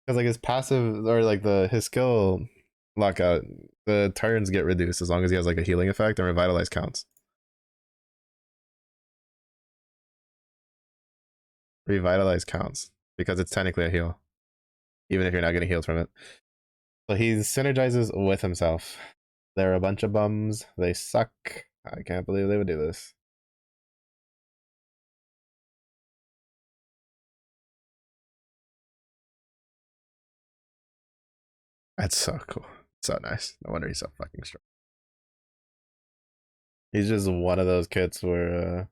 Because like his passive or like the his skill lockout, the turns get reduced as long as he has like a healing effect, and revitalize counts. Revitalize counts because it's technically a heal, even if you're not getting healed from it. So he synergizes with himself. They're a bunch of bums. They suck. I can't believe they would do this. That's so cool. So nice. No wonder he's so fucking strong. He's just one of those kids where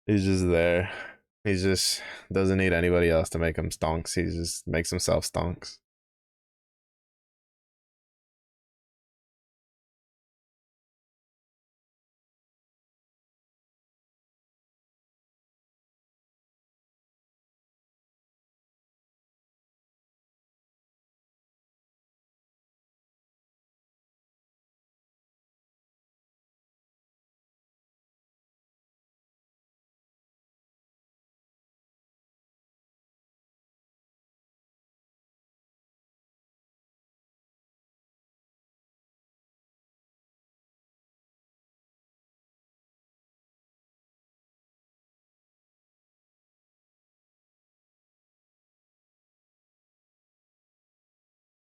he's just there. He just doesn't need anybody else to make him stonks. He just makes himself stonks.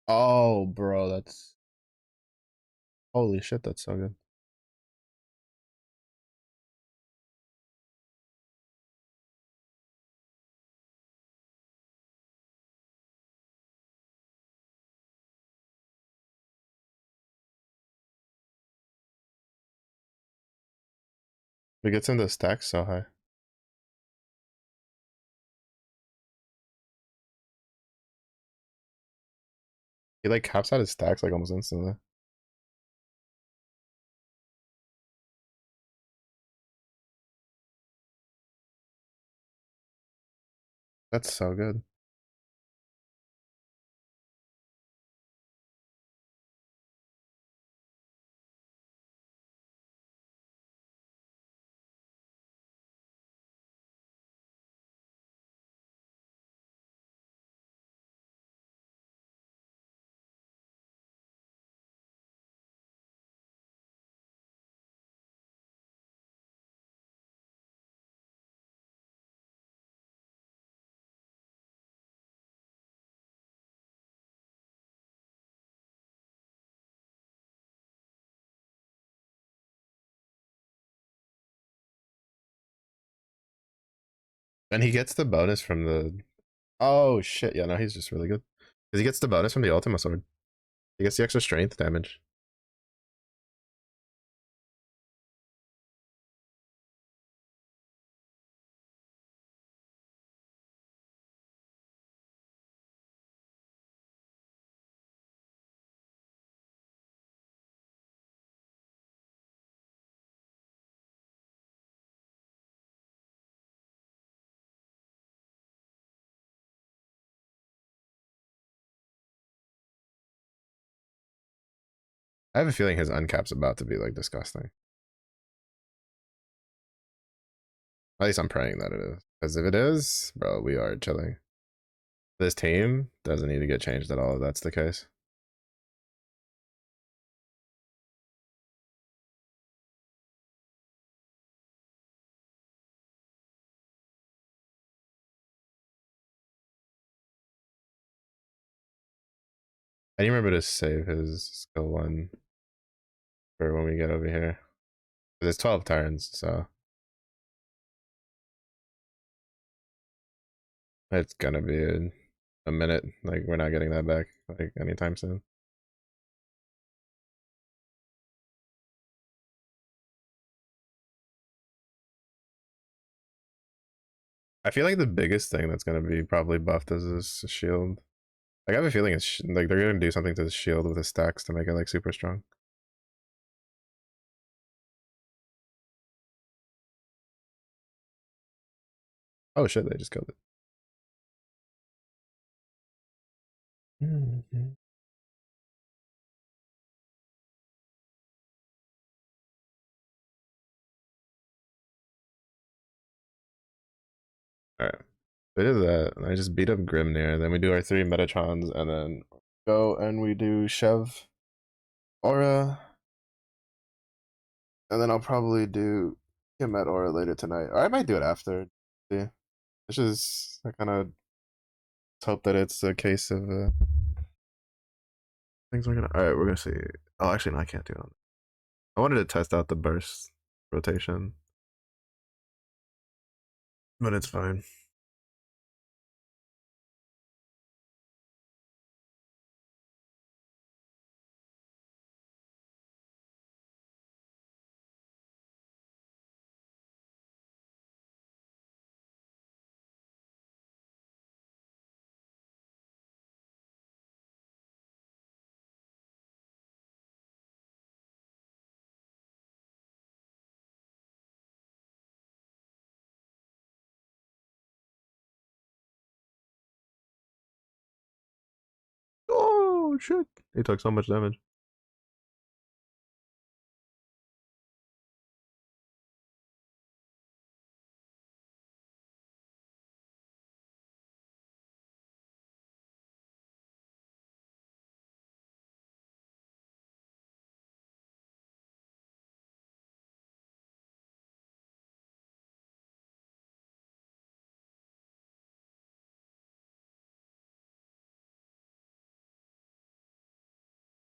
Oh, bro, that's holy shit. That's so good. It gets him to stack so high. He like caps out his stacks like almost instantly. That's so good. And he gets the bonus from the. Oh shit! Yeah, no, he's just really good. Because he gets the bonus from the Ultima Sword. He gets the extra strength damage. I have a feeling his uncap's about to be like disgusting. At least I'm praying that it is. Because if it is, bro, we are chilling. This team doesn't need to get changed at all if that's the case. I need to remember to save his skill one for when we get over here. There's 12 turns, so it's gonna be a minute. Like, we're not getting that back like anytime soon. I feel like the biggest thing that's gonna be probably buffed is this shield. Like, I have a feeling it's like they're gonna do something to the shield with the stacks to make it like super strong. Oh shit, they just killed it. Alright. We did that. I just beat up Grimnir. Then we do our 3 Metatrons, and then go and we do Chev, Aura, and then I'll probably do him at Aura later tonight. Or I might do it after. See, it's just I kind of hope that it's a case of things are gonna. All right, we're gonna see. Oh, actually, no, I can't do it. I wanted to test out the burst rotation, but it's fine. Oh shit! He took so much damage.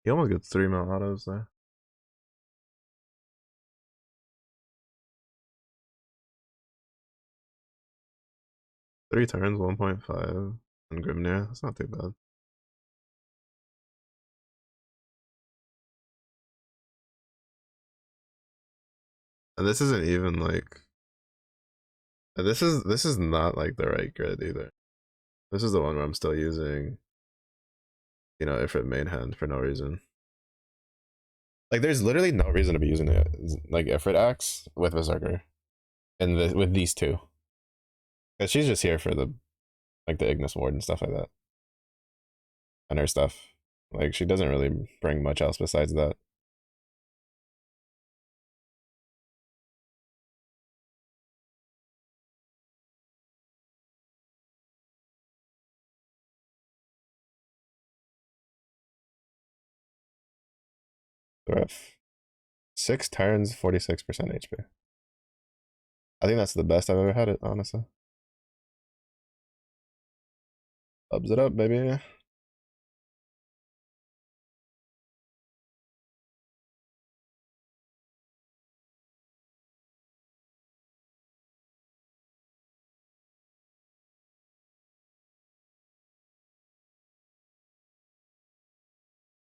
He almost gets 3 mil autos there. 3 turns, 1.5 on Grimnir. That's not too bad. And this isn't even like this is not like the right grid either. This is the one where I'm still using, you know, Ifrit main hand for no reason. Like there's literally no reason to be using it like Ifrit axe with Berserker and with these two. Cause she's just here for the like the Ignis Ward and stuff like that. And her stuff. Like she doesn't really bring much else besides that. So we have 6 turns, 46% HP. I think that's the best I've ever had it, honestly. Ubs it up, baby.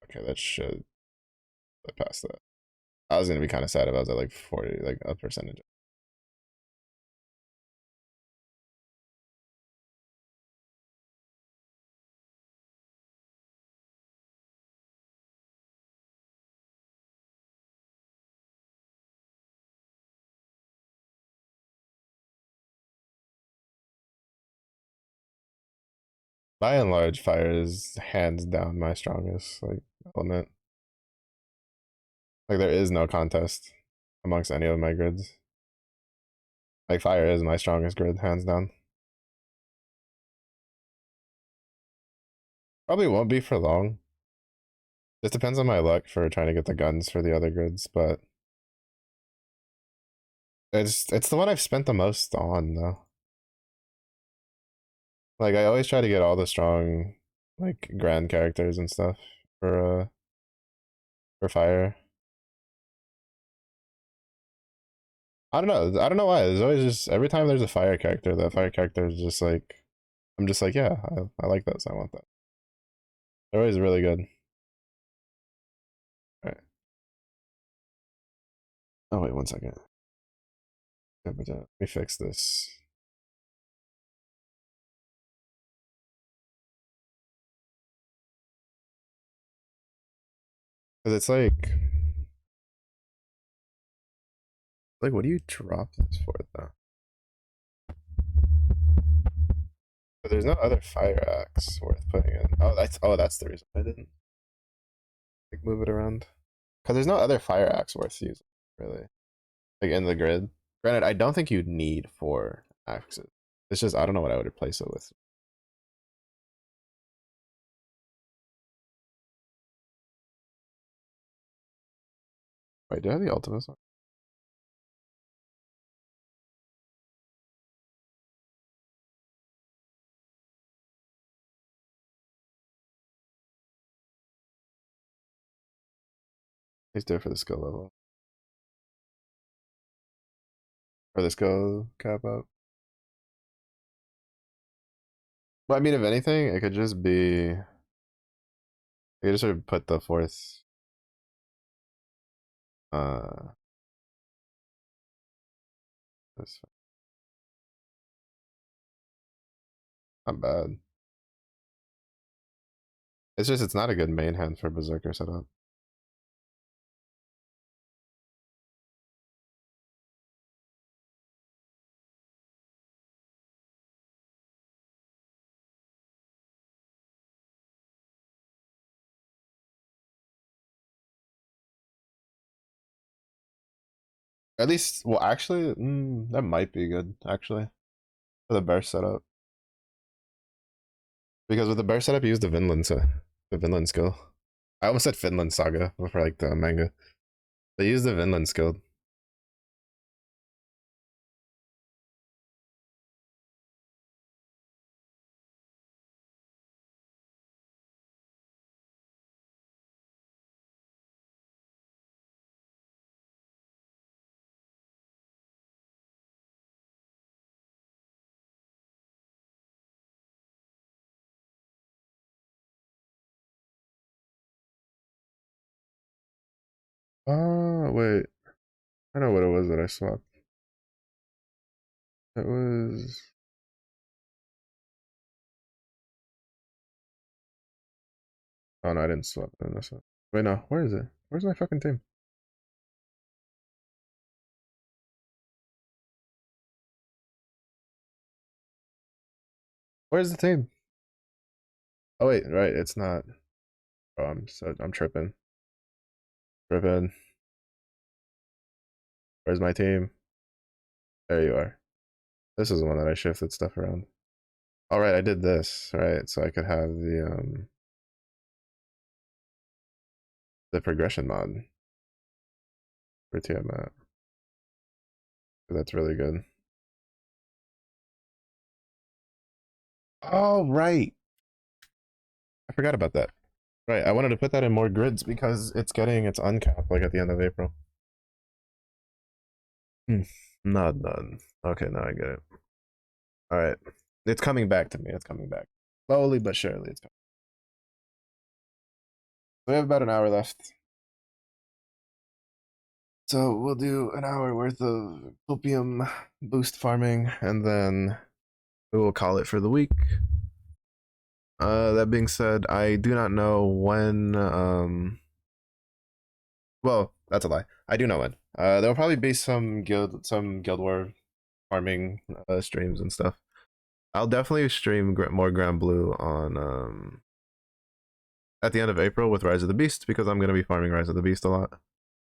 Okay, that should pass that. I was gonna be kind of sad if I was at like 40, like a percentage. By and large, fire is hands down my strongest like element. Like there is no contest amongst any of my grids. Like fire is my strongest grid, hands down. Probably won't be for long. Just depends on my luck for trying to get the guns for the other grids, but it's the one I've spent the most on though. Like I always try to get all the strong like grand characters and stuff for fire. I don't know. I don't know why. There's always just every time there's a fire character, that fire character is just like I'm just like, yeah, I like this. I want that. They're always really good. All right. Oh wait, 1 second. Let me fix this. Cause it's like what do you drop this for though? But there's no other fire axe worth putting in. Oh that's the reason I didn't like move it around. Cause there's no other fire axe worth using really, like in the grid. Granted, I don't think you'd need 4 axes. It's just I don't know what I would replace it with. Wait, do I have the ultimates on? Please do it for the skill level. Or the skill cap up. Well, I mean, if anything, it could just be. You could just sort of put the fourth. Uh, this not bad. It's just it's not a good main hand for Berserker setup. At least, well, actually, that might be good actually for the burst setup. Because with the burst setup, you use the Vinland skill. I almost said Finland Saga for like the manga. They use the Vinland skill. Wait. I know what it was that I swapped. It was. Oh no, I didn't swap it in this one. Wait, no. Where is it? Where's my fucking team? Where's the team? Oh wait, right. It's not. Oh, I'm tripping. Tripping. Where's my team? There you are. This is the one that I shifted stuff around. All right, I did this right, so I could have the progression mod for Tiamat. That's really good. Oh right, I forgot about that. Right, I wanted to put that in more grids because it's getting its uncap like at the end of April. Hmm. Not done. Okay, now I get it. All right, it's coming back to me. It's coming back slowly but surely. It's coming. We have about an hour left, so we'll do an hour worth of opium boost farming, and then we will call it for the week. That being said, I do not know when. Well, that's a lie. I do know when. There'll probably be some guild war farming streams and stuff. I'll definitely stream more Grand Blue on at the end of April with Rise of the Beast because I'm gonna be farming Rise of the Beast a lot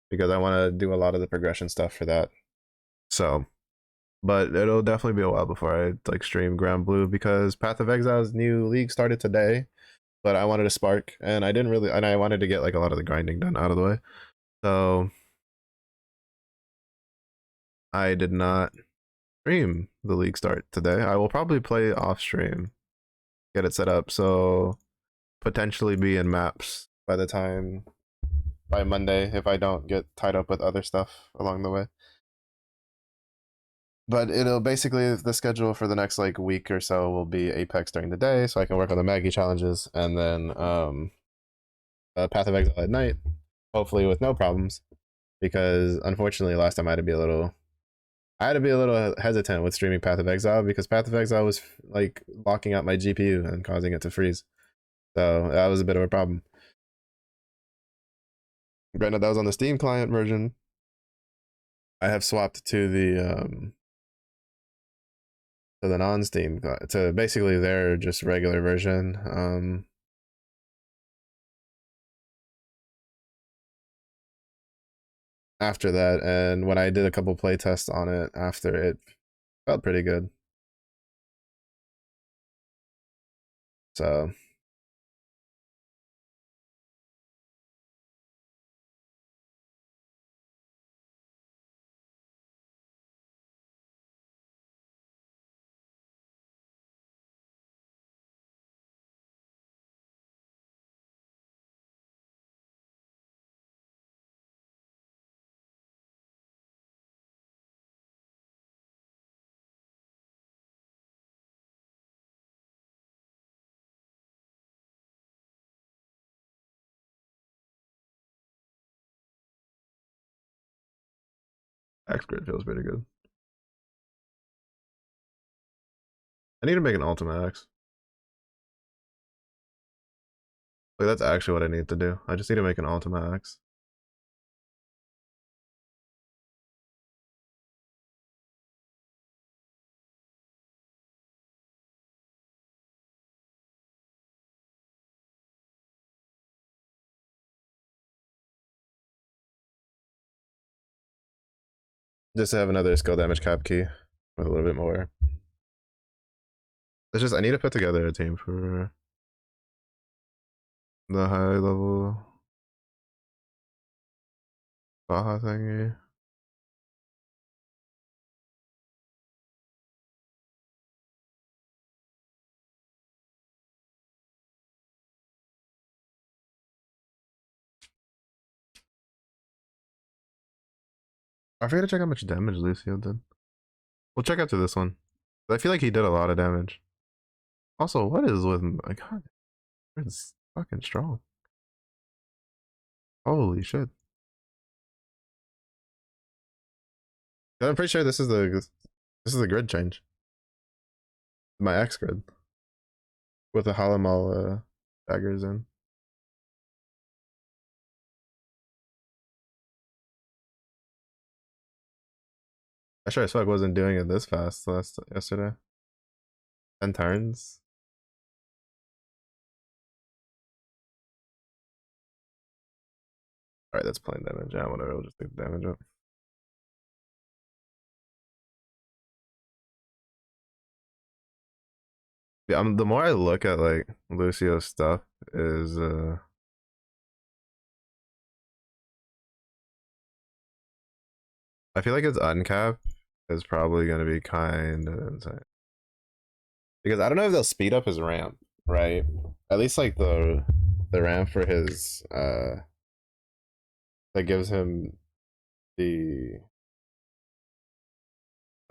because I want to do a lot of the progression stuff for that. So, but it'll definitely be a while before I like stream Grand Blue because Path of Exile's new league started today, but I wanted to spark and I didn't really, and I wanted to get like a lot of the grinding done out of the way. So I did not stream the league start today. I will probably play off stream, get it set up, so potentially be in maps by the time by Monday if I don't get tied up with other stuff along the way. But it'll basically the schedule for the next like week or so will be Apex during the day, so I can work on the Maggie challenges, and then Path of Exile at night, hopefully with no problems. Because unfortunately, last time I had to be a little hesitant with streaming Path of Exile because Path of Exile was like locking out my GPU and causing it to freeze. So that was a bit of a problem. Granted, that was on the Steam client version. I have swapped to the non-Steam to basically their just regular version. After that, and when I did a couple play tests on it after, it felt pretty good. So X Grid feels pretty good. I need to make an Ultimate X. Like that's actually what I need to do. I just need to make an Ultimate X. Just to have another skill damage cap key with a little bit more. It's just I need to put together a team for the high level Baja thingy. I forgot to check how much damage Lucio did. We'll check after this one. I feel like he did a lot of damage. Also, what is with my god? It's fucking strong. Holy shit. I'm pretty sure this is the grid change. My X grid with the Halamal daggers in. I sure as fuck wasn't doing it this fast yesterday. 10 turns. Alright, that's plain damage. Yeah, whatever, we'll just take the damage up. Yeah, the more I look at like Lucio's stuff is I feel like his uncap is probably gonna be kind of insane. Because I don't know if they'll speed up his ramp, right? At least like the ramp for his that gives him the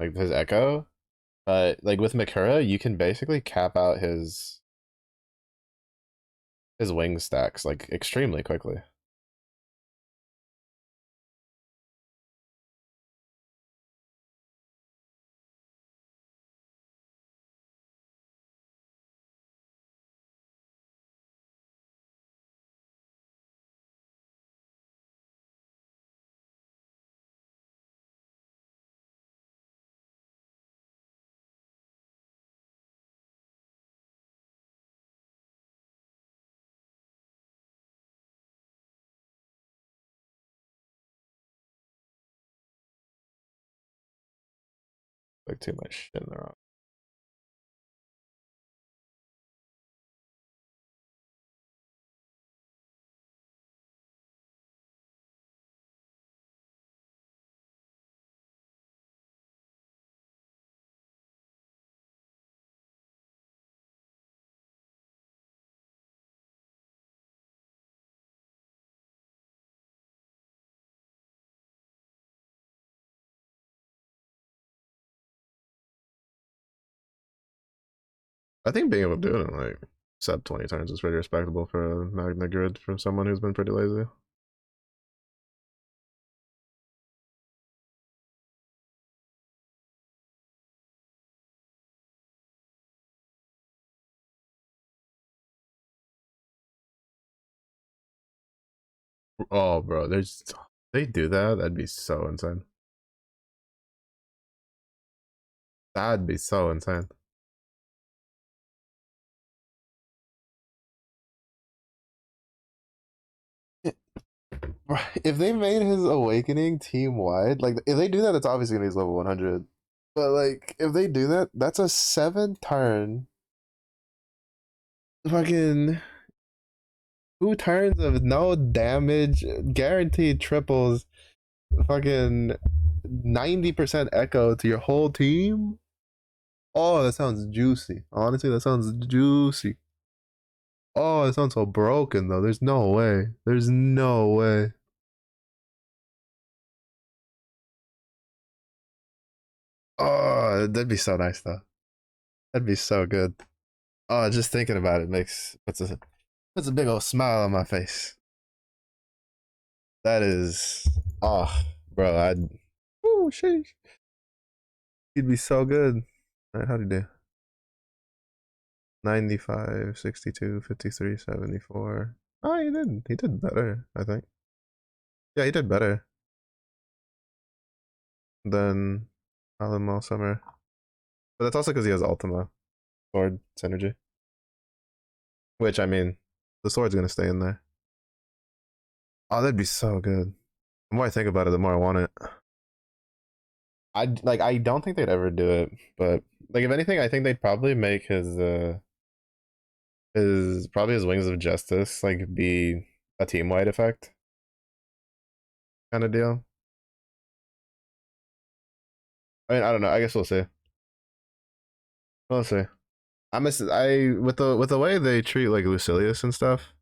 like his echo. But like with Makura, you can basically cap out his wing stacks like extremely quickly. Like too much shit in the wrong. I think being able to do it in like sub 20 turns is pretty respectable for a Magna Grid for someone who's been pretty lazy. Oh, bro, they do that. That'd be so insane. That'd be so insane. If they made his awakening team wide, like if they do that, it's obviously gonna be level 100. But like if they do that, that's a 7 turn fucking 2 turns of no damage, guaranteed triples, fucking 90% echo to your whole team. Oh, that sounds juicy. Honestly, that sounds juicy. Oh, it sounds so broken though. There's no way. There's no way. Oh, that'd be so nice though. That'd be so good. Oh, just thinking about it puts a big old smile on my face. That is, oh, bro, oh, sheesh. He'd be so good. All right, how'd he do? 95, 62, 53, 74. Oh, he did better, I think. Yeah, he did better than Alan Mall Summer. But that's also because he has Ultima Sword Synergy. Which, I mean, the sword's gonna stay in there. Oh, that'd be so good. The more I think about it, the more I want it. I don't think they'd ever do it, but like if anything, I think they'd probably make his Wings of Justice like be a team wide effect kind of deal. I mean, I don't know. I guess we'll see. We'll see. I with the way they treat like Lucilius and stuff.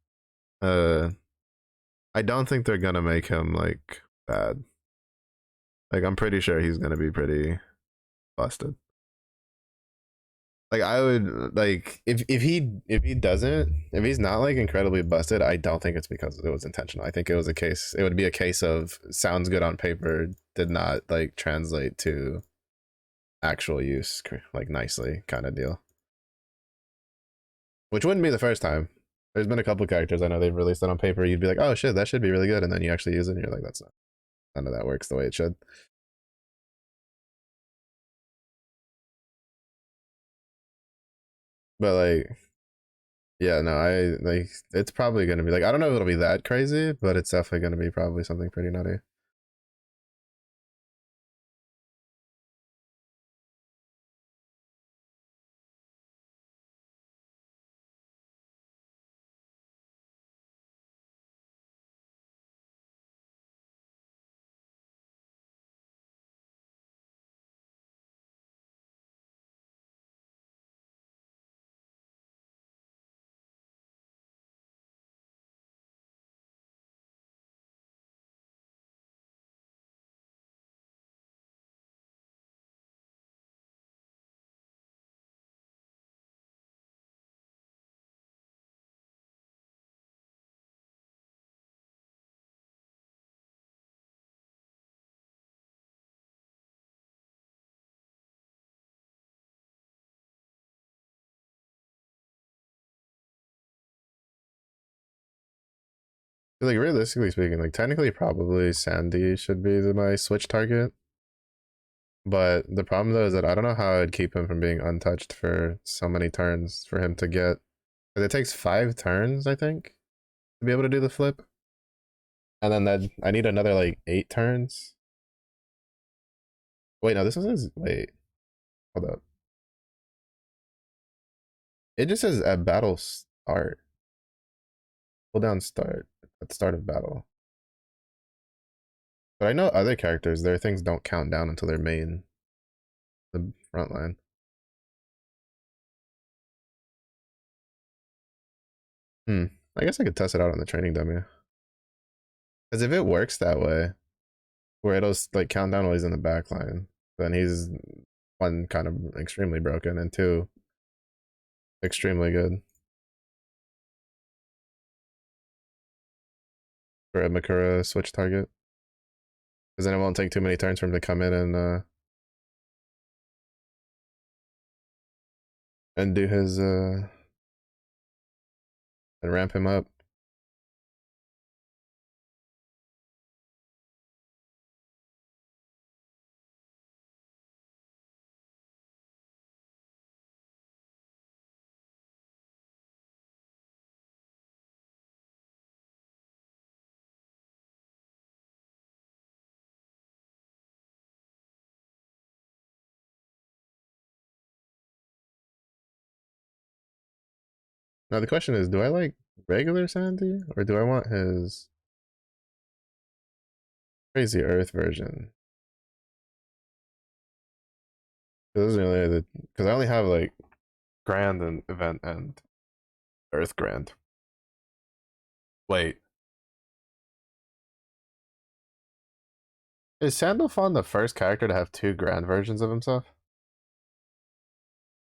Uh, I don't think they're gonna make him like bad. Like I'm pretty sure he's gonna be pretty busted. Like I would like if he doesn't, if he's not like incredibly busted, I don't think it's because it was intentional. I think it was a case. It would be a case of sounds good on paper, did not like translate to actual use like nicely kind of deal. Which wouldn't be the first time. There's been a couple characters I know they've released it on paper. You'd be like, oh shit, that should be really good, and then you actually use it, and you're like, that's not, none of that works the way it should. But like, yeah, no, I like it's probably gonna be like I don't know if it'll be that crazy, but it's definitely gonna be probably something pretty nutty. Like realistically speaking, like technically probably Sandy should be my switch target. But the problem though is that I don't know how I'd keep him from being untouched for so many turns for him to get. Because it takes 5 turns, I think, to be able to do the flip. And then that I need another like 8 turns. Wait, no, this is wait, hold up. It just says at battle start. Pull down start at start of battle. But I know other characters, their things don't count down until their main the front line. I guess I could test it out on the training dummy. Because if it works that way, where it'll like count down while he's in the back line, then he's one kind of extremely broken and two extremely good for a Makura switch target. Because then it won't take too many turns for him to come in and do his and ramp him up. Now the question is, do I like regular Sandy or do I want his crazy Earth version? Those are only the because I only have like Grand and Event and Earth Grand. Wait, is Sandalphon the first character to have 2 Grand versions of himself?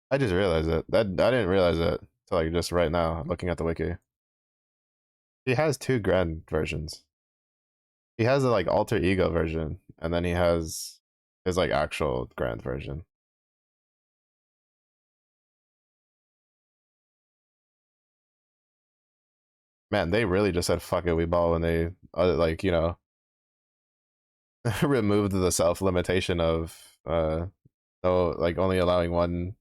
I just realized it. That I didn't realize it till like just right now, looking at the wiki. He has 2 Grand versions. He has a like alter ego version, and then he has his like actual Grand version. Man, they really just said fuck it, we ball when they like removed the self limitation of no like only allowing one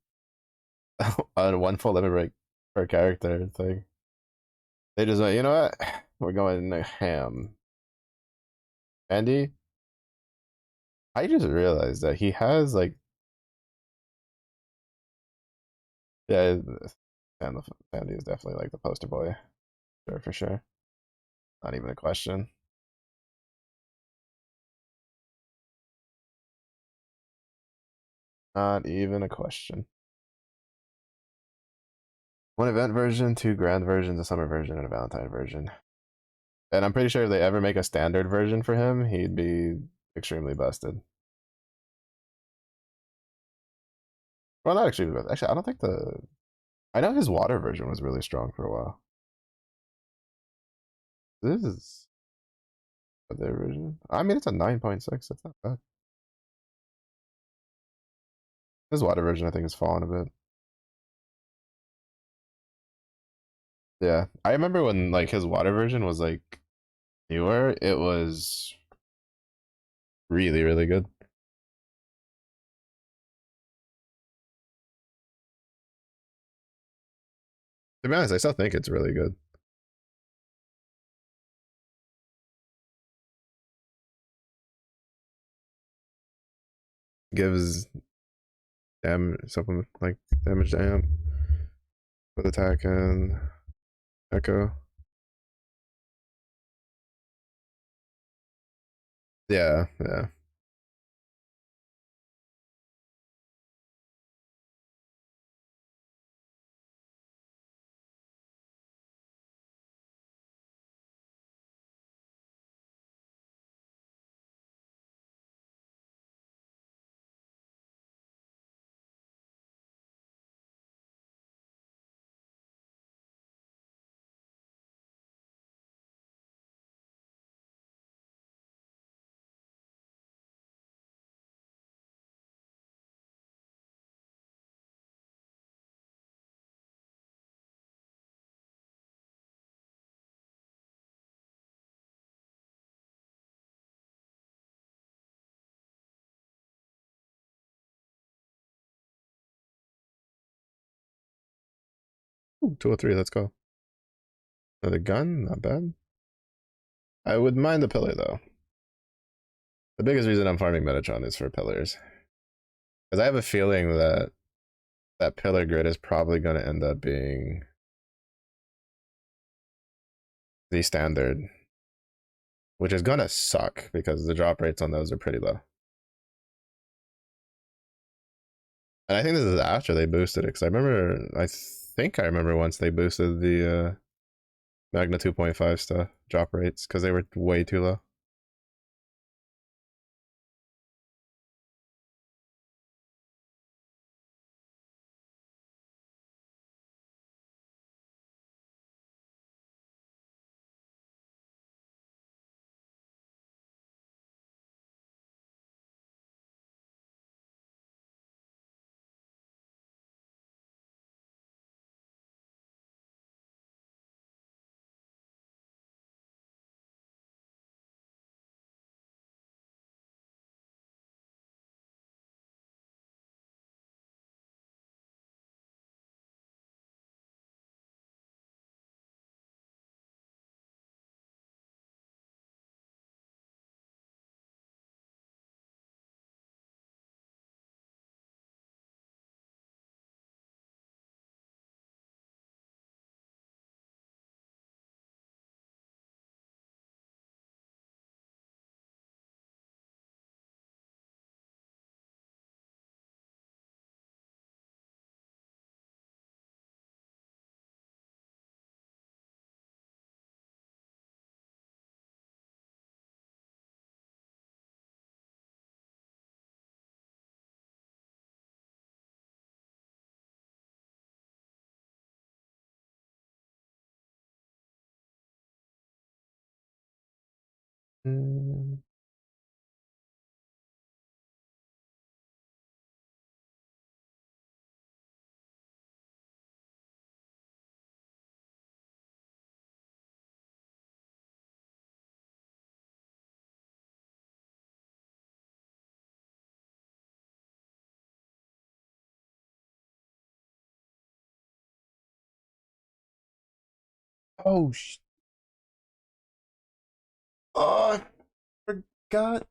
one full limit break per character thing. They just went, you know what? We're going ham. Andy, I just realized that he has like yeah, Andy is definitely like the poster boy, sure for sure. Not even a question. Not even a question. One event version, 2 Grand versions, a summer version, and a Valentine version. And I'm pretty sure if they ever make a standard version for him, he'd be extremely busted. Well, not actually. Actually, I don't think the. I know his water version was really strong for a while. This is their version. I mean, it's a 9.6. That's not bad. His water version, I think, has fallen a bit. Yeah, I remember when like his water version was like newer. It was really, really good. To be honest, I still think it's really good. Gives something like damage to amp with attack and echo. Yeah, yeah. Ooh, 203, let's go. Another gun, not bad. I would mind the pillar though. The biggest reason I'm farming Metatron is for pillars. Because I have a feeling that that pillar grid is probably going to end up being the standard, which is going to suck because the drop rates on those are pretty low. And I think this is after they boosted it, because I remember once they boosted the Magna 2.5 stuff, drop rates, because they were way too low. Mm. Oh, oh, I forgot.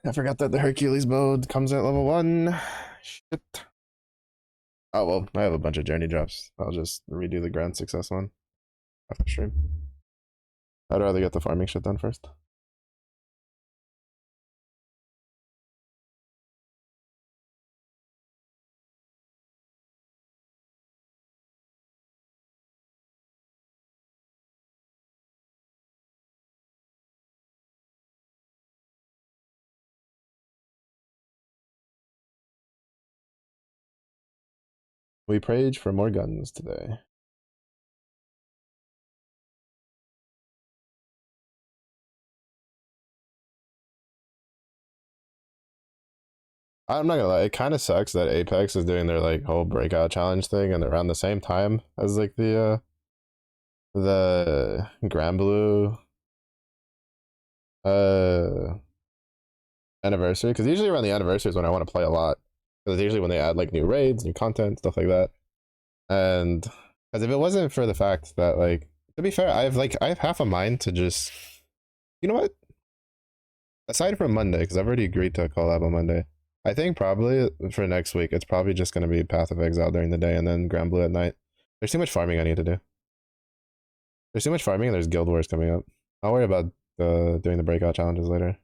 I forgot that the Hercules mode comes at level 1. Shit. Oh well, I have a bunch of journey drops. I'll just redo the grand success one after stream. I'd rather get the farming shit done first. We prayed for more guns today. I'm not gonna lie, it kind of sucks that Apex is doing their like whole breakout challenge thing and around the same time as like the Grand Blue uh anniversary, because usually around the anniversary is when I want to play a lot, because it's usually when they add like new raids, new content, stuff like that. And because if it wasn't for the fact that, like, to be fair, I have half a mind to just, you know what, aside from Monday, because I've already agreed to a collab on Monday, I think probably for next week it's probably just going to be Path of Exile during the day and then Grand Blue at night. There's too much farming I need to do. There's too much farming and there's guild wars coming up. I'll worry about doing the breakout challenges later.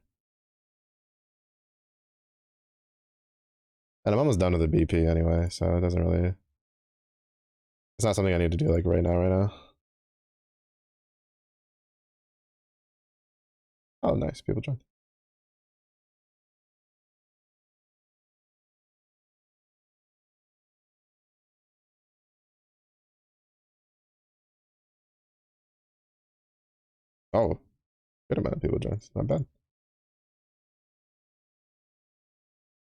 And I'm almost done with the BP anyway, so it doesn't really, it's not something I need to do like right now, right now. Oh, nice. People joined. Oh, good amount of people joined. Not bad.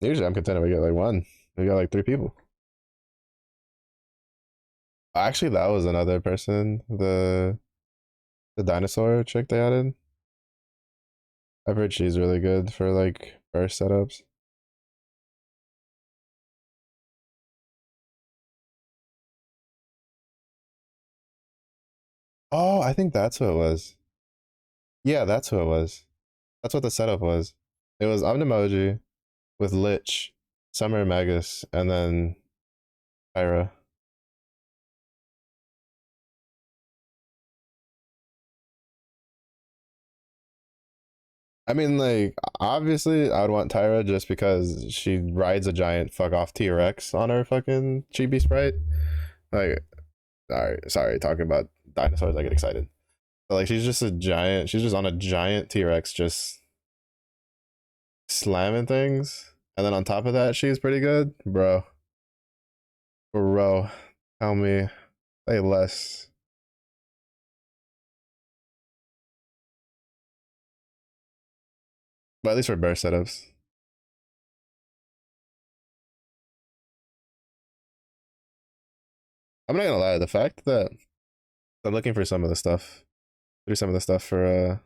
Usually I'm content if we get like one. We got like 3 people. Actually, that was another person. The dinosaur chick they added. I've heard she's really good for like burst setups. Oh, I think that's who it was. Yeah, that's who it was. That's what the setup was. It was Omnimoji with Lich, Summer Magus, and then Pyra. I mean, like, obviously, I would want Tyra just because she rides a giant fuck off T Rex on her fucking chibi sprite. Like, sorry, talking about dinosaurs, I get excited. But, like, she's just a giant, she's just on a giant T Rex just slamming things. And then on top of that, she's pretty good. Bro, tell me, say less. But at least for burst setups. I'm not gonna lie, the fact that I'm looking for some of the stuff, through some of the stuff for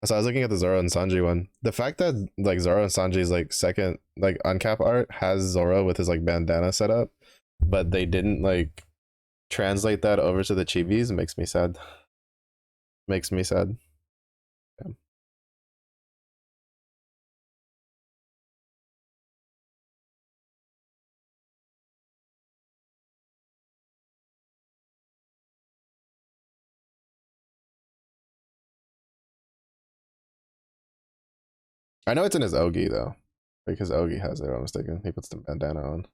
so I was looking at the Zoro and Sanji one. The fact that like Zoro and Sanji's like second like uncap art has Zoro with his like bandana set up, but they didn't like translate that over to the chibis makes me sad. Makes me sad. Yeah. I know it's in his Ogi though, because Ogi has it. If I'm mistaken. He puts the bandana on.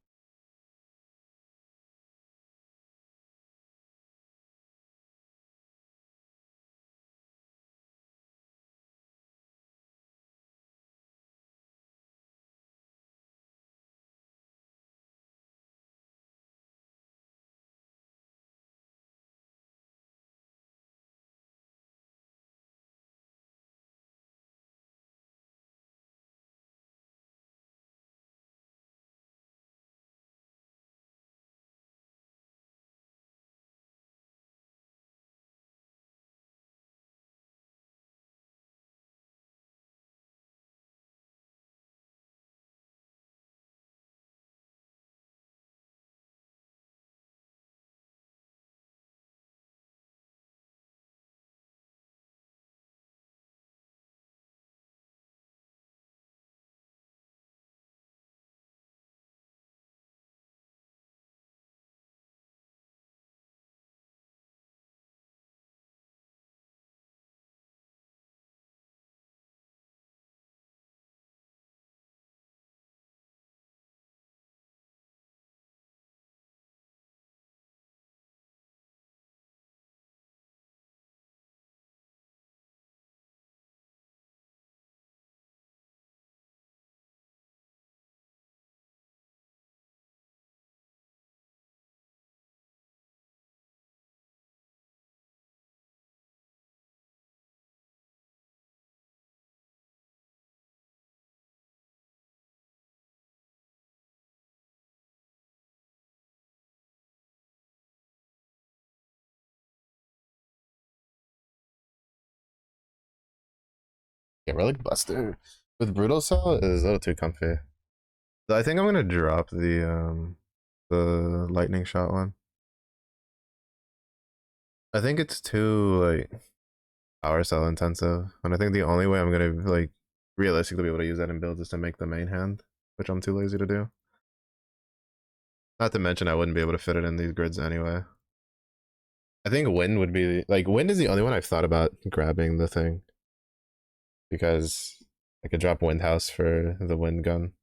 Relic Buster with Brutal Cell is a little too comfy. I think I'm gonna drop the lightning shot one. I think it's too like power cell intensive, and I think the only way I'm gonna like realistically be able to use that in builds is to make the main hand, which I'm too lazy to do. Not to mention I wouldn't be able to fit it in these grids anyway. I think wind would be like wind is the only one I've thought about grabbing the thing because I could drop wind house for the wind gun.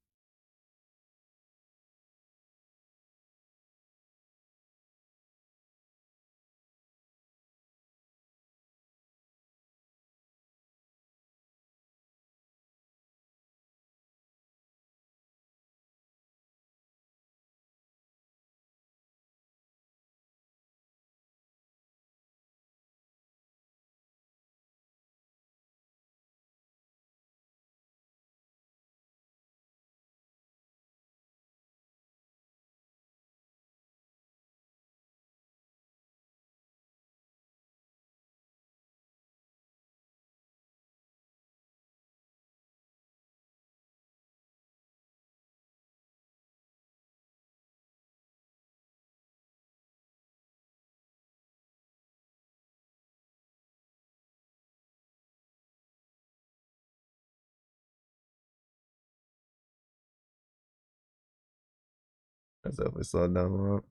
That's definitely slowed down a lot.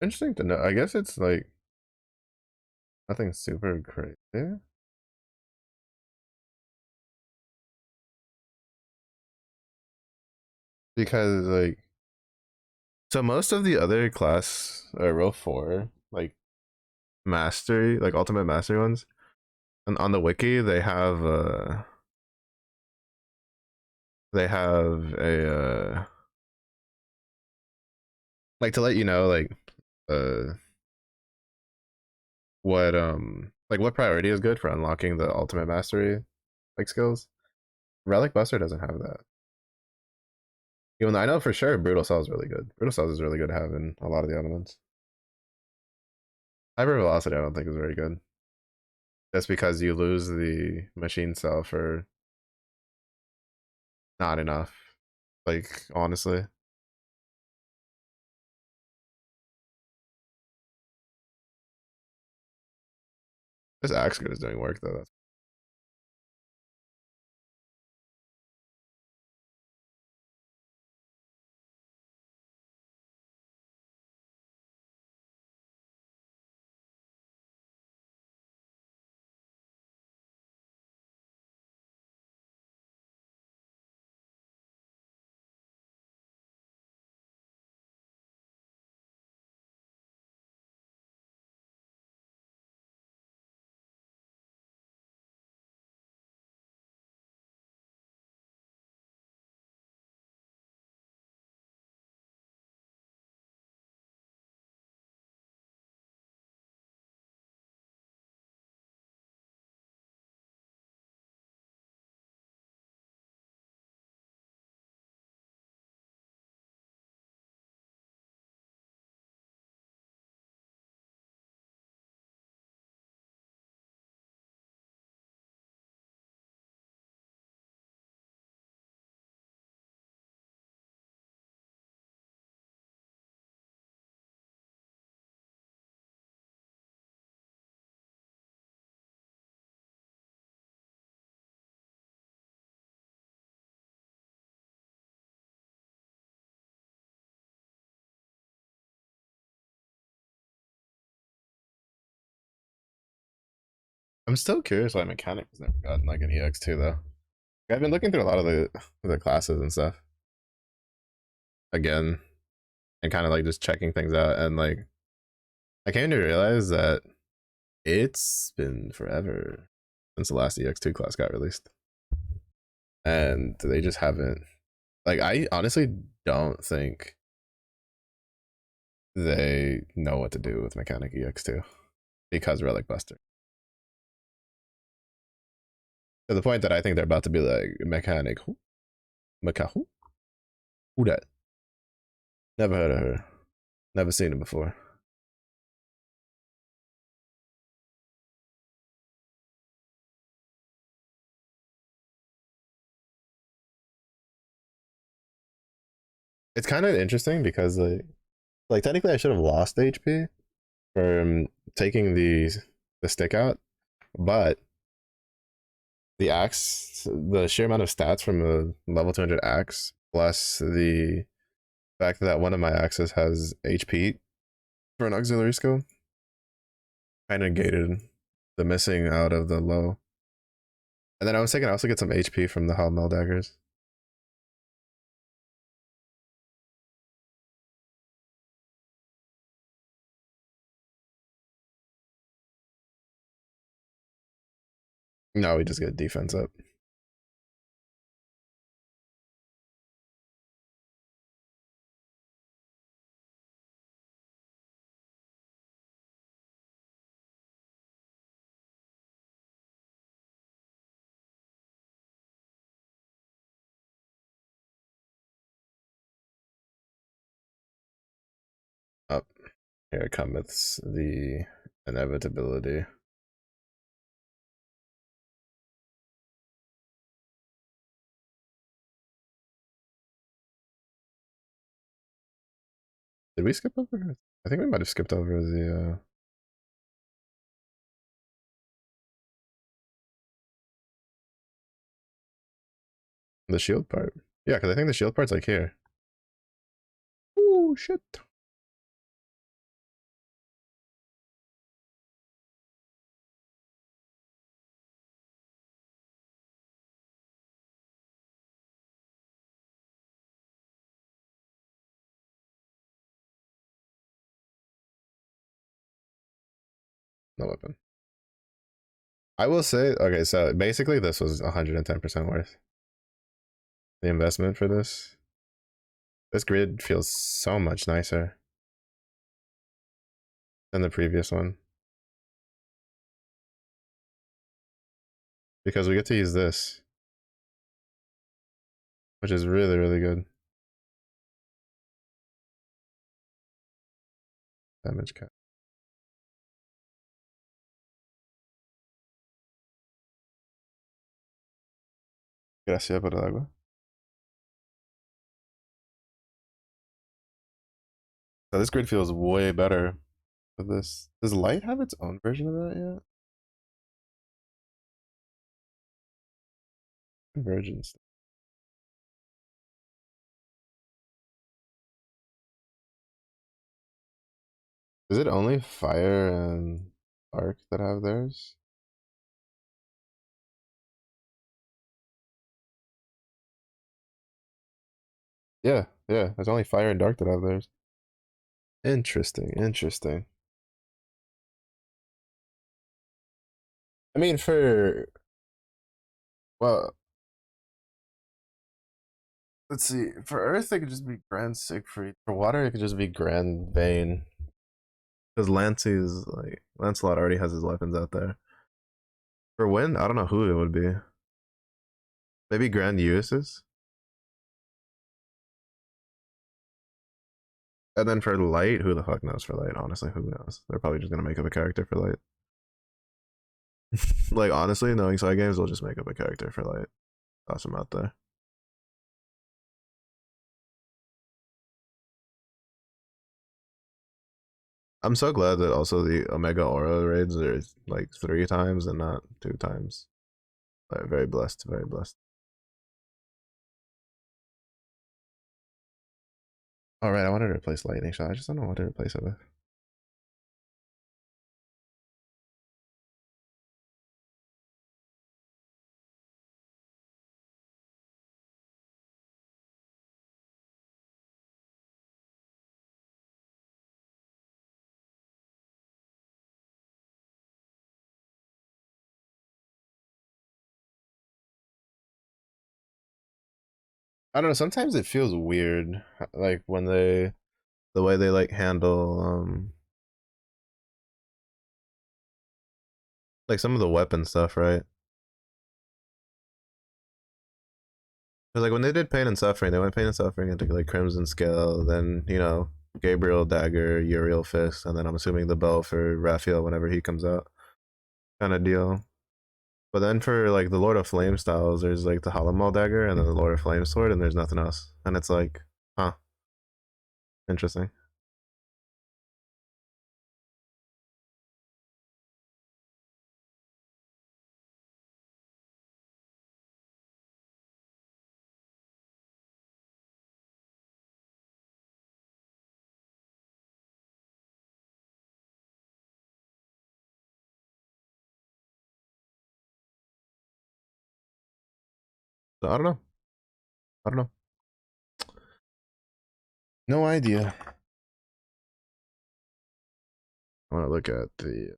Interesting to know. I guess it's like nothing super crazy. Because like so most of the other class row 4 like mastery like ultimate mastery ones and on the wiki they have a like to let you know uh what priority is good for unlocking the ultimate mastery like skills. Relic Buster doesn't have that. Even though I know for sure Brutal Cell is really good. Brutal Cell is really good having a lot of the elements. Hyper Velocity I don't think is very good. Just because you lose the machine cell for not enough. Like, honestly. This axe good is doing work though. That's I'm still curious why mechanic has never gotten like an EX2 though. I've been looking through a lot of the classes and stuff again, and kind of like just checking things out, and like I came to realize that it's been forever since the last EX2 class got released, and they just haven't. Like, I honestly don't think they know what to do with Mechanic EX2 because Relic Buster. To the point that I think they're about to be like, Mechanic who? Mecha who? Who that? Never heard of her. Never seen her before. It's kind of interesting because like technically I should have lost HP from taking the stick out, but the axe, the sheer amount of stats from a level 200 axe, plus the fact that one of my axes has HP for an auxiliary skill, kind of negated the missing out of the low. And then I was thinking I also get some HP from the Hell daggers. No, we just get defense up. Up. Here cometh the inevitability. Did we skip over? I think we might have skipped over the shield part. Yeah, because I think the shield part's like here. Oh shit. No weapon. I will say, okay, so basically this was 110% worth the investment for this. This grid feels so much nicer than the previous one because we get to use this, which is really, really good. Damage cap. Gracias por el agua. So this grid feels way better with this. Does light have its own version of that yet? Convergence. Is it only fire and arc that have theirs? Yeah, yeah. There's only fire and dark that have theirs. Interesting, interesting. I mean, for well, let's see. For Earth, it could just be Grand Siegfried. For water, it could just be Grand Vane. Because Lancey's like Lancelot already has his weapons out there. For wind, I don't know who it would be. Maybe Grand Ulysses. And then for light, who the fuck knows for light? Honestly, who knows? They're probably just gonna make up a character for light. Like honestly, knowing side games, they'll just make up a character for light. Toss them out there. I'm so glad that also the Omega Aura raids are like 3 times and not 2 times. Like, very blessed, very blessed. All right, I wanted to replace lightning shot. I just don't know what to replace it with. I don't know. Sometimes it feels weird, like when they the way they like handle like some of the weapon stuff, right? Because like when they did Pain and Suffering, they went Pain and Suffering into like Crimson Scale, then Gabriel Dagger, Uriel Fist, and then I'm assuming the bow for Raphael whenever he comes out, kind of deal. But then for like the Lord of Flame styles, there's like the Halamal Dagger and then the Lord of Flame sword, and there's nothing else, and it's like, huh, interesting. So I don't know. I don't know. No idea. I want to look at the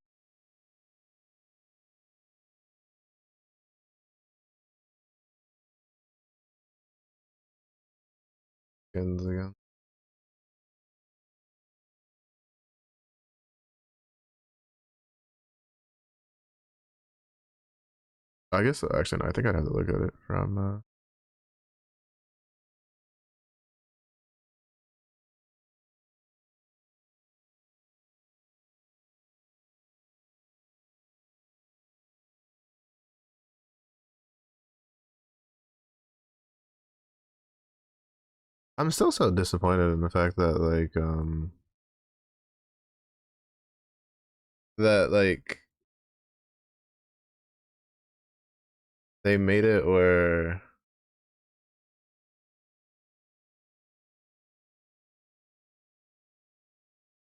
skins again. I guess actually no, I think I'd have to look at it from I'm still so disappointed in the fact that like they made it where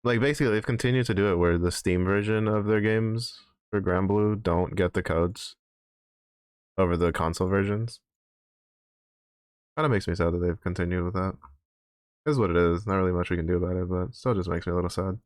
like basically they've continued to do it where the Steam version of their games for Grand Blue don't get the codes over the console versions. Kind of makes me sad that they've continued with that. Is what it is. Not really much we can do about it, but still just makes me a little sad.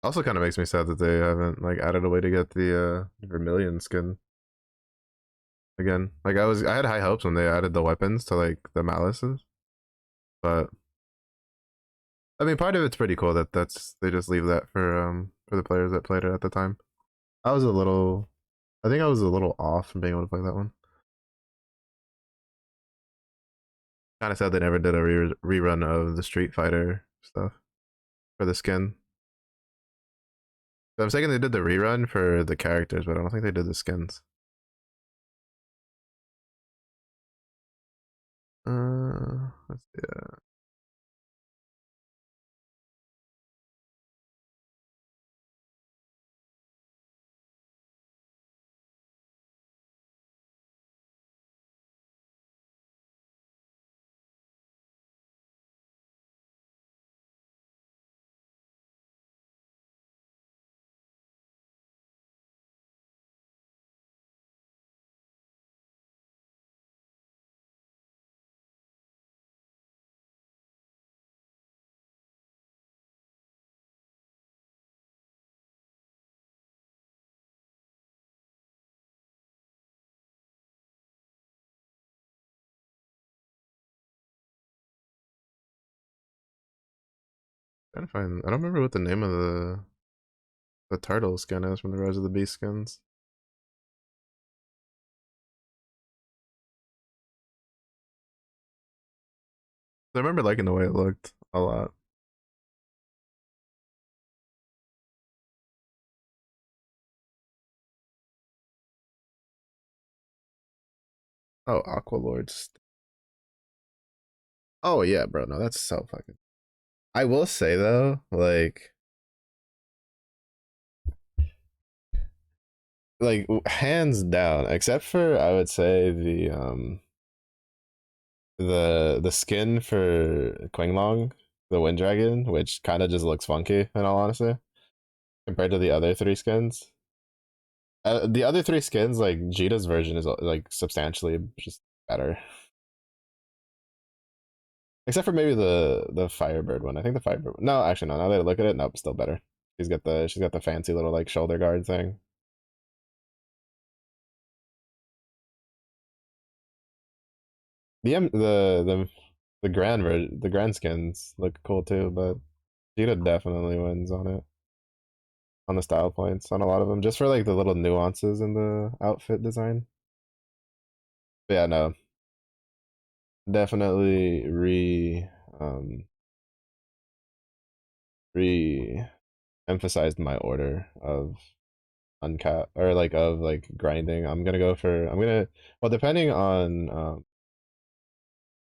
Also, kind of makes me sad that they haven't like added a way to get the Vermilion skin again. Like I had high hopes when they added the weapons to like the malices, but I mean, part of it's pretty cool that that's they just leave that for the players that played it at the time. I was a little, I think I was a little off from being able to play that one. Kind of sad they never did a rerun of the Street Fighter stuff for the skin. So I'm thinking they did the rerun for the characters, but I don't think they did the skins. Let's see. Trying to find. I don't remember what the name of the turtle skin is from the Rise of the Beast skins. I remember liking the way it looked a lot. Oh, Aqua Lords. Oh yeah, bro. No, that's so fucking. I will say though, like hands down, except for I would say the skin for Qinglong, the Wind Dragon, which kind of just looks funky in all honesty compared to the other three skins. The other three skins, like Jita's version, is like substantially just better. Except for maybe the Firebird one. I think the Firebird. No, actually no. Now that I look at it, nope, still better. She's got the fancy little like shoulder guard thing. The grand skins look cool too, but Cheetah definitely wins on the style points on a lot of them, just for like the little nuances in the outfit design. But yeah, no, definitely um re emphasized my order of uncap or like of like grinding. I'm gonna well depending on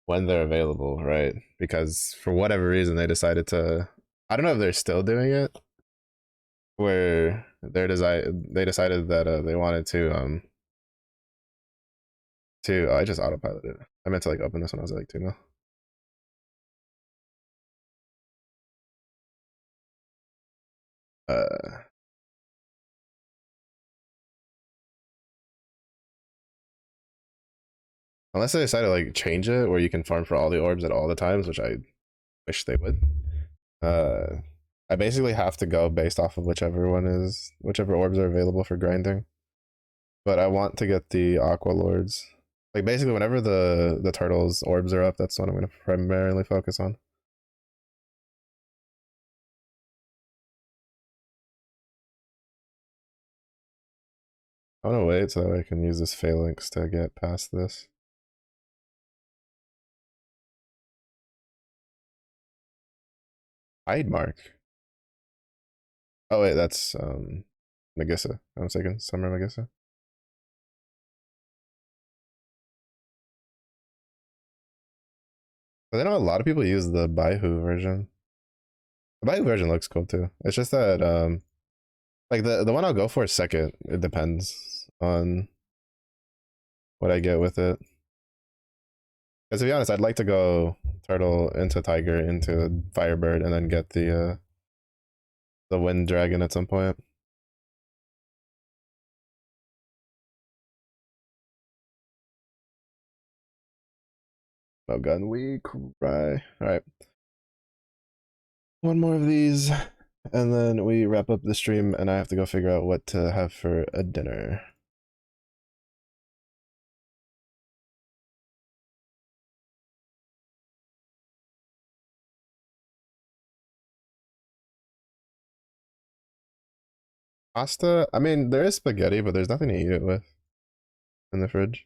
when they're available, right? Because for whatever reason they decided to, I don't know if they're still doing it, where they decided that they wanted to I just autopiloted. I meant to like open this when I was like 2 mil. Uh Unless they decide to like change it where you can farm for all the orbs at all the times, which I wish they would. Uh I basically have to go based off of whichever orbs are available for grinding. But I want to get the Aqua Lords. Like basically whenever the turtles orbs are up, that's what I'm gonna primarily focus on. I wanna wait so that I can use this phalanx to get past this. Hide mark. Oh wait, that's Megissa. I'm mistaken. Summer Megissa. But I know a lot of people use the Baihu version. The Baihu version looks cool too. It's just that like the one I'll go for second, it depends on what I get with it. Because to be honest, I'd like to go turtle into tiger into firebird and then get the wind dragon at some point. Oh gun we cry. Alright. One more of these, and then we wrap up the stream, and I have to go figure out what to have for a dinner. Pasta? I mean, there is spaghetti, but there's nothing to eat it with in the fridge.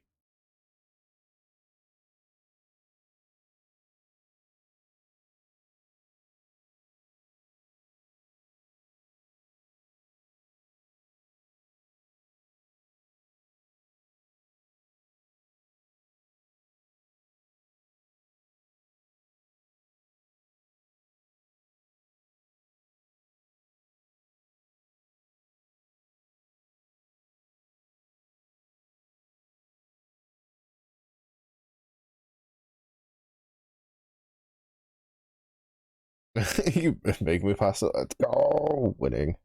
You make me pasta. Let's go. Winning.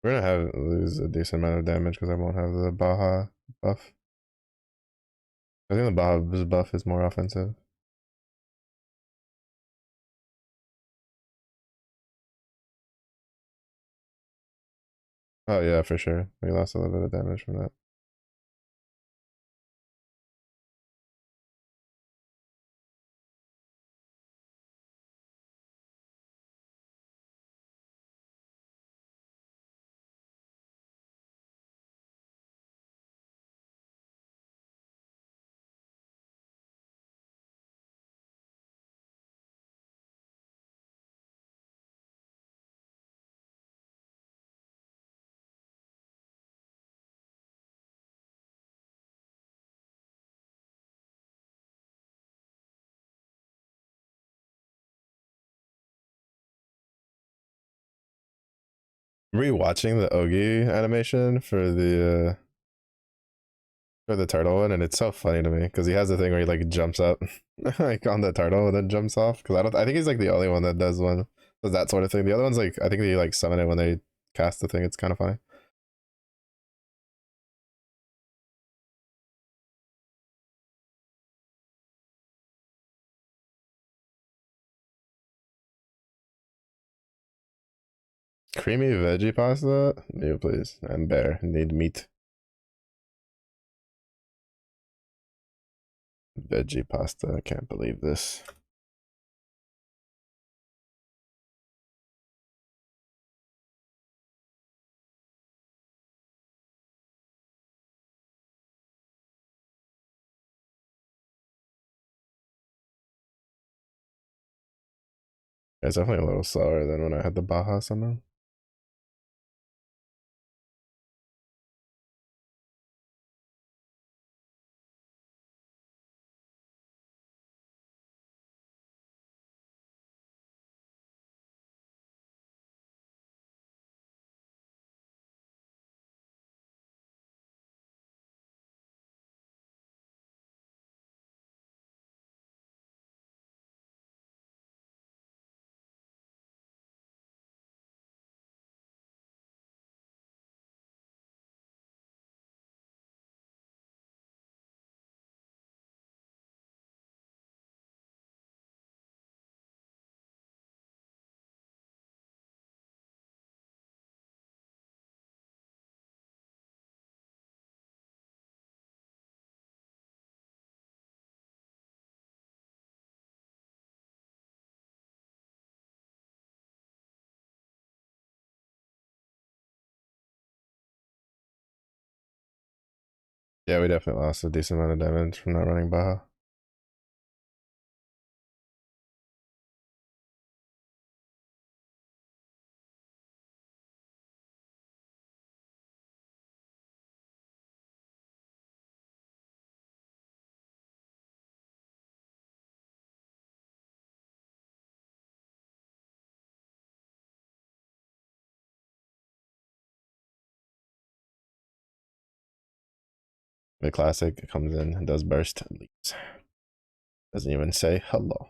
We're gonna have lose a decent amount of damage because I won't have the Baja buff. I think the Baja buff is more offensive. Oh yeah, for sure. We lost a little bit of damage from that. Rewatching the Ogi animation for Or the turtle one, and it's so funny to me because he has the thing where he like jumps up, like on the turtle, and then jumps off. Because I think he's like the only one that does that sort of thing. The other ones like I think they like summon it when they cast the thing. It's kind of funny. Creamy veggie pasta, no please. I'm bare. Need meat. Veggie pasta. I can't believe this. It's definitely a little slower than when I had the Baja summon. Yeah, we definitely lost a decent amount of damage from not running Baja. The classic comes in and does burst and leaves. Doesn't even say hello.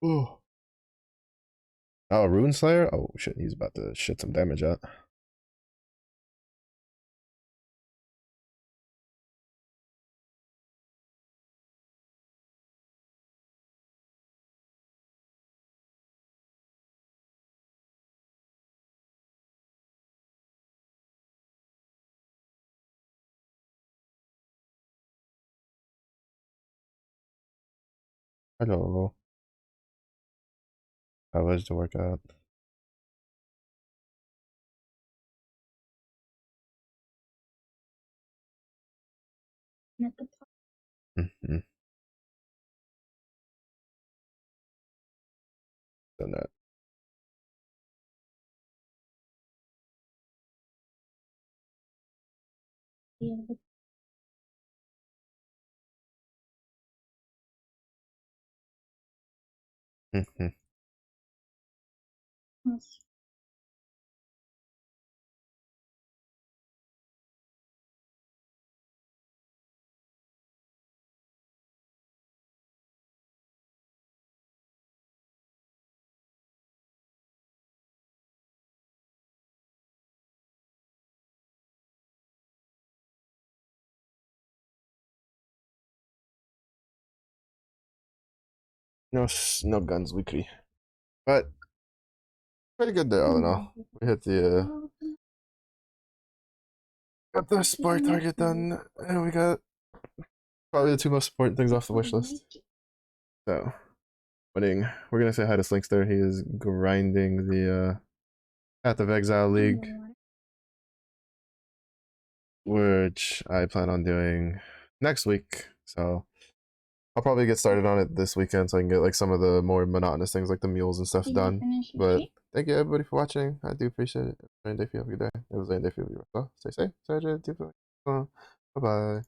Ooh. Oh, Rune Slayer? Oh shit, he's about to shit some damage out. Hello. How was the workout? at the top. Mm-hmm. Done that. Yeah, but Mm-hmm. yes. No, no guns weekly, but pretty good there all in all. We hit the got the support target done, and we got probably the two most important things off the wish list. So winning. We're gonna say hi to Slinkster. He is grinding the Path of Exile League, which I plan on doing next week. So I'll probably get started on it this weekend so I can get like some of the more monotonous things like the mules and stuff Did you done. finish your But stream? thank you everybody for watching. I do appreciate it. Have a day for you. Have a good day. It was a day for you. So stay safe. Stay hydrated. Bye bye.